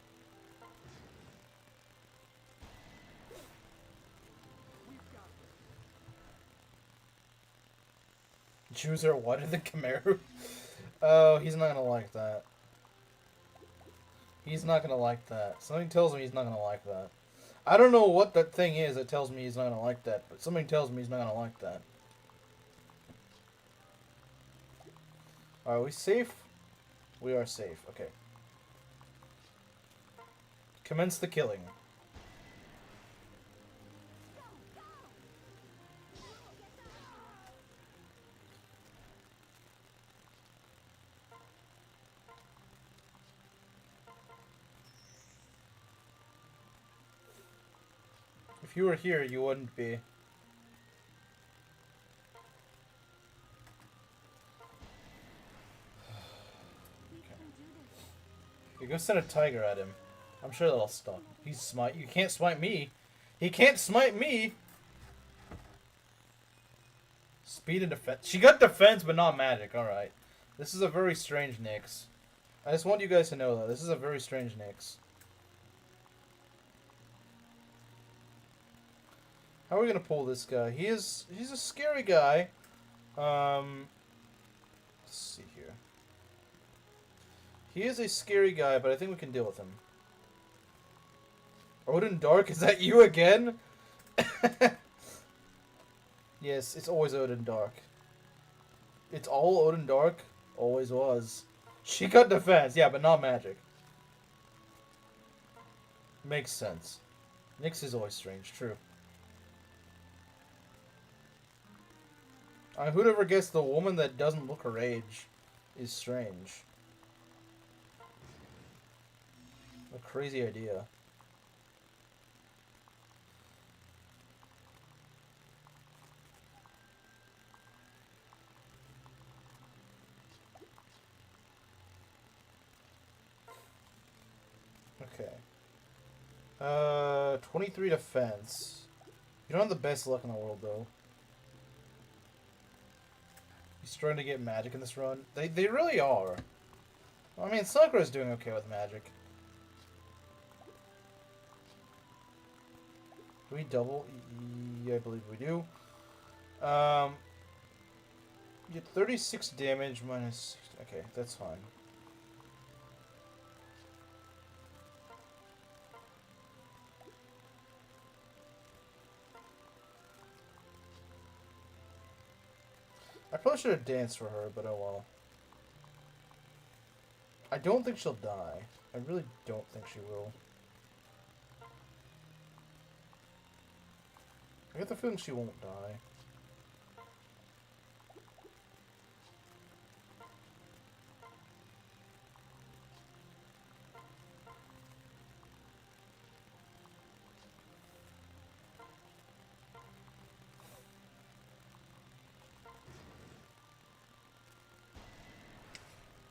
Jews are whiter than Khmer? Oh, he's not gonna like that. He's not gonna like that. Something tells me he's not gonna like that. I don't know what that thing is that tells me he's not gonna like that, but something tells me he's not gonna like that. Are we safe? We are safe. Okay. Commence the killing. If you were here, you wouldn't be. You go send a tiger at him. I'm sure that'll stop. He's smite. You can't smite me. He can't smite me. Speed and defense. She got defense, but not magic. All right. This is a very strange Nyx. I just want you guys to know that this is a very strange Nyx. How are we gonna pull this guy? He's a scary guy. Let's see here. He is a scary guy, but I think we can deal with him. Odin Dark, is that you again? Yes, it's always Odin Dark. It's all Odin Dark. Always was. She got defense, yeah, but not magic. Makes sense. Nyx is always strange, true. Who'd ever guess the woman that doesn't look her age is strange? A crazy idea. Okay. 23 defense. You don't have the best luck in the world, though. He's trying to get magic in this run. They really are. I mean, Sakura's doing okay with magic. Do we double? Yeah, I believe we do. You get 36 damage minus... Okay, that's fine. I probably should have danced for her, but oh well. I don't think she'll die. I really don't think she will. I get the feeling she won't die.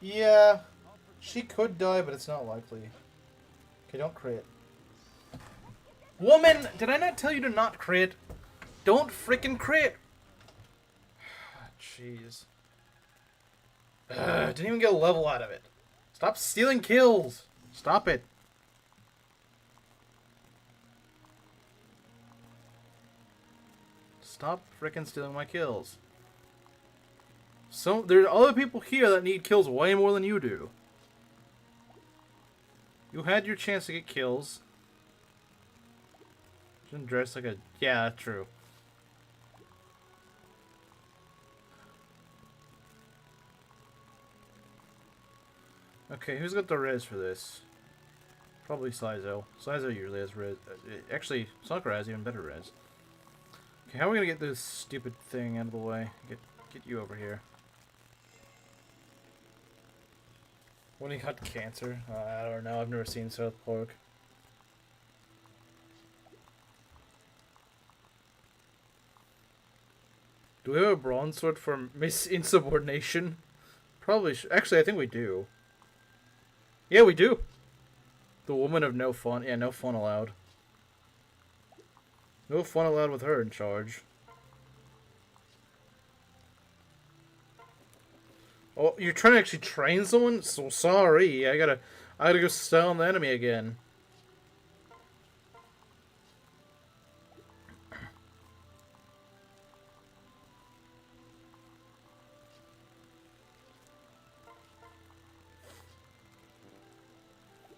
Yeah, she could die, but it's not likely. Okay, don't crit. Woman, did I not tell you to not crit? Don't freaking crit! Jeez. Didn't even get a level out of it. Stop stealing kills! Stop it. Stop freaking stealing my kills. So, there are other people here that need kills way more than you do. You had your chance to get kills. Shouldn't dress like a... Yeah, true. Okay, who's got the res for this? Probably Saizo. Saizo usually has res. Actually, Sakura has even better res. Okay, how are we gonna get this stupid thing out of the way? Get you over here. When he got cancer? I don't know. I've never seen South Park. Do we have a bronze sword for Miss Insubordination? Probably. Actually, I think we do. Yeah, we do. The woman of no fun. Yeah, no fun allowed. No fun allowed with her in charge. Oh, you're trying to actually train someone? So sorry. I gotta go stun the enemy again.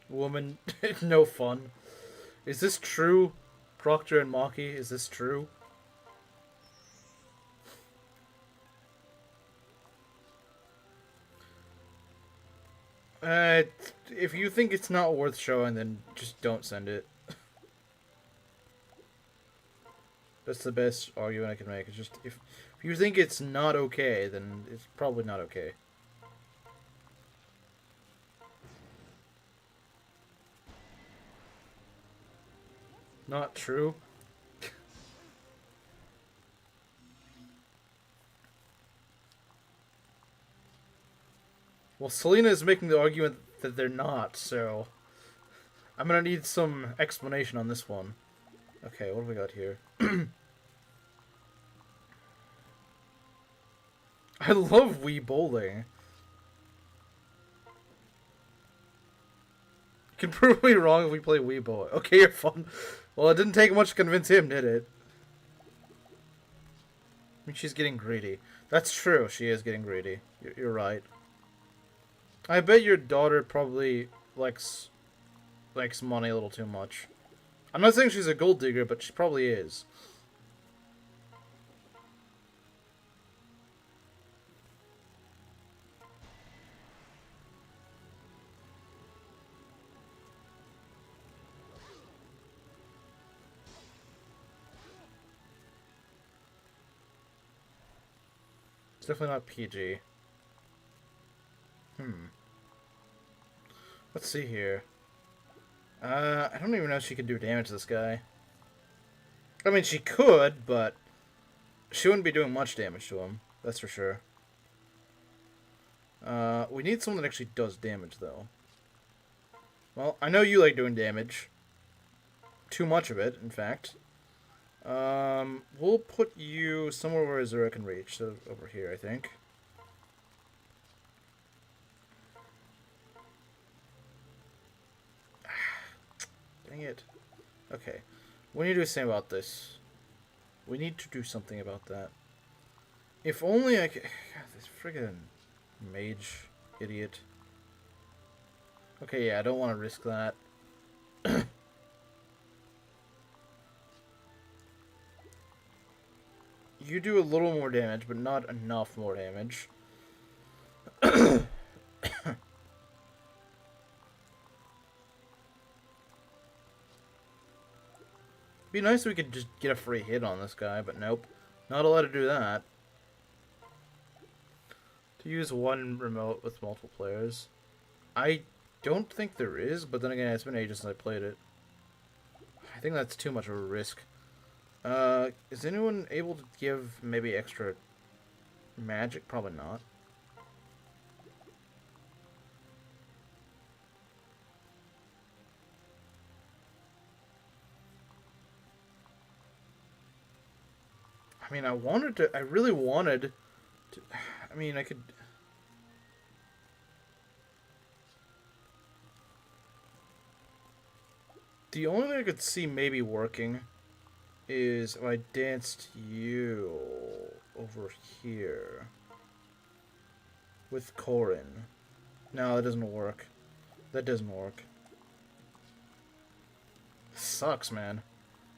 Woman, no fun. Is this true? Proctor and Maki, is this true? If you think it's not worth showing, then just don't send it. That's the best argument I can make. It's just, if you think it's not okay, then it's probably not okay. Not true. Well, Selena is making the argument that they're not, so I'm gonna need some explanation on this one. Okay, what do we got here? I love Wii Bowling. You can prove me wrong if we play Wii Bowling. Okay, you're fun. Well, it didn't take much to convince him, did it? I mean, she's getting greedy. That's true, she is getting greedy. You're right. I bet your daughter probably likes money a little too much. I'm not saying she's a gold digger, but she probably is. It's definitely not PG. Let's see here. I don't even know if she can do damage to this guy. I mean, she could, but she wouldn't be doing much damage to him. That's for sure. We need someone that actually does damage, though. Well, I know you like doing damage. Too much of it, in fact. We'll put you somewhere where Azura can reach. So, over here, I think. Dang it. Okay. We need to do something about this. We need to do something about that. If only I could... God, this friggin' mage idiot. Okay, yeah, I don't want to risk that. You do a little more damage, but not enough more damage. Be nice if we could just get a free hit on this guy, but nope. Not allowed to do that. To use one remote with multiple players. I don't think there is, but then again, it's been ages since I played it. I think that's too much of a risk. Is anyone able to give maybe extra magic? Probably not. I mean, I really wanted to, I mean, I could... The only thing I could see maybe working is if I danced you over here with Corin. No, that doesn't work. That doesn't work. Sucks, man.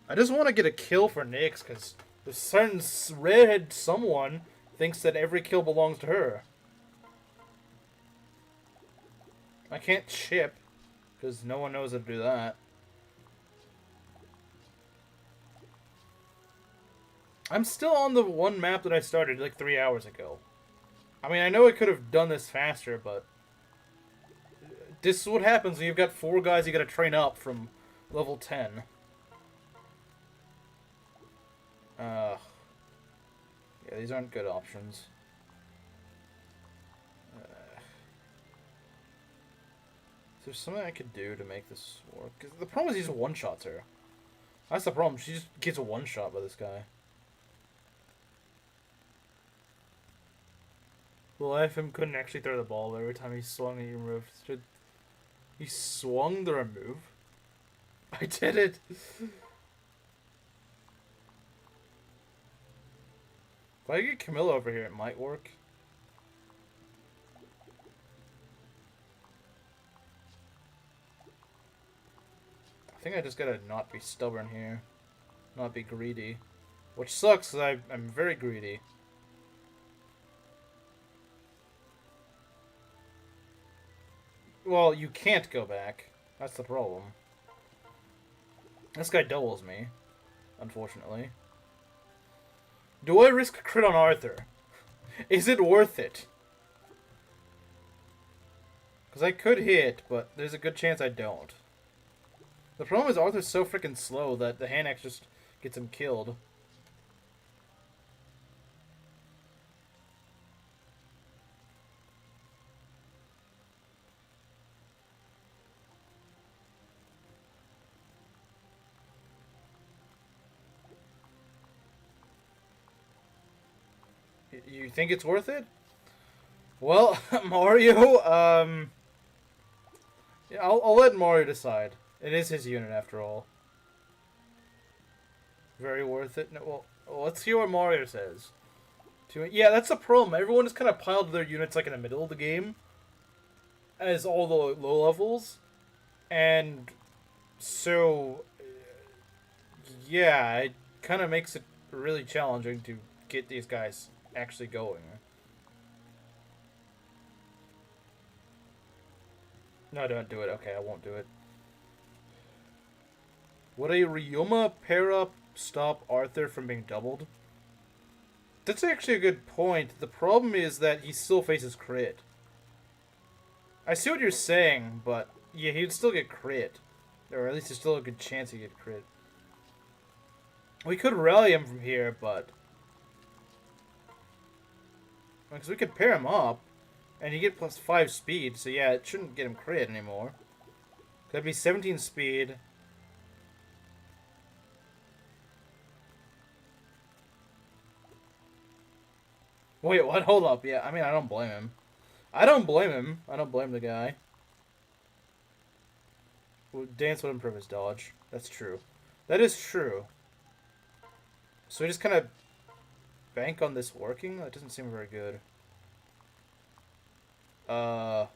I just want to get a kill for Nyx, because this certain redhead someone thinks that every kill belongs to her. I can't chip, because no one knows how to do that. I'm still on the one map that I started like 3 hours ago. I mean, I know I could have done this faster, but... This is what happens when you've got 4 guys you gotta train up from level 10. Yeah, these aren't good options. Is there something I could do to make this work? 'Cause the problem is he just one-shots her. That's the problem. She just gets a one-shot by this guy. Well, FM couldn't actually throw the ball every time he swung and he removed. He swung the remove? I did it! If I get Camilla over here, it might work. I think I just gotta not be stubborn here. Not be greedy. Which sucks, because I'm very greedy. Well, you can't go back. That's the problem. This guy doubles me, unfortunately. Do I risk a crit on Arthur? Is it worth it? Because I could hit, but there's a good chance I don't. The problem is Arthur's so freaking slow that the hand axe just gets him killed. You think it's worth it? Well, Mario, yeah, I'll let Mario decide. It is his unit after all. Very worth it. No, well, let's hear what Mario says. Yeah, that's the problem. Everyone just kind of piled their units like in the middle of the game, as all the low levels, and so yeah, it kind of makes it really challenging to get these guys actually going. No, don't do it. Okay, I won't do it. Would a Ryuma pair up stop Arthur from being doubled? That's actually a good point. The problem is that he still faces crit. I see what you're saying, but yeah, he'd still get crit. Or at least there's still a good chance he'd get crit. We could rally him from here, but... Because we could pair him up, and you get plus 5 speed, so yeah, it shouldn't get him crit anymore. That'd be 17 speed. Wait, what? Hold up. Yeah, I mean, I don't blame him. I don't blame him. I don't blame the guy. Well, dance would improve his dodge. That's true. That is true. So we just kind of bank on this working? That doesn't seem very good. I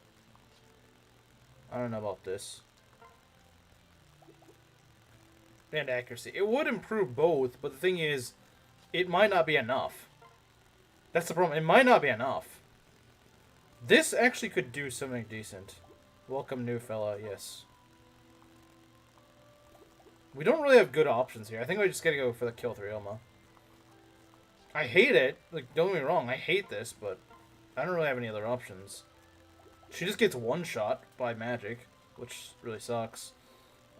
don't know about this. And accuracy. It would improve both, but the thing is, it might not be enough. That's the problem. It might not be enough. This actually could do something decent. Welcome, new fella. Yes. We don't really have good options here. I think we just gotta go for the kill 3-Oma. I hate it. Like, don't get me wrong. I hate this, but I don't really have any other options. She just gets one shot by magic, which really sucks.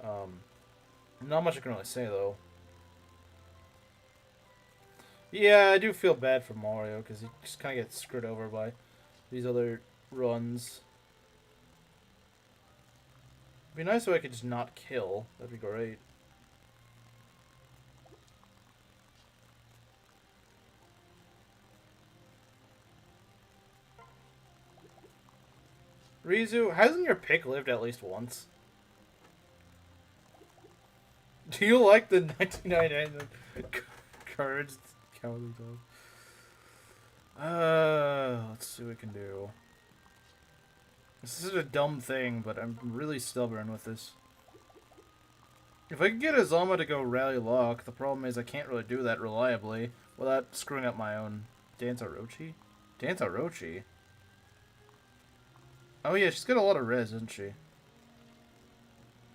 Not much I can really say, though. Yeah, I do feel bad for Mario, because he just kind of gets screwed over by these other runs. It'd be nice if I could just not kill. That'd be great. Ryzu, hasn't your pick lived at least once? Do you like the 1999 cards? Cowardly dog. Let's see what we can do. This is a dumb thing, but I'm really stubborn with this. If I could get Azama to go Rally Lock, the problem is I can't really do that reliably without screwing up my own Dance Orochi? Dance Orochi? Oh yeah, she's got a lot of res, isn't she?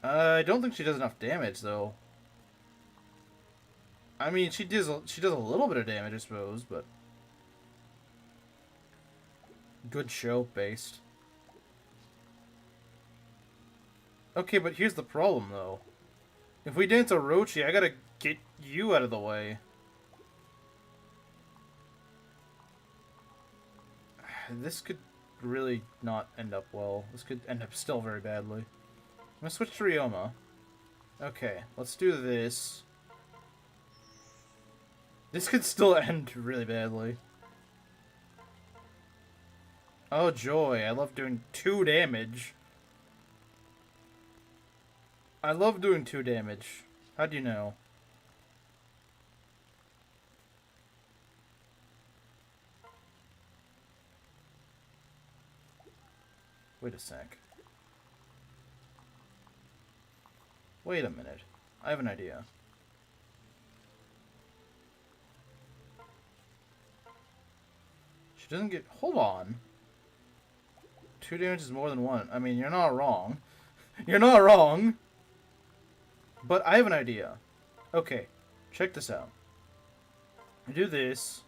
I don't think she does enough damage, though. I mean, she does a little bit of damage, I suppose, but... Good show, based. Okay, but here's the problem, though. If we dance Orochi, I gotta get you out of the way. This could really not end up well. This could end up still very badly. I'm gonna switch to Ryoma. Okay, let's do this. This could still end really badly. Oh joy, I love doing 2 damage. I love doing 2 damage. How do you know? Wait a sec. Wait a minute. I have an idea. She doesn't get... Hold on. 2 damage is more than 1. I mean, you're not wrong. You're not wrong! But I have an idea. Okay, check this out. I do this.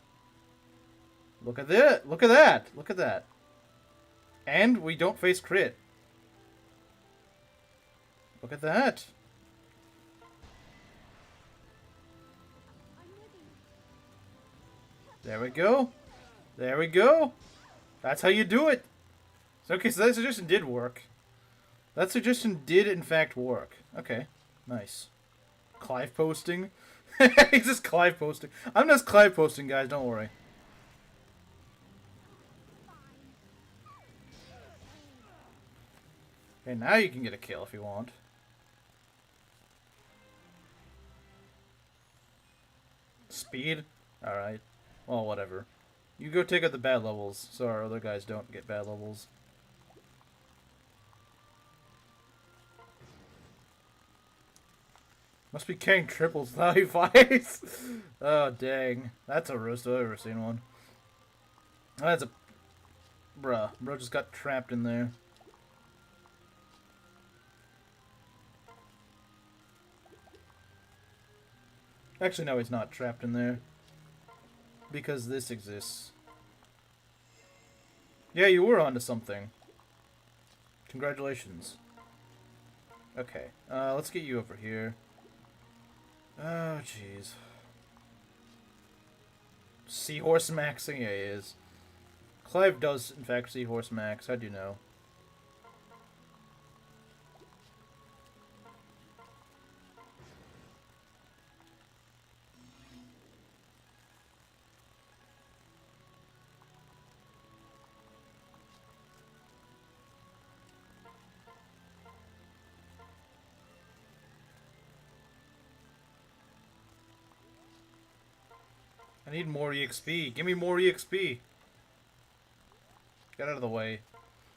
Look at that! Look at that! Look at that! And we don't face crit. Look at that! There we go! There we go! That's how you do it! Okay, so that suggestion did work. That suggestion did, in fact, work. Okay, nice. Clive posting? He's just Clive posting. I'm just Clive posting, guys, don't worry. Okay, now you can get a kill if you want. Speed? Alright. Well, whatever. You go take out the bad levels, so our other guys don't get bad levels. Must be carrying triples now he fights. Oh, dang. That's a roast if I've ever seen one. That's a... Bruh. Bro just got trapped in there. Actually, no, he's not trapped in there. Because this exists. Yeah, you were onto something. Congratulations. Okay, let's get you over here. Oh, jeez. Seahorse maxing? Yeah, he is. Clive does, in fact, Seahorse max. How do you know? I need more EXP. Give me more EXP. Get out of the way.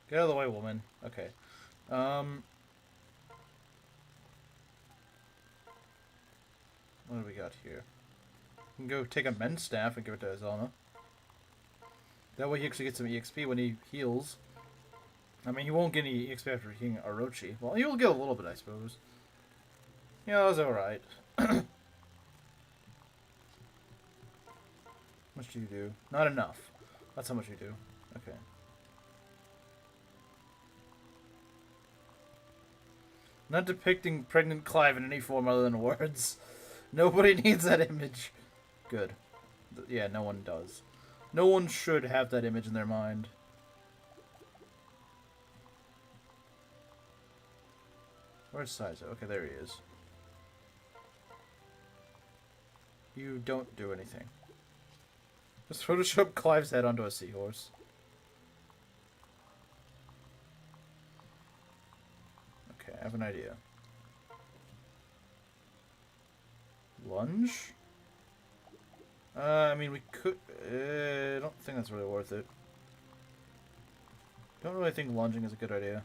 Get out of the way, woman. Okay. What do we got here? We can go take a men's staff and give it to Azana. That way he actually gets some EXP when he heals. I mean, he won't get any EXP after healing Orochi. Well, he will get a little bit, I suppose. Yeah, that was alright. How much do you do? Not enough. That's how much you do. Okay. Not depicting pregnant Clive in any form other than words. Nobody needs that image. Good. Yeah, no one does. No one should have that image in their mind. Where's Saizo? Okay, there he is. You don't do anything. Just Photoshop Clive's head onto a seahorse. have an idea. Lunge? I mean, we could... I don't think that's really worth it. Don't really think lunging is a good idea.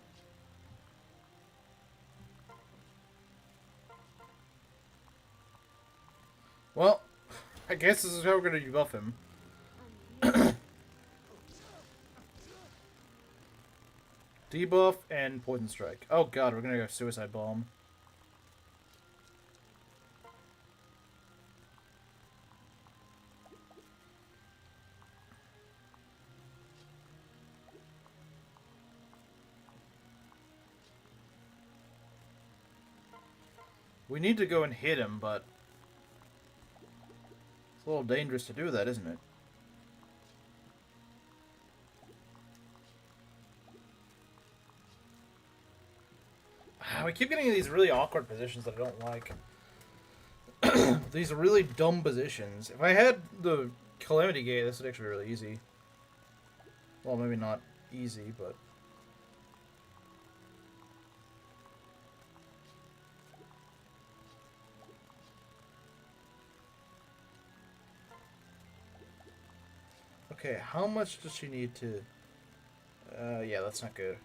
Well, I guess this is how we're going to debuff him. Debuff and Poison Strike. Oh god, we're going to go Suicide Bomb. We need to go and hit him, but it's a little dangerous to do that, isn't it? We keep getting in these really awkward positions that I don't like. These really dumb positions. If I had the Calamity Gate, this would actually be really easy. Well, maybe not easy, but... Okay, how much does she need to... yeah, that's not good.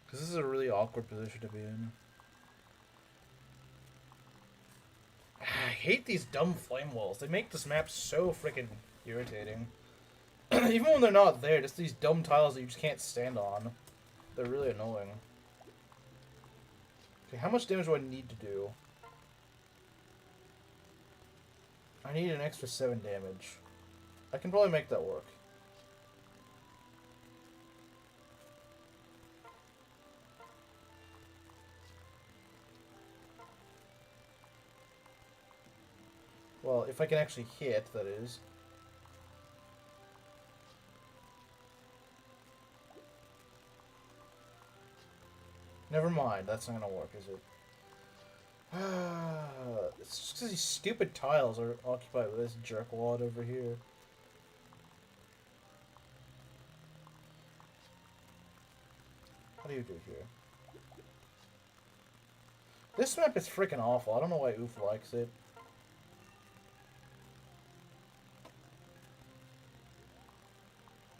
Because this is a really awkward position to be in. I hate these dumb flame walls. They make this map so freaking irritating. Even when they're not there, just these dumb tiles that you just can't stand on. They're really annoying. Okay, how much damage do I need to do? I need an extra 7 damage. I can probably make that work. Well, if I can actually hit, that is. Never mind, that's not gonna work, is it? It's just because these stupid tiles are occupied with this jerkwad over here. What do you do here? This map is freaking awful. I don't know why Oof likes it.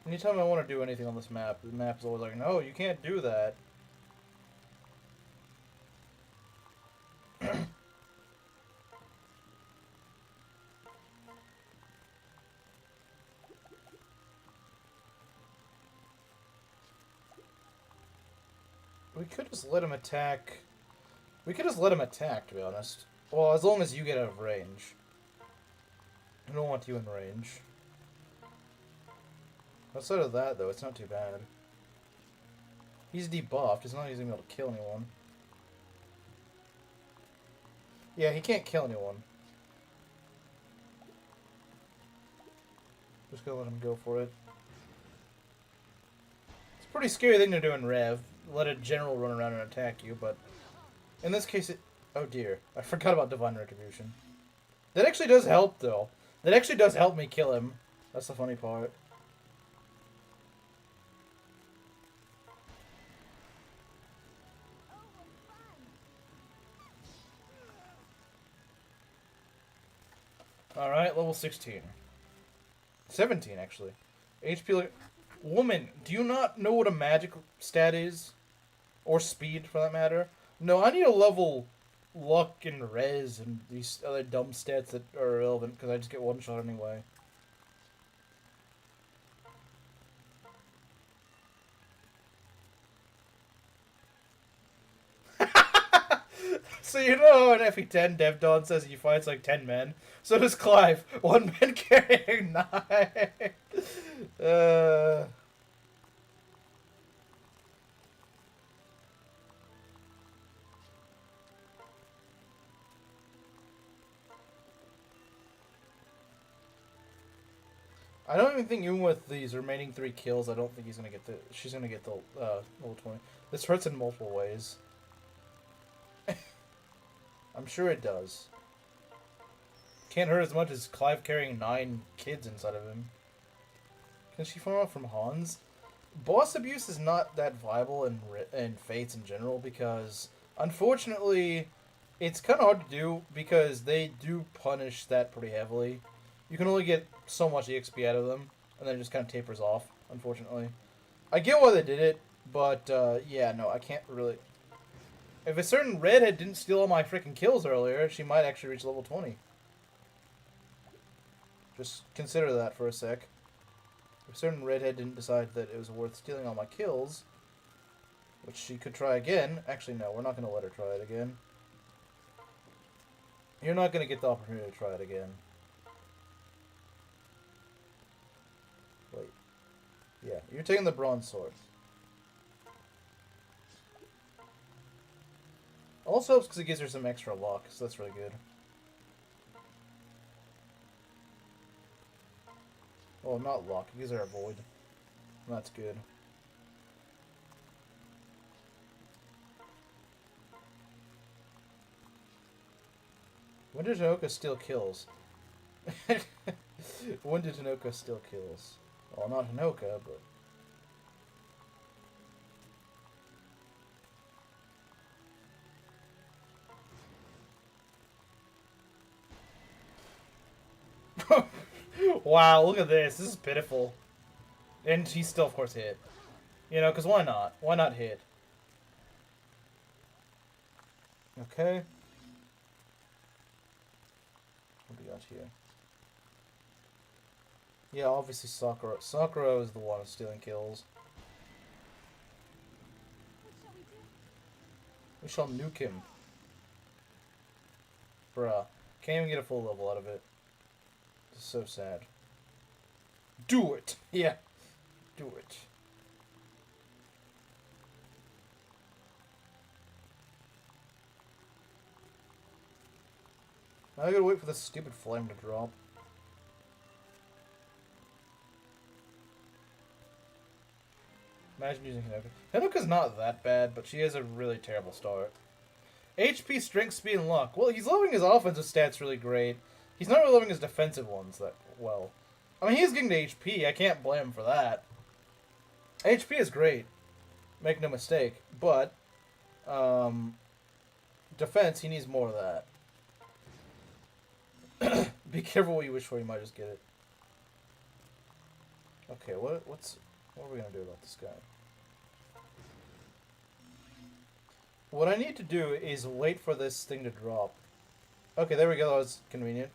Anytime I want to do anything on this map, the map's always like, no, you can't do that. We could just let him attack. We could just let him attack, to be honest. Well, as long as you get out of range. I don't want you in range. Outside of that, though, it's not too bad. He's debuffed. He's not even able to kill anyone. Yeah, he can't kill anyone. Just gonna let him go for it. It's a pretty scary thing to do in Rev. Let a general run around and attack you, but... In this case, it... Oh dear. I forgot about Divine Retribution. That actually does help, though. That actually does help me kill him. That's the funny part. Alright, level 16. 17, actually. HP... Woman, do you not know what a magic stat is? Or speed, for that matter? No, I need a level luck and res and these other dumb stats that are irrelevant, because I just get one shot anyway. So you know how in FE10 Devdon says he fights like 10 men? So does Clive. 1 man carrying 9. I don't even think even with these remaining 3 kills, I don't think he's gonna get the... She's gonna get the level 20. This hurts in multiple ways. I'm sure it does. Can't hurt as much as Clive carrying 9 kids inside of him. Can she farm off from Hans? Boss abuse is not that viable in Fates in general because, unfortunately, it's kind of hard to do because they do punish that pretty heavily. You can only get so much EXP out of them, and then it just kind of tapers off, unfortunately. I get why they did it, but, yeah, no, I can't really... If a certain redhead didn't steal all my freaking kills earlier, she might actually reach level 20. Just consider that for a sec. If a certain redhead didn't decide that it was worth stealing all my kills, which she could try again. Actually, no, we're not going to let her try it again. You're not going to get the opportunity to try it again. Wait. Yeah, you're taking the bronze sword. Also helps because it gives her some extra luck, so that's really good. Well, not luck. It gives her a void. That's good. When did Hanoka steal kills? When did Hanoka steal kills? Well, not Hanoka, but... Wow, look at this. This is pitiful. And he still, of course, hit. You know, because why not? Why not hit? Okay. What do we got here? Yeah, obviously Sakura. Sakura is the one who's stealing kills. We shall nuke him. Bruh. Can't even get a full level out of it. It's so sad. Do it! Yeah. Do it. Now I gotta wait for this stupid flame to drop. Imagine using Hanoka. Hanoka's not that bad, but she has a really terrible start. HP, strength, speed, and luck. Well, he's leveling his offensive stats really great. He's not really leveling his defensive ones that well. I mean, he's getting to HP. I can't blame him for that. HP is great. Make no mistake. But, defense, he needs more of that. Be careful what you wish for. You might just get it. Okay, what are we gonna do about this guy? What I need to do is wait for this thing to drop. Okay, there we go. That was convenient.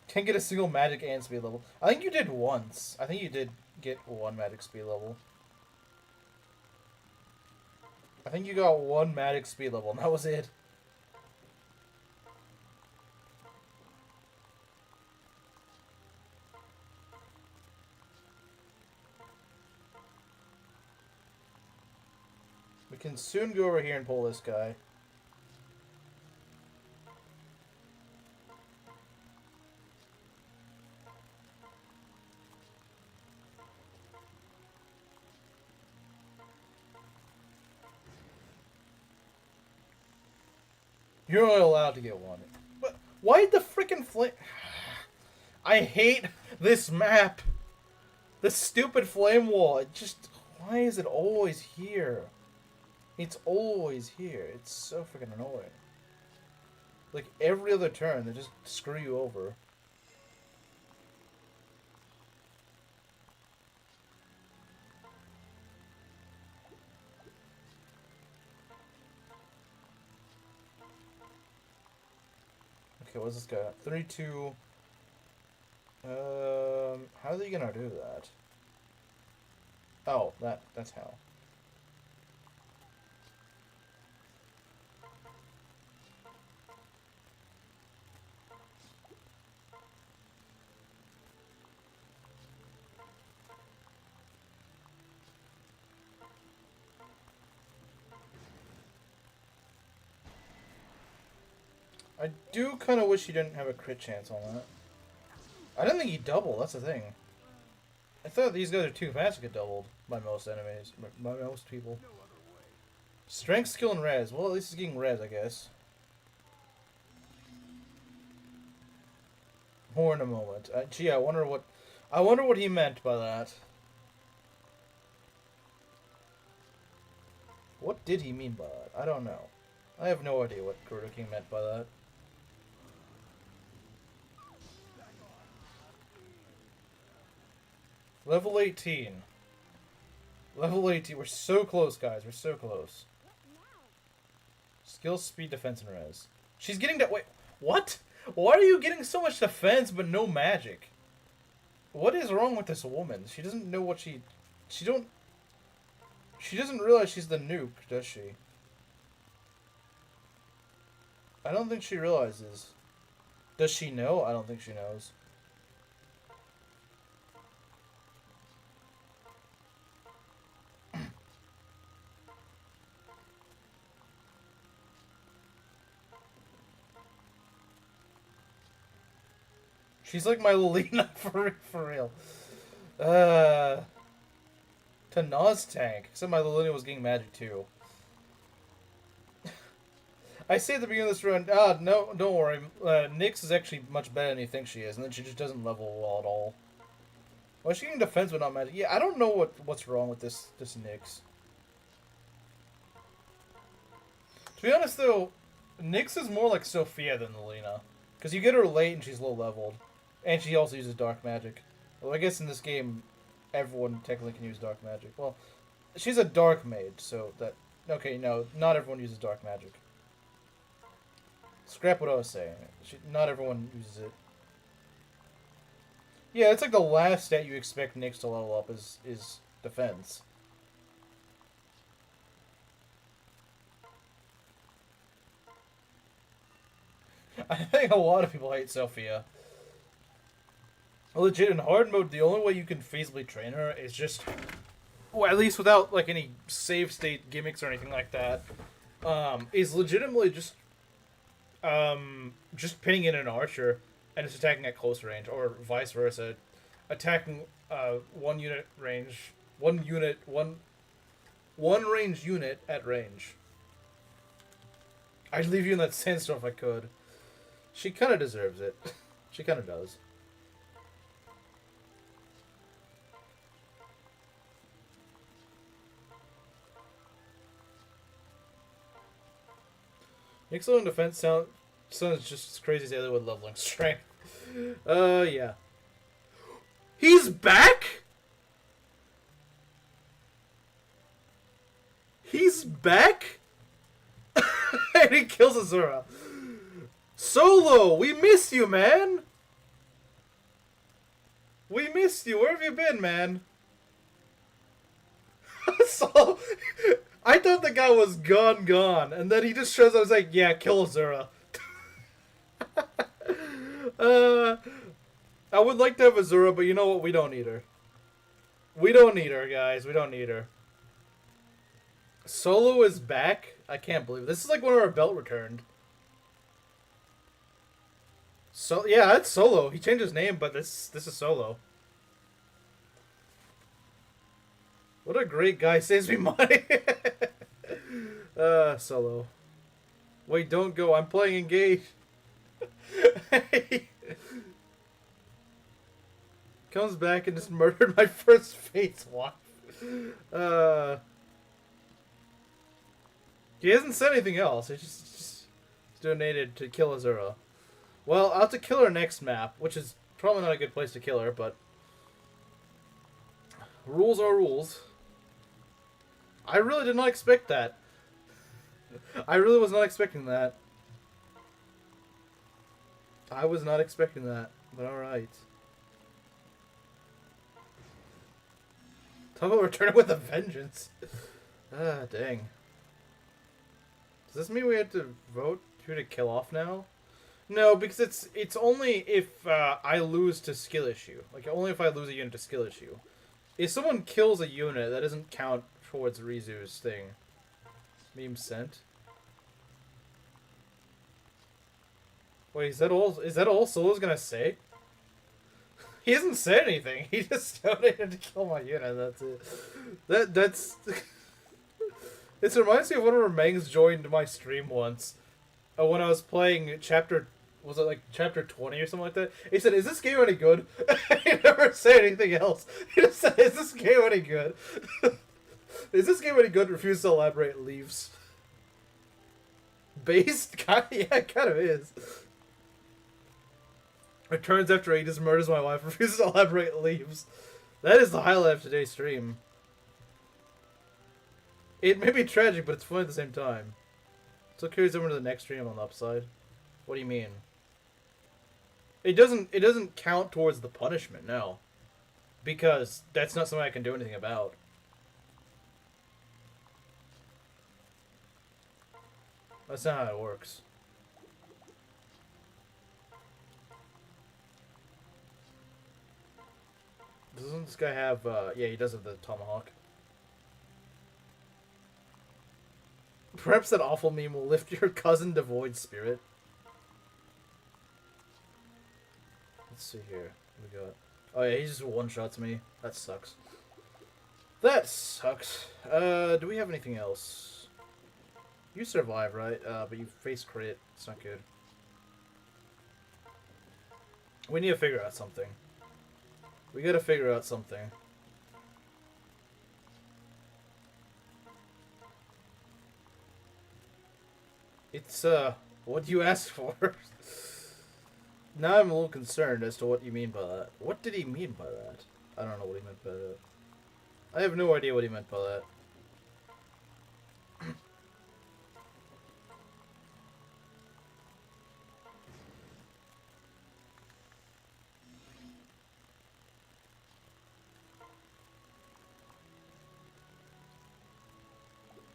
Can't get a single magic and speed level. I think you did once. I think you did get one magic speed level. I think you got one magic speed level, and that was it. We can soon go over here and pull this guy. You're only allowed to get one. But why the frickin' flame? I hate this map. This stupid flame wall. It just... Why is it always here? It's always here. It's so freaking annoying. Like, every other turn, they just screw you over. Okay, what's this guy? 32. How are they gonna do that? Oh, that's how. I do kind of wish he didn't have a crit chance on that. I didn't think he doubled, that's the thing. I thought these guys are too fast to get doubled by most enemies, by most people. Strength, skill, and res. Well, at least he's getting res, I guess. More in a moment. Gee, I wonder what he meant by that. What did he mean by that? I don't know. I have no idea what Gerudo King meant by that. Level 18. Level 18. We're so close, guys. We're so close. Skill, speed, defense, and res. She's getting that. Wait, what? Why are you getting so much defense but no magic? What is wrong with this woman? She doesn't know what she doesn't realize she's the nuke, does she? I don't think she realizes. Does she know? I don't think she knows. She's like my Lena for real. To Nas tank. Except my Lilina was getting magic too. I say at the beginning of this run, no, don't worry. Nyx is actually much better than you think she is, and then she just doesn't level well at all. Well, she's getting defense but not magic. Yeah, I don't know what's wrong with this Nyx. To be honest though, Nyx is more like Sophia than Lilina. Because you get her late and she's low leveled. And she also uses dark magic. Well, I guess in this game, everyone technically can use dark magic. Well, she's a dark mage, so that... Okay, no, not everyone uses dark magic. Scrap what I was saying. Not everyone uses it. Yeah, it's like the last stat you expect Nyx to level up is defense. I think a lot of people hate Sophia. Legit, in hard mode, the only way you can feasibly train her is just... Well, at least without, like, any save state gimmicks or anything like that. Is legitimately just pinning in an archer and just attacking at close range, or vice versa. Attacking one range unit at range. I'd leave you in that sandstorm if I could. She kind of deserves it. She kind of does. Nyx leveling defense sounds just as crazy as the other with leveling strength. Yeah. He's back? He's back? And he kills Azura. Solo, we miss you, man. We missed you. Where have you been, man? So, I thought the guy was gone, and then he just shows up and was like, yeah, kill Azura. I would like to have Azura, but you know what? We don't need her. We don't need her, guys. We don't need her. Solo is back? I can't believe it. This is like when our belt returned. So yeah, that's Solo. He changed his name, but this is Solo. What a great guy, saves me money. Solo. Wait, don't go. I'm playing Engage. Comes back and just murdered my first Fate's wife. He hasn't said anything else. He just donated to kill Azura. Well, I'll have to kill her next map, which is probably not a good place to kill her, but... Rules are rules. I really did not expect that. I really was not expecting that. I was not expecting that, but alright. Talk about returning with a vengeance. Dang. Does this mean we have to vote who to kill off now? No, because it's only if I lose to skill issue. Like, only if I lose a unit to skill issue. If someone kills a unit, that doesn't count towards Ryzu's thing. Meme sent. Wait, is that all Solo's gonna say? He hasn't said anything. He just donated to kill my unit. That's it. That's. This reminds me of one of our Mangs joined my stream once. When I was playing chapter, was it like chapter 20 or something like that? He said, "Is this game any good?" He never said anything else. He just said, "Is this game any good?" Is this game any good? Refuses to elaborate, leaves. Based? Kinda, yeah, it kind of is. Returns after he just murders my wife, refuses to elaborate, leaves. That is the highlight of today's stream. It may be tragic, but it's funny at the same time. So it carries over to the next stream on the upside. What do you mean? It doesn't count towards the punishment, no. Because that's not something I can do anything about. That's not how it works. Doesn't this guy have, yeah, he does have the tomahawk. Perhaps that awful meme will lift your cousin devoid spirit. Let's see here. What we got? Oh yeah, he just one-shots me. That sucks. That sucks. Do we have anything else? You survive, right? But you face crit. It's not good. We need to figure out something. We gotta figure out something. It's, what you asked for. Now I'm a little concerned as to what you mean by that. What did he mean by that? I don't know what he meant by that. I have no idea what he meant by that.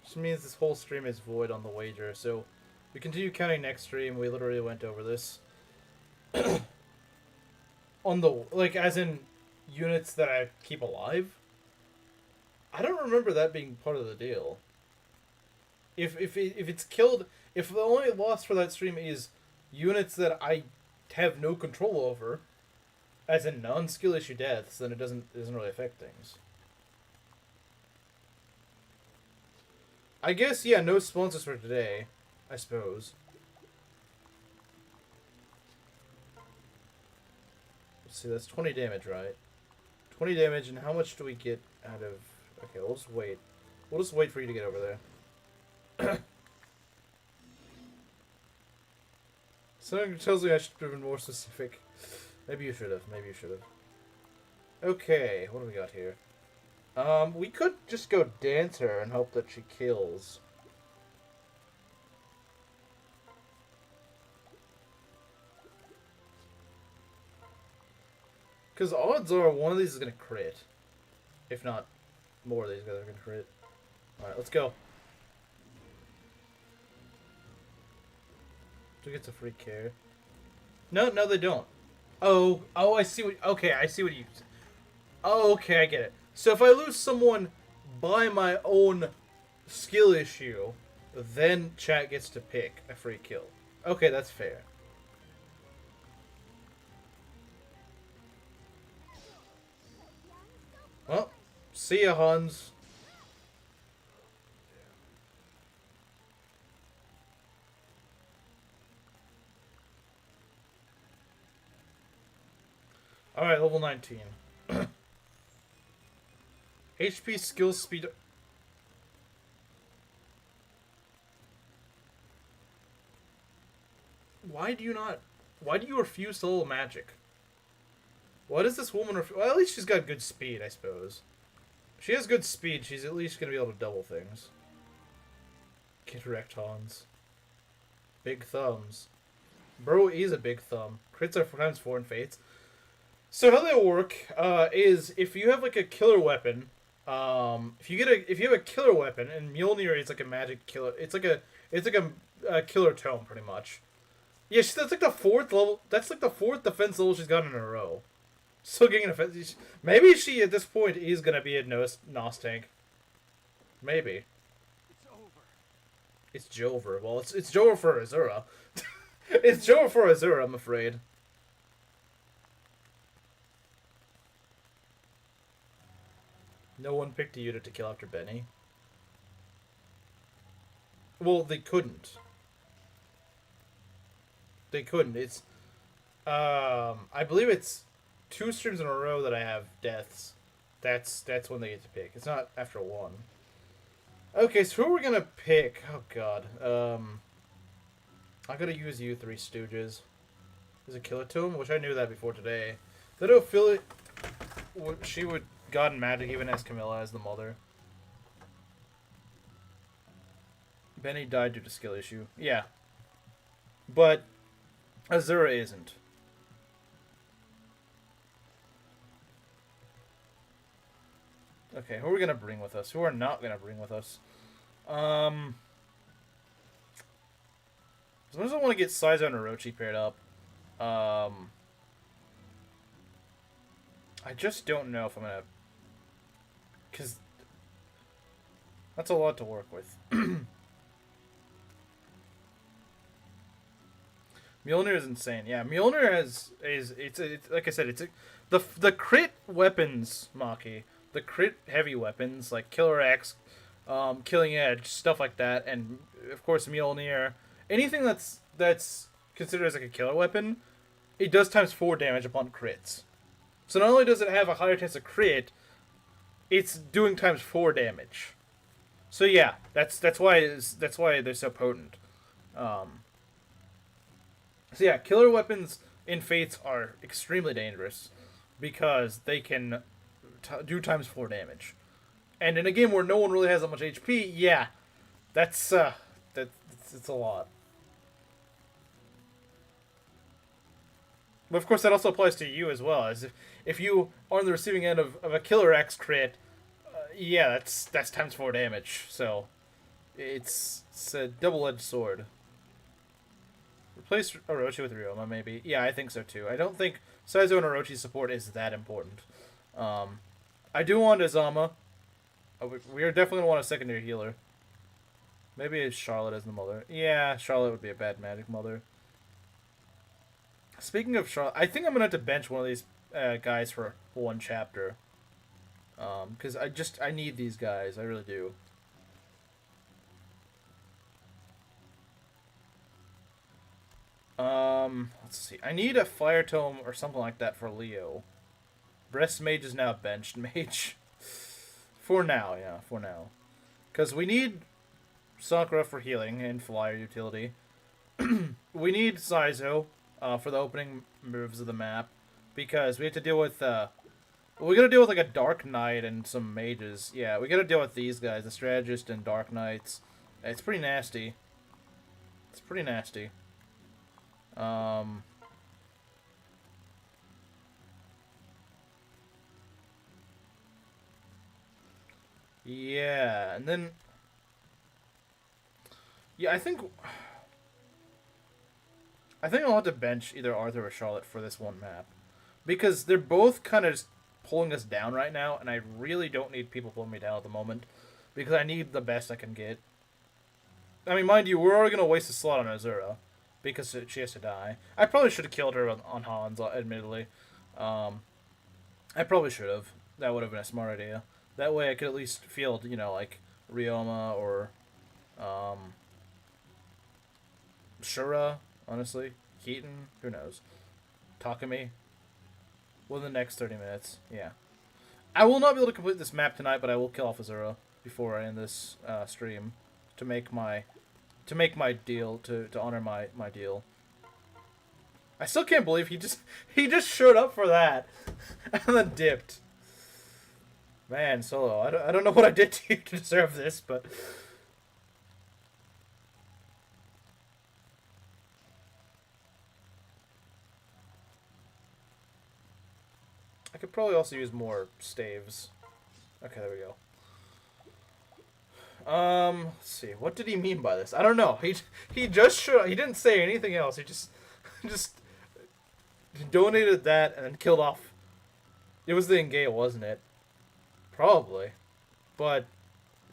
Which means this whole stream is void on the wager, so we continue counting next stream. We literally went over this. On the, like, as in units that I keep alive? I don't remember that being part of the deal. If it's killed, if the only loss for that stream is units that I have no control over, as in non-skill issue deaths, then it doesn't really affect things. I guess, yeah, no sponsors for today, I suppose. Let's see, that's 20 damage, right? 20 damage, and how much do we get out of... Okay, we'll just wait. We'll just wait for you to get over there. Something tells me I should have been more specific. Maybe you should have. Maybe you should have. Okay, what do we got here? We could just go dance her and hope that she kills. Because odds are one of these is going to crit. If not, more of these guys are going to crit. Alright, let's go. Who gets a free care? No, they don't. Oh, I see what... Okay, I see what you... Oh, okay, I get it. So if I lose someone by my own skill issue, then chat gets to pick a free kill. Okay, that's fair. Well, see ya, Hans. Alright, level 19. HP, skill, speed... Why do you refuse to level magic? Why does this woman refuse? Well, at least she's got good speed, I suppose. If she has good speed, she's at least going to be able to double things. Get wrecked, Hans. Big thumbs. Bro is a big thumb. Crits are 4 times 4 in Fates. So how they work is if you have like a killer weapon, if you have a killer weapon, and Mjolnir is like a magic killer, it's like a killer tome pretty much. Yeah, that's like the 4th level. That's like the 4th defense level she's got in a row. Still getting an offense. Maybe she at this point is gonna be a Nos tank. Maybe. It's over. It's Jover. Well, it's Jover for Azura. It's Jover for Azura, I'm afraid. No one picked a unit to kill after Benny. Well, they couldn't. They couldn't. It's I believe it's 2 streams in a row that I have deaths. That's when they get to pick. It's not after one. Okay, so who are we gonna pick? Oh God. I gotta use you three stooges. Is it Killatomb? Which I knew that before today. That Ophilia, she would God and Magic even as Camilla as the mother. Benny died due to skill issue. Yeah. But Azura isn't. Okay, who are we gonna bring with us? Who are not gonna bring with us? Sometimes I want to get Saizo and Orochi paired up. I just don't know if I'm gonna, cause that's a lot to work with. Mjolnir is insane. Yeah, Mjolnir is like I said, the crit weapons, Maki. The crit heavy weapons like Killer X, Killing Edge, stuff like that, and of course Mjolnir. Anything that's considered as like a killer weapon, it does times 4 damage upon crits. So not only does it have a higher chance of crit, it's doing times 4 damage. So yeah, that's why they're so potent. So yeah, killer weapons in Fates are extremely dangerous because they can do times 4 damage. And in a game where no one really has that much HP, yeah, that's it's a lot. But of course, that also applies to you as well. As if you are on the receiving end of a Killer X crit, yeah, that's times 4 damage. So it's a double-edged sword. Replace Orochi with Ryoma, maybe. Yeah, I think so too. I don't think Saizo and Orochi's support is that important. I do want Azama. We are definitely going to want a secondary healer. Maybe it's Charlotte as the mother. Yeah, Charlotte would be a bad magic mother. Speaking of Charlotte, I think I'm going to have to bench one of these guys for one chapter. Because I need these guys. I really do. Let's see. I need a Fire Tome or something like that for Leo. Breast Mage is now benched mage. For now, yeah, for now. Because we need Sakura for healing and flyer utility. We need Saizo for the opening moves of the map. Because we have to deal with... we gotta deal with like a Dark Knight and some mages. Yeah, we gotta deal with these guys, the Strategist and Dark Knights. It's pretty nasty. It's pretty nasty. Yeah, and then... Yeah, I think I'll have to bench either Arthur or Charlotte for this one map. Because they're both kind of just pulling us down right now, and I really don't need people pulling me down at the moment. Because I need the best I can get. I mean, mind you, we're already going to waste a slot on Azura. Because she has to die. I probably should have killed her on Hans, admittedly. I probably should have. That would have been a smart idea. That way I could at least field, like Ryoma or Shura, honestly. Keaton, who knows. Takumi. Within the next 30 minutes, yeah. I will not be able to complete this map tonight, but I will kill off Azura before I end this stream to make my deal, to honor my deal. I still can't believe he just showed up for that and then dipped. Man, Solo, I don't know what I did to you to deserve this, but I could probably also use more staves. Okay, there we go. Let's see. What did he mean by this? I don't know. He just showed. He didn't say anything else. He just donated that and then killed off. It was the Engale, wasn't it? Probably. But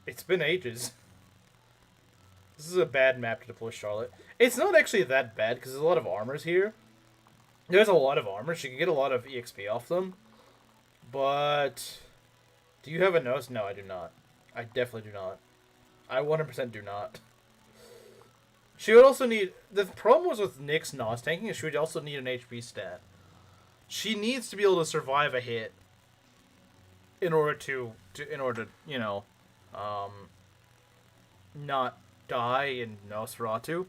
it's been ages. This is a bad map to deploy Charlotte. It's not actually that bad because there's a lot of armors here. There's a lot of armor. She can get a lot of EXP off them. But do you have a nose? No, I do not. I definitely do not. I 100% do not. She would also need... The problem was with Nyx Nos tanking is she would also need an HP stat. She needs to be able to survive a hit in order you know, um, not die in Nosferatu.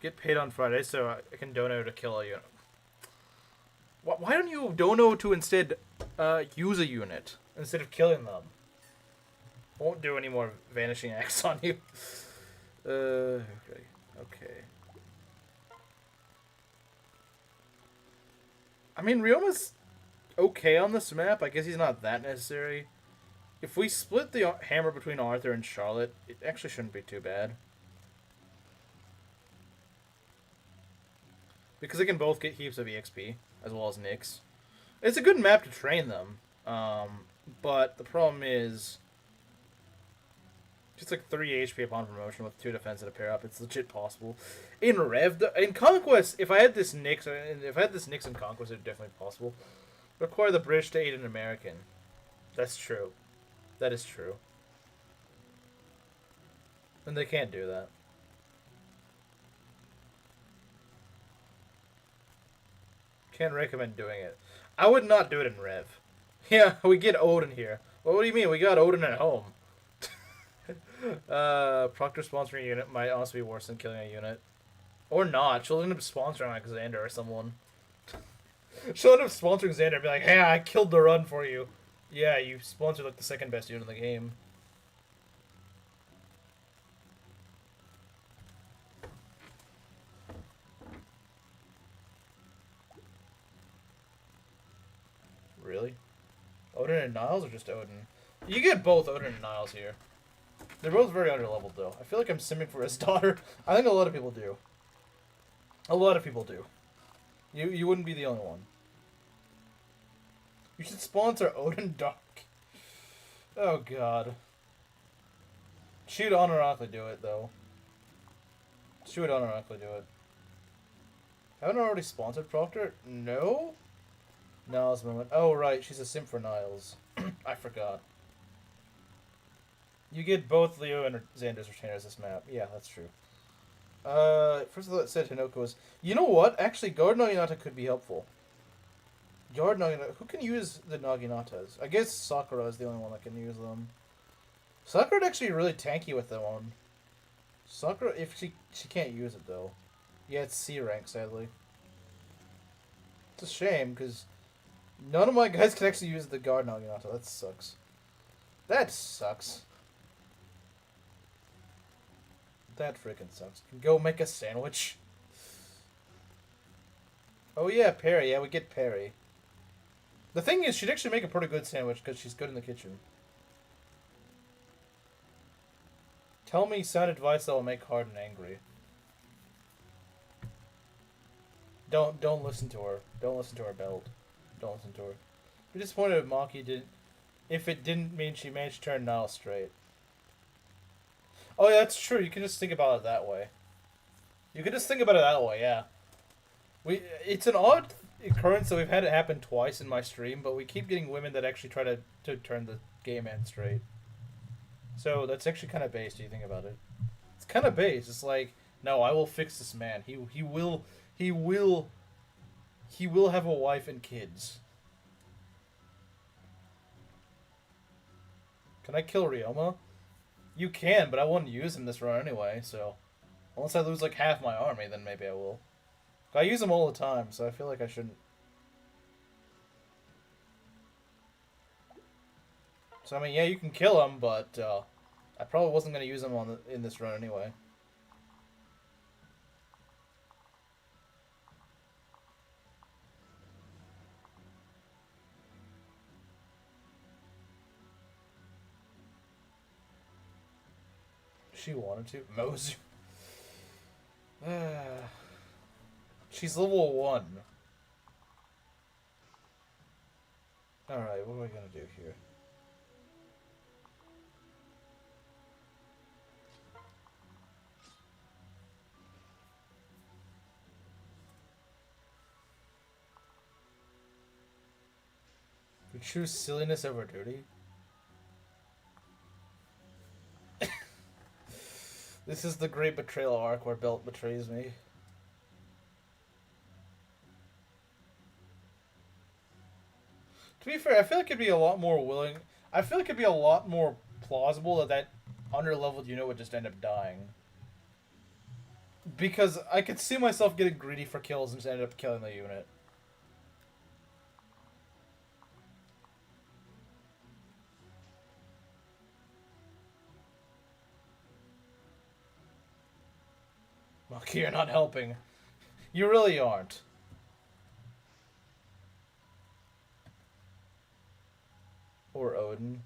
Get paid on Friday so I can dono to kill a unit. Why don't you dono to instead use a unit instead of killing them? Won't do any more Vanishing Axe on you. Okay. Okay. I mean, Ryoma's okay on this map. I guess he's not that necessary. If we split the hammer between Arthur and Charlotte, it actually shouldn't be too bad. Because they can both get heaps of EXP, as well as Nyx. It's a good map to train them. But the problem is... Just like 3 HP upon promotion with 2 defense and a pair up. It's legit possible. In Rev, in Conquest, if I had this Nyx in Conquest, it'd definitely be possible. Require the British to aid an American. That's true. That is true. And they can't do that. Can't recommend doing it. I would not do it in Rev. Yeah, we get Odin here. Well, what do you mean? We got Odin at home. Proctor sponsoring a unit might honestly be worse than killing a unit. Or not. She'll end up sponsoring like Xander or someone. She'll end up sponsoring Xander and be like, hey, I killed the run for you. Yeah, you sponsored like the second best unit in the game. Really? Odin and Niles or just Odin? You get both Odin and Niles here. They're both very underleveled, though. I feel like I'm simming for his daughter. I think a lot of people do. A lot of people do. You wouldn't be the only one. You should sponsor Odin Dark. Oh, God. She would unironically do it, though. She would unironically do it. Haven't I already sponsored Proctor? No? Niles moment. Oh, right. She's a simp for Niles. I forgot. You get both Leo and Xander's retainers this map. Yeah, that's true. First of all, it said Hinoko was... You know what? Actually, Guard Naginata could be helpful. Guard Naginata... Who can use the Naginatas? I guess Sakura is the only one that can use them. Sakura's actually really tanky with them on. Sakura, if she can't use it, though. Yeah, it's C rank, sadly. It's a shame, because none of my guys can actually use the Guard Naginata. That sucks. That sucks. That freaking sucks. Go make a sandwich. Oh yeah, Perry. Yeah, we get Perry. The thing is, she'd actually make a pretty good sandwich because she's good in the kitchen. Tell me sound advice that will make Harden angry. Don't listen to her. Don't listen to her belt. Don't listen to her. You're disappointed if Maki didn't... If it didn't mean she managed to turn Niall straight. Oh, yeah, that's true. You can just think about it that way. You can just think about it that way, yeah. It's an odd occurrence that we've had it happen twice in my stream, but we keep getting women that actually try to turn the gay man straight. So that's actually kind of based, if you think about it. It's kind of based. It's like, no, I will fix this man. He will have a wife and kids. Can I kill Ryoma? You can, but I wouldn't use him this run anyway, so... Unless I lose like half my army, then maybe I will. I use him all the time, so I feel like I shouldn't. So, I mean, yeah, you can kill him, but I probably wasn't going to use him in this run anyway. She wanted to. Moser. She's level 1. Alright, what am I going to do here? We choose silliness over duty? This is the great betrayal arc where Belt betrays me. To be fair, I feel like it'd be a lot more willing. I feel like it'd be a lot more plausible that that under-leveled unit would just end up dying. Because I could see myself getting greedy for kills and just end up killing the unit. Okay, you're not helping. You really aren't. Or Odin.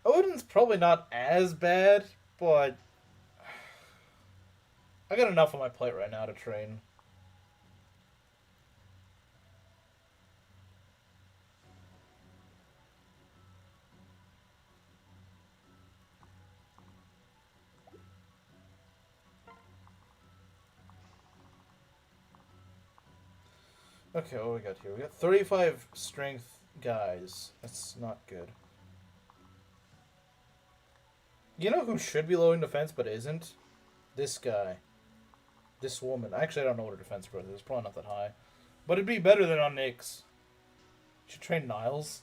Odin's probably not as bad, but I got enough on my plate right now to train. Okay, what we got here? We got 35 strength guys. That's not good. You know who should be low in defense but isn't? This guy. This woman. Actually, I don't know what her defense growth is. It's probably not that high. But it'd be better than on Nyx. Should train Niles?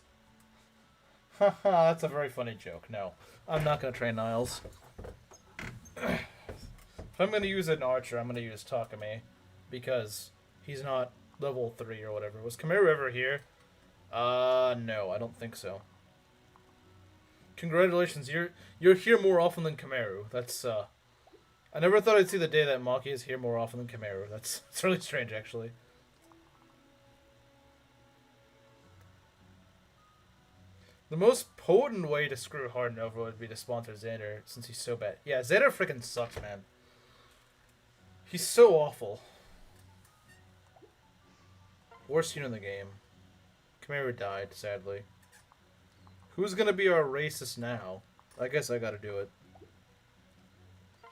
Haha, that's a very funny joke. No, I'm not going to train Niles. If I'm going to use an archer, I'm going to use Takumi. Because he's not level 3 or whatever. Was Kameru ever here? No, I don't think so. Congratulations, you're here more often than Kameru. That's, I never thought I'd see the day that Maki is here more often than Kameru. That's really strange, actually. The most potent way to screw Hard Nova would be to sponsor Xander, since he's so bad. Yeah, Xander freaking sucks, man. He's so awful. Worst unit in the game. Kameru died, sadly. Who's gonna be our racist now? I guess I gotta do it.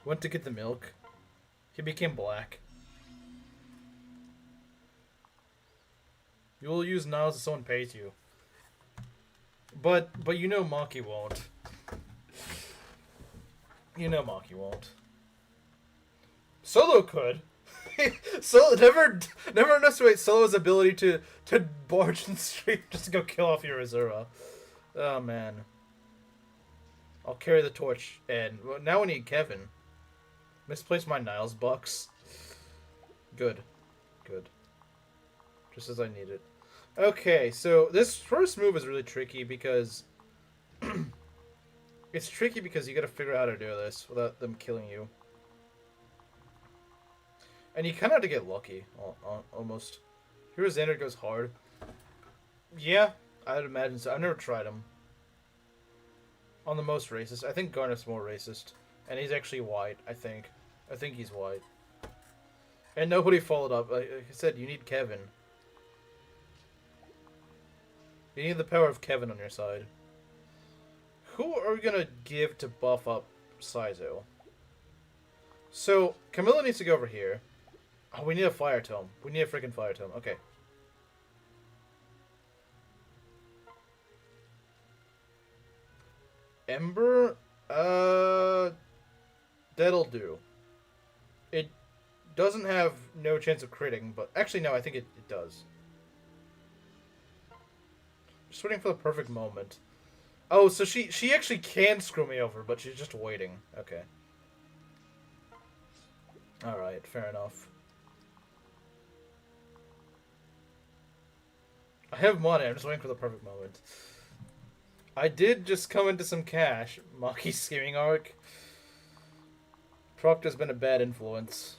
Went to get the milk. He became black. You will use Niles if someone pays you. But you know Maki won't. You know Maki won't. Solo could. Solo never underestimate Solo's ability to barge in the street just to go kill off your Azura. Oh man. I'll carry the torch, and well, now we need Kevin. Misplaced my Niles bucks. Good. Good. Just as I need it. Okay, so this first move is really tricky because it's tricky because you gotta figure out how to do this without them killing you. And you kind of have to get lucky, almost. Here Xander goes hard. Yeah, I'd imagine so. I've never tried him. On the most racist. I think Garnet's more racist. And he's actually white, I think. I think he's white. And nobody followed up. Like I said, you need Kevin. You need the power of Kevin on your side. Who are we going to give to buff up Saizo? So, Camilla needs to go over here. Oh, we need a fire tome. We need a freaking fire tome. Okay. Ember? That'll do. It doesn't have no chance of critting, but... Actually, no, I think it does. Just waiting for the perfect moment. Oh, so she actually can screw me over, but she's just waiting. Okay. Alright, fair enough. I have money, I'm just waiting for the perfect moment. I did just come into some cash. Maki's scheming arc. Proctor's been a bad influence.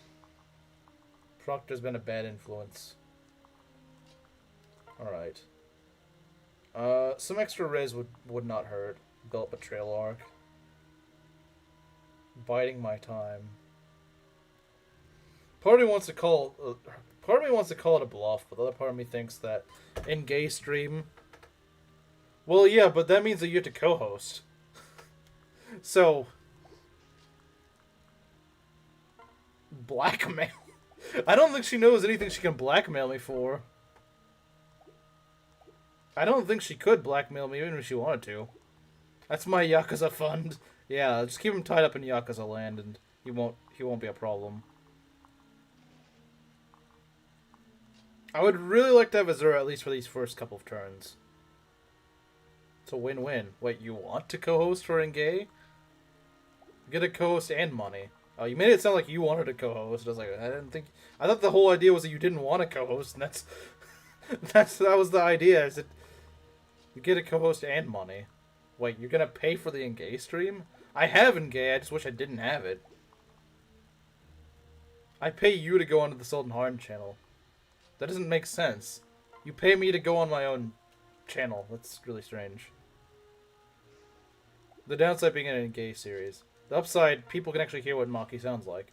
Proctor's been a bad influence. Alright. Some extra res would not hurt. Belt betrayal arc. Biding my time. Part of me wants to call it a bluff, but the other part of me thinks that in gay stream. Well, yeah, but that means that you have to co-host. So blackmail. I don't think she knows anything she can blackmail me for. I don't think she could blackmail me even if she wanted to. That's my Yakuza fund. Yeah, just keep him tied up in Yakuza land and He won't be a problem. I would really like to have Azura at least for these first couple of turns. It's a win-win. Wait, you want to co-host for Engay? Get a co-host and money. Oh, you made it sound like you wanted to co-host. I was like, I didn't think. I thought the whole idea was that you didn't want to co-host, and that was the idea. Is that you get a co-host and money. Wait, you're gonna pay for the Engay stream? I have Engay. I just wish I didn't have it. I pay you to go onto the Sultan Harm channel. That doesn't make sense. You pay me to go on my own channel. That's really strange. The downside being an Engay series. The upside, people can actually hear what Maki sounds like.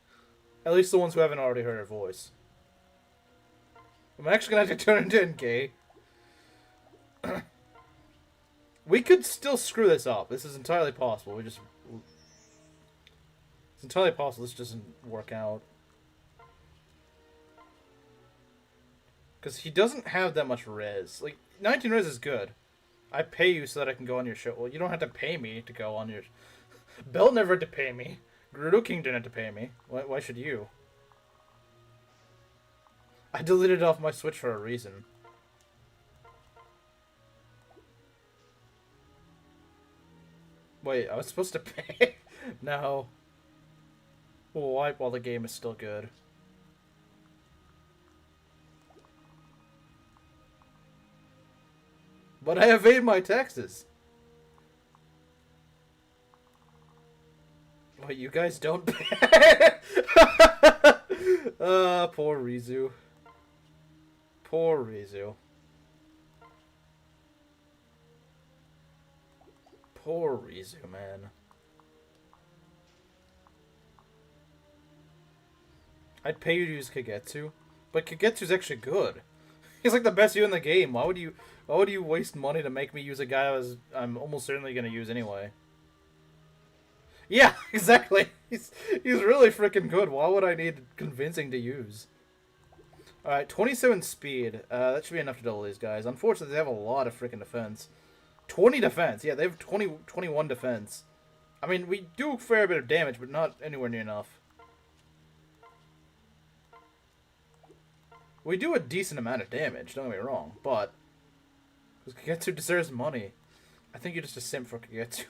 At least the ones who haven't already heard her voice. I'm actually gonna have to turn into Engay. We could still screw this up. This is entirely possible. It's entirely possible this doesn't work out. Because he doesn't have that much res. Like, 19 res is good. I pay you so that I can go on your show. Well, you don't have to pay me to go on your... Bell never had to pay me. Gerudo King didn't have to pay me. Why should you? I deleted it off my Switch for a reason. Wait, I was supposed to pay? No. We'll wipe while the game is still good. But I evade my taxes. What, you guys don't pay? Poor Ryzu. Poor Ryzu. Poor Ryzu, man. I'd pay you to use Kagetsu, but Kagetsu's actually good. He's like the best you in the game. Why would you waste money to make me use a guy I'm almost certainly gonna use anyway? Yeah, exactly. He's really freaking good. Why would I need convincing to use? Alright, 27 speed. That should be enough to double these guys. Unfortunately, they have a lot of freaking defense. 20 defense. Yeah, they have 21 defense. I mean, we do a fair bit of damage, but not anywhere near enough. We do a decent amount of damage, don't get me wrong, but... Because Kagetsu deserves money. I think you're just a simp for Kagetsu.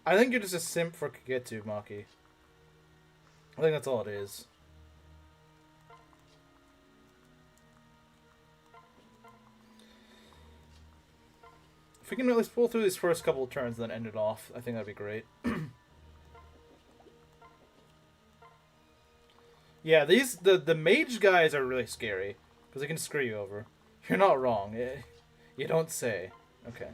I think you're just a simp for Kagetsu, Maki. I think that's all it is. If we can at least pull through these first couple of turns and then end it off, I think that'd be great. Yeah, the mage guys are really scary because they can screw you over. You're not wrong. You don't say. Okay.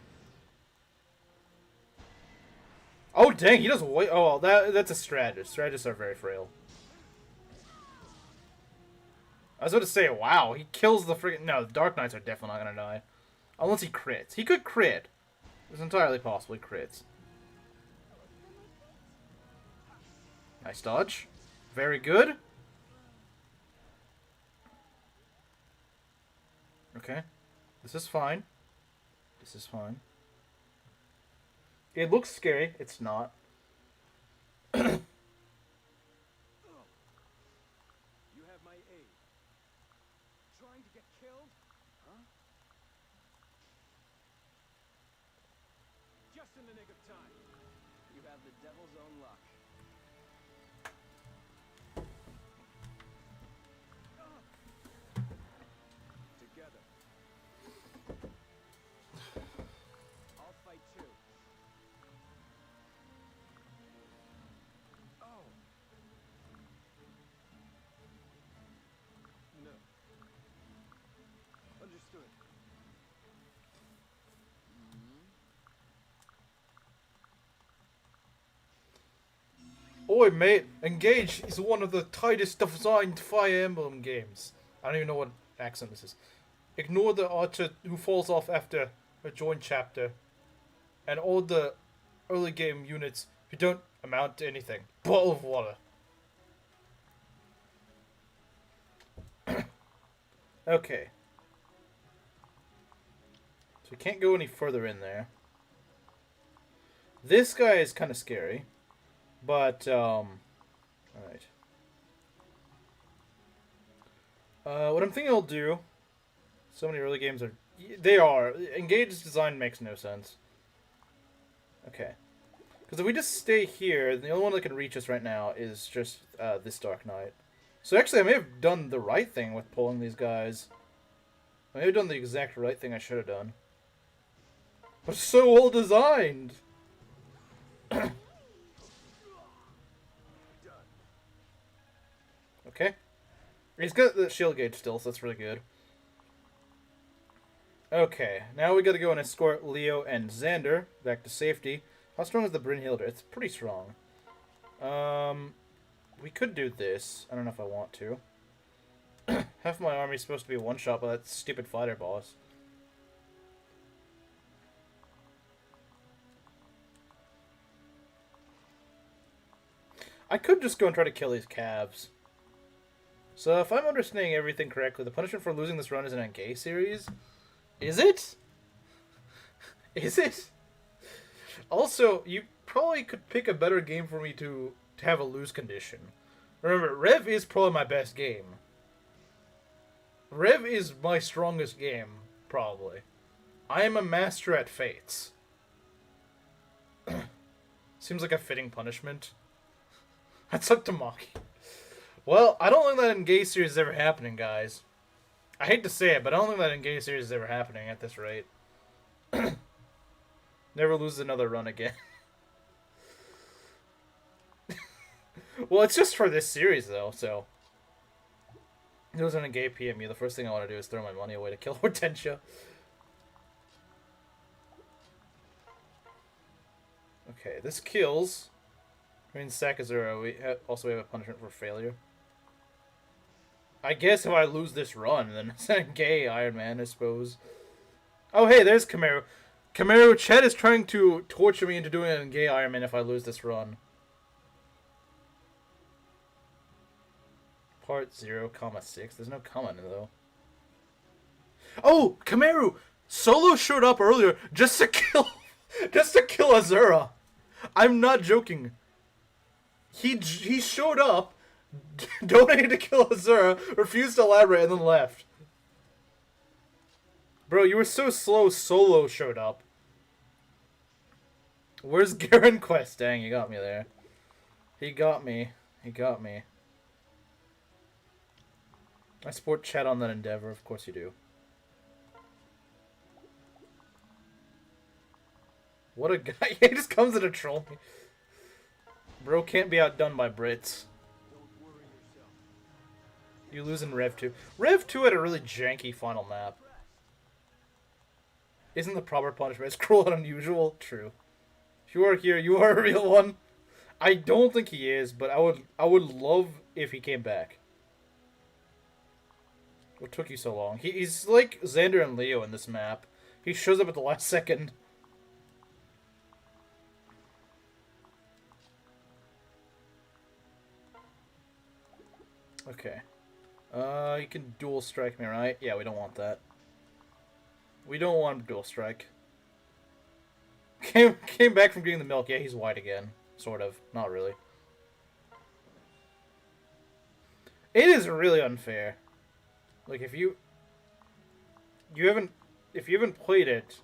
Oh dang, he does way. Oh, that's a strategist. Strategists are very frail. I was about to say, wow, he kills the freaking. No, the Dark Knights are definitely not gonna die, unless he crits. He could crit. It's entirely possible he crits. Nice dodge. Very good. Okay. This is fine. This is fine. It looks scary. It's not. You have my aid. Trying to get killed? Huh? Just in the nick of time. You have the devil's own luck. Together. I'll fight too. Oh. No. Understood. Oi, mate, Engage is one of the tightest designed Fire Emblem games. I don't even know what accent this is. Ignore the archer who falls off after a joint chapter, and all the early game units who don't amount to anything. Bottle of water. Okay. So we can't go any further in there. This guy is kind of scary. But, What I'm thinking I'll do... So many early games are... They are. Engage's design makes no sense. Okay. Because if we just stay here, the only one that can reach us right now is just this Dark Knight. So actually, I may have done the right thing with pulling these guys. I may have done the exact right thing I should have done. But so well designed! Okay. He's got the shield gauge still, so that's really good. Okay, now we gotta go and escort Leo and Xander back to safety. How strong is the Brynhilde? It's pretty strong. We could do this. I don't know if I want to. Half my army's supposed to be one-shot by that stupid fighter boss. I could just go and try to kill these calves. So if I'm understanding everything correctly, the punishment for losing this run is an Engage series. Is it? Is it? Also, you probably could pick a better game for me to have a lose condition. Remember, Rev is probably my best game. Rev is my strongest game, probably. I am a master at Fates. Seems like a fitting punishment. That's up to Maki. Well, I don't think that Engage series is ever happening, guys. I hate to say it, but I don't think that Engage series is ever happening at this rate. Never lose another run again. Well, it's just for this series, though, so... If it was an Engage PMU, the first thing I want to do is throw my money away to kill Hortensia. Okay, this kills. I mean, Sakazura, we also have a punishment for failure. I guess if I lose this run, then it's a gay Ironman, I suppose. Oh, hey, there's Kameru. Kameru, Chet is trying to torture me into doing a gay Ironman if I lose this run. Part 0, 6. There's no comma in it, though. Oh, Kameru! Solo showed up earlier just to kill Azura. I'm not joking. He showed up, donated to kill Azura, refused to elaborate, and then left. Bro, you were so slow, Solo showed up. Where's Garen Quest? Dang, you got me there. He got me. He got me. I support Chet on that endeavor, of course you do. What a guy. He just comes in to troll me. Bro can't be outdone by Brits. You lose in Rev 2. Rev 2 had a really janky final map. Isn't the proper punishment as cruel and unusual? True. If you are here, you are a real one. I don't think he is, but I would love if he came back. What took you so long? He's like Xander and Leo in this map. He shows up at the last second. Okay. You can dual strike me, right? Yeah, we don't want that. We don't want him to dual strike. Came back from getting the milk. Yeah, he's white again. Sort of. Not really. It is really unfair. Like, if you haven't played it,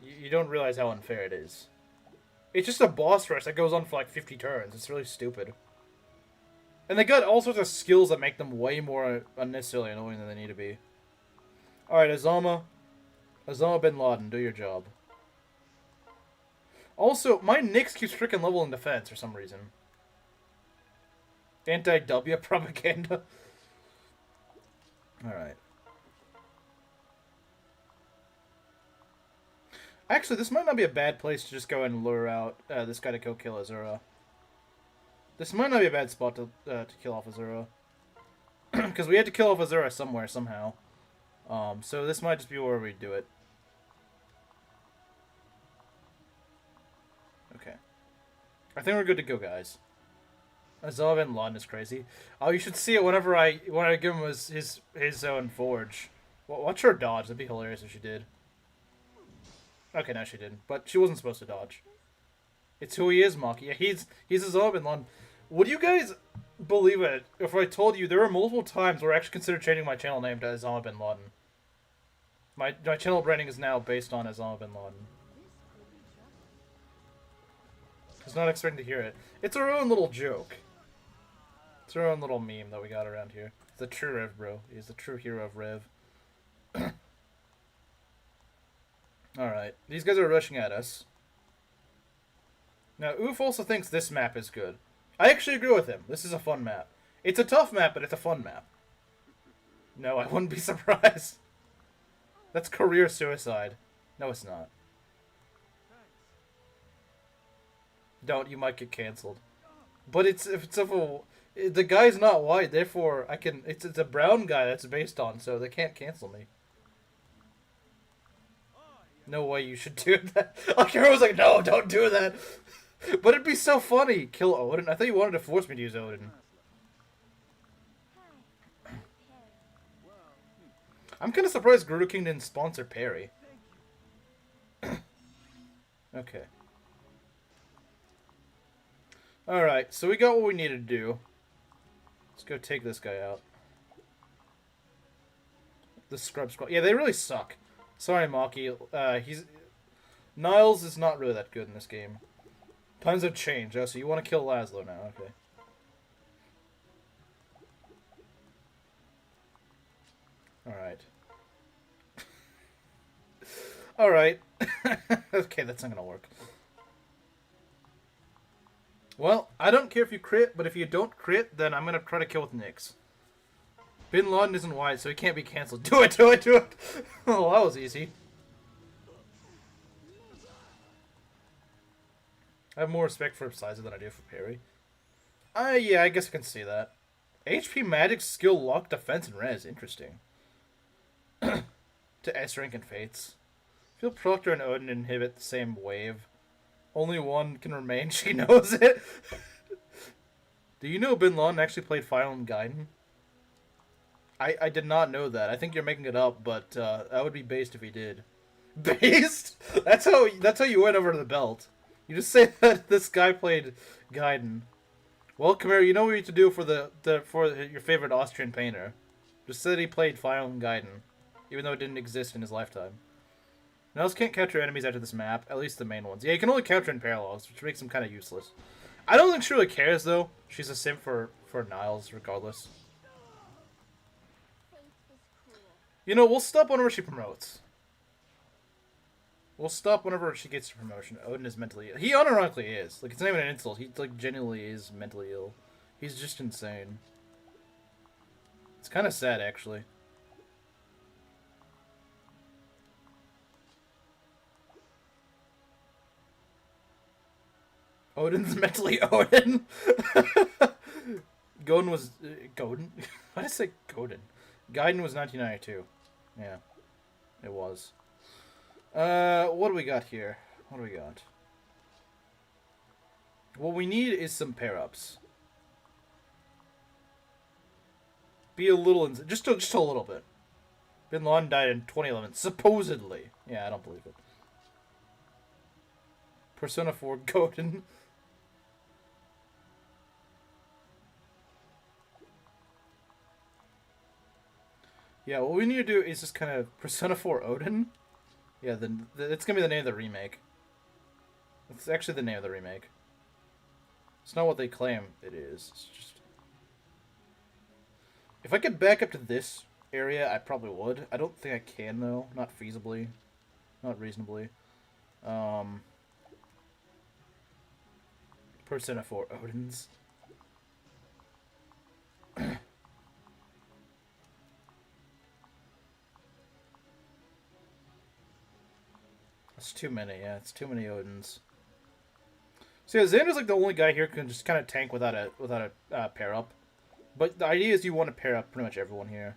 you don't realize how unfair it is. It's just a boss rush that goes on for like 50 turns. It's really stupid. And they got all sorts of skills that make them way more unnecessarily annoying than they need to be. Alright, Azama bin Laden, do your job. Also, my Nyx keeps freaking level in defense for some reason. Anti-W propaganda. Alright. Actually, this might not be a bad place to just go and lure out this guy to go kill Azura. This might not be a bad spot to kill off Azura. Because we had to kill off Azura somewhere, somehow. So this might just be where we do it. Okay. I think we're good to go, guys. Azov and Lon is crazy. Oh, you should see it when I give him his own forge. Watch her dodge. That'd be hilarious if she did. Okay, no, she didn't. But she wasn't supposed to dodge. It's who he is, Maki. Yeah, he's Azov and Lon. Would you guys believe it if I told you there were multiple times where I actually considered changing my channel name to Osama bin Laden. My channel branding is now based on Osama bin Laden. I was not expecting to hear it. It's our own little joke. It's our own little meme that we got around here. The true Rev bro. He's the true hero of Rev. Alright. These guys are rushing at us. Now, Oof also thinks this map is good. I actually agree with him. This is a fun map. It's a tough map, but it's a fun map. No, I wouldn't be surprised. That's career suicide. No, it's not. Don't, you might get cancelled. But the guy's not white, therefore it's a brown guy that's based on, so they can't cancel me. No way you should do that. Akira was like, no, don't do that. But it'd be so funny. Kill Odin. I thought you wanted to force me to use Odin. I'm kind of surprised Gerudo King didn't sponsor Parry. Okay. Alright, so we got what we needed to do. Let's go take this guy out. The Scrub Squad. Yeah, they really suck. Sorry, Maki. Niles is not really that good in this game. Times have changed. Oh, so you want to kill Laszlo now. Okay. Alright. Alright. Okay, that's not gonna work. Well, I don't care if you crit, but if you don't crit, then I'm gonna try to kill with Nyx. Bin Laden isn't white, so he can't be cancelled. Do it, do it, do it! Oh, that was easy. I have more respect for Saizo than I do for Parry. Yeah, I guess I can see that. HP Magic, Skill, Luck, Defense, and Res. Interesting. To S rank and Fates. Feel Proctor and Odin inhibit the same wave. Only one can remain. She knows it. Do you know Bin Laden actually played Final and Gaiden? I did not know that. I think you're making it up, but that would be based if he did. Based? That's how you went over the belt. You just say that this guy played Gaiden. Well, Kamara, you know what you need to do for your favorite Austrian painter. Just say that he played Final and Gaiden, even though it didn't exist in his lifetime. Niles can't capture enemies after this map, at least the main ones. Yeah, you can only capture in parallels, which makes him kind of useless. I don't think she really cares, though. She's a simp for Niles, regardless. You know, we'll stop whenever she promotes. We'll stop whenever she gets a promotion. Odin is mentally ill. He unironically is. Like, it's not even an insult. He, like, genuinely is mentally ill. He's just insane. It's kind of sad, actually. Odin's mentally Odin. Godin was Godin. Why did I say Godin? Gaiden was 1992. Yeah, it was. What do we got here? What do we got? What we need is some pair-ups. Be a little, just a little bit. Bin Laden died in 2011, supposedly. Yeah, I don't believe it. Persona 4 Godin. Yeah, what we need to do is just kind of Persona 4 Odin. Yeah, it's gonna be the name of the remake. It's actually the name of the remake. It's not what they claim it is. It's just... If I could back up to this area, I probably would. I don't think I can, though. Not feasibly. Not reasonably. Persona 4 Odins. It's too many, yeah. It's too many Odins. So yeah, Xander's like the only guy here who can just kind of tank without a pair up. But the idea is you want to pair up pretty much everyone here.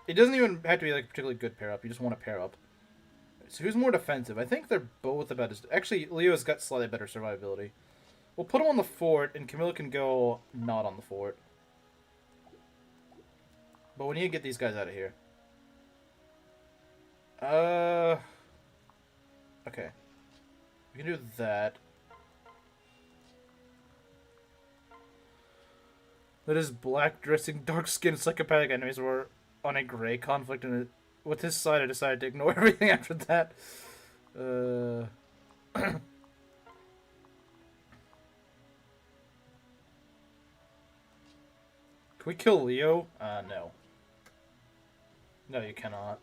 It doesn't even have to be like a particularly good pair up. You just want to pair up. So who's more defensive? I think they're both about as... Actually, Leo's got slightly better survivability. We'll put him on the fort, and Camilla can go not on the fort. But we need to get these guys out of here. Okay. We can do that. that his black dressing, dark skinned psychopathic enemies were on a gray conflict, and with his side I decided to ignore everything after that. Can we kill Leo? No. No, you cannot.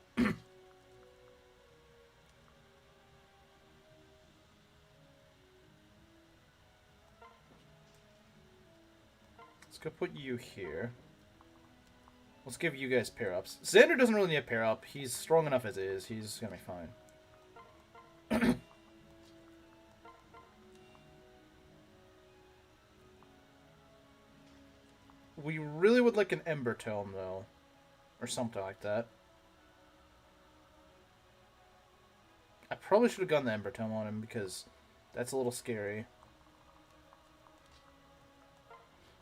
Let's go put you here. Let's give you guys pair-ups. Xander doesn't really need a pair-up. He's strong enough as is. He's gonna be fine. We really would like an Ember Tome, though. Or something like that. I probably should have gotten the Ember Tome on him, because that's a little scary.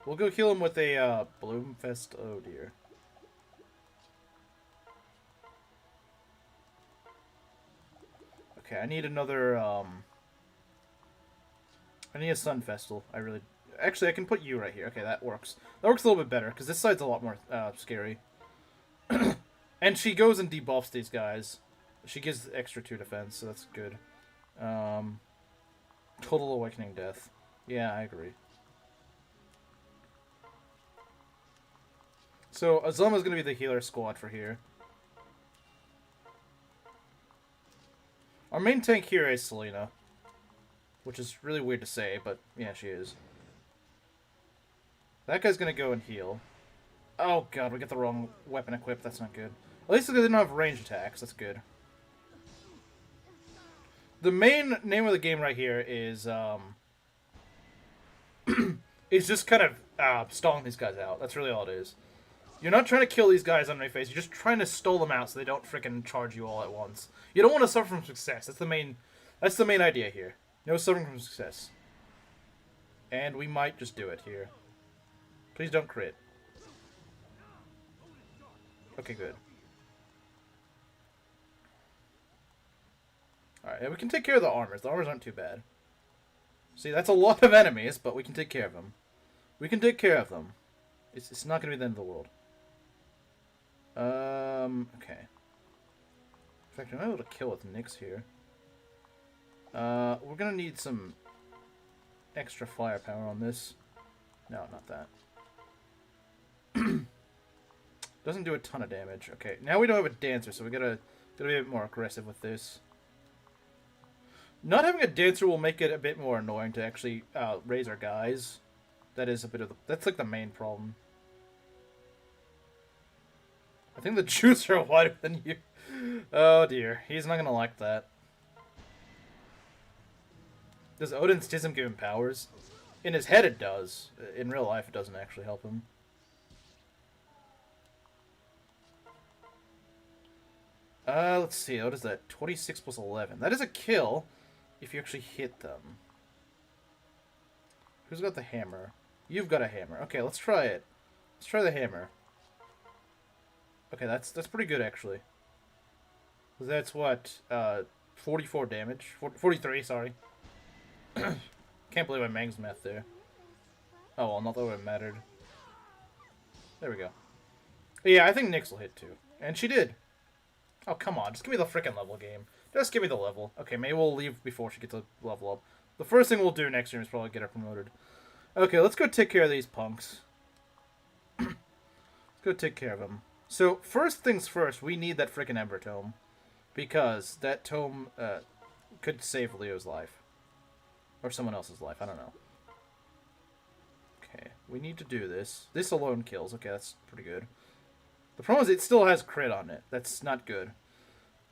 We'll go heal him with a Bloomfest. Oh dear. Okay, I need another, I need a Sun Festal. Actually, I can put you right here. Okay, that works. That works a little bit better, because this side's a lot more scary. And she goes and debuffs these guys. She gives extra 2 defense, so that's good. Total Awakening Death. Yeah, I agree. So, Azuma's going to be the healer squad for here. Our main tank here is Selena. Which is really weird to say, but yeah, she is. That guy's going to go and heal. Oh god, we got the wrong weapon equipped. That's not good. At least they didn't have range attacks. That's good. The main name of the game right here is, is just kind of, stalling these guys out. That's really all it is. You're not trying to kill these guys on my face. You're just trying to stall them out so they don't frickin' charge you all at once. You don't want to suffer from success. That's the main idea here. No suffering from success. And we might just do it here. Please don't crit. Okay, good. Alright, we can take care of the armors. The armors aren't too bad. See, that's a lot of enemies, but we can take care of them. We can take care of them. It's not going to be the end of the world. Okay. In fact, I'm able to kill with Nyx here. We're going to need some extra firepower on this. No, not that. Doesn't do a ton of damage. Okay, now we don't have a dancer, so we gotta be a bit more aggressive with this. Not having a dancer will make it a bit more annoying to actually raise our guys. That is a bit of that's like the main problem. I think the Jews are wider than you. Oh dear, he's not gonna like that. Does Odin's Schism give him powers? In his head it does. In real life it doesn't actually help him. Let's see, what is that? 26 plus 11. That is a kill if you actually hit them. Who's got the hammer? You've got a hammer. Okay, let's try it. Let's try the hammer. Okay, that's pretty good, actually. That's what, 44 damage? 43, sorry. Can't believe I manged math there. Oh, well, not that it would have mattered. There we go. But yeah, I think Nyx will hit, too. And she did. Oh, come on. Just give me the frickin' level game. Just give me the level. Okay, maybe we'll leave before she gets a level up. The first thing we'll do next year is probably get her promoted. Okay, let's go take care of these punks. Let's go take care of them. So, first things first, we need that frickin' Ember Tome. Because that tome could save Leo's life. Or someone else's life, I don't know. Okay, we need to do this. This alone kills. Okay, that's pretty good. The problem is it still has crit on it. That's not good.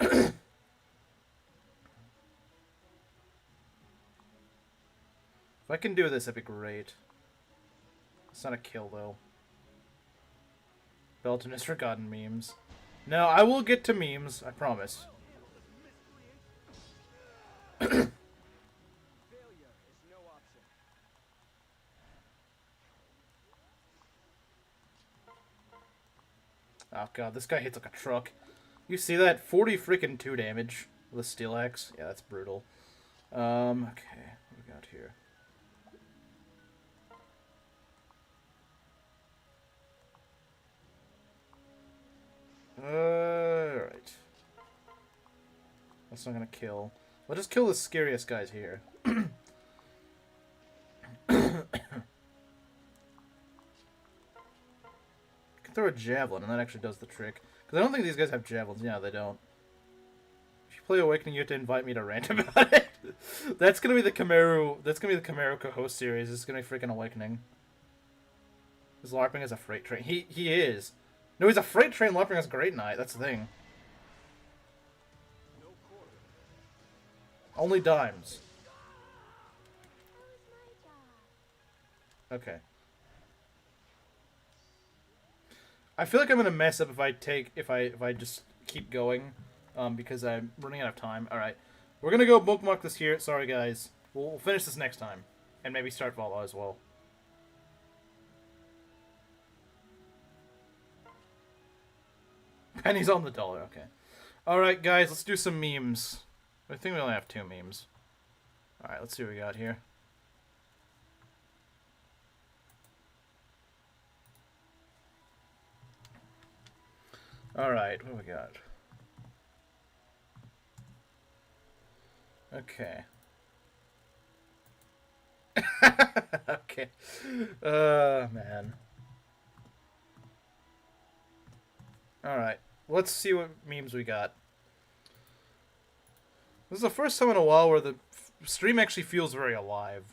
If I can do this, that'd be great. It's not a kill, though. Belton has forgotten memes. No, I will get to memes, I promise. Oh god, this guy hits like a truck. You see that? 40 freaking 2 damage with a steel axe. Yeah, that's brutal. Okay, what we got here? That's not gonna kill. Let's just kill the scariest guys here. Throw a javelin, and that actually does the trick. Because I don't think these guys have javelins. Yeah, they don't. If you play Awakening, you have to invite me to rant about it. That's gonna be the Khmeru. That's gonna be the Khmeru co-host series. It's gonna be freaking Awakening. Is LARPing as a freight train? He is. No, he's a freight train LARPing as Great Knight. That's the thing. Only dimes. Okay. I feel like I'm gonna mess up if I just keep going, because I'm running out of time. All right, we're gonna go bookmark this here. Sorry guys, we'll finish this next time, and maybe start Vala as well. Pennies on the dollar. Okay. All right, guys, let's do some memes. I think we only have 2 memes. All right, let's see what we got here. Alright, what do we got? Okay. Okay. Man. Alright, let's see what memes we got. This is the first time in a while where the stream actually feels very alive.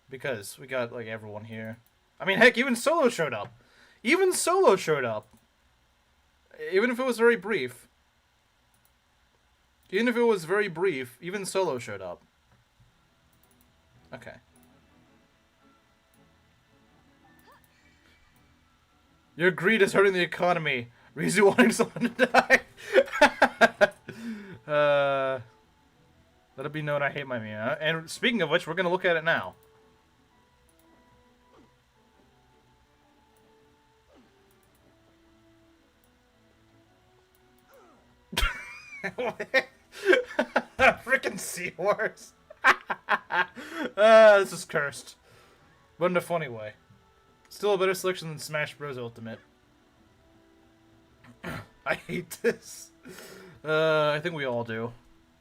Because we got, like, everyone here. I mean, heck, even Solo showed up. Even Solo showed up. Even if it was very brief. Even if it was very brief, even Solo showed up. Okay. Your greed is hurting the economy. Ryzu wanting someone to die. Let it be known I hate my meme. And speaking of which, we're going to look at it now. Frickin' Seahorse. This is cursed. But in a funny way. Still a better selection than Smash Bros. Ultimate. I hate this. I think we all do.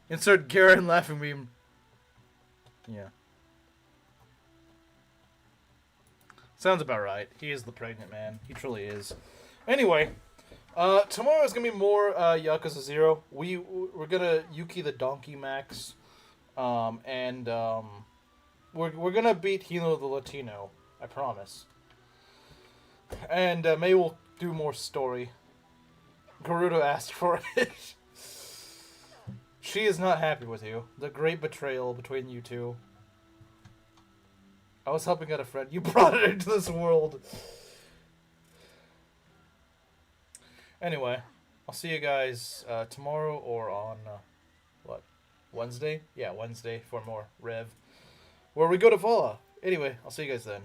Insert Garen laughing meme. Yeah. Sounds about right. He is the pregnant man. He truly is. Anyway. Tomorrow is gonna be more Yakuza 0. We're gonna Yuki the Donkey Max, and we're gonna beat Hino the Latino. I promise. And maybe we'll do more story. Gerudo asked for it. She is not happy with you. The great betrayal between you two. I was helping out a friend. You brought it into this world. Anyway, I'll see you guys tomorrow or on, what, Wednesday? Yeah, Wednesday for more Rev, where we go to Vala. Anyway, I'll see you guys then.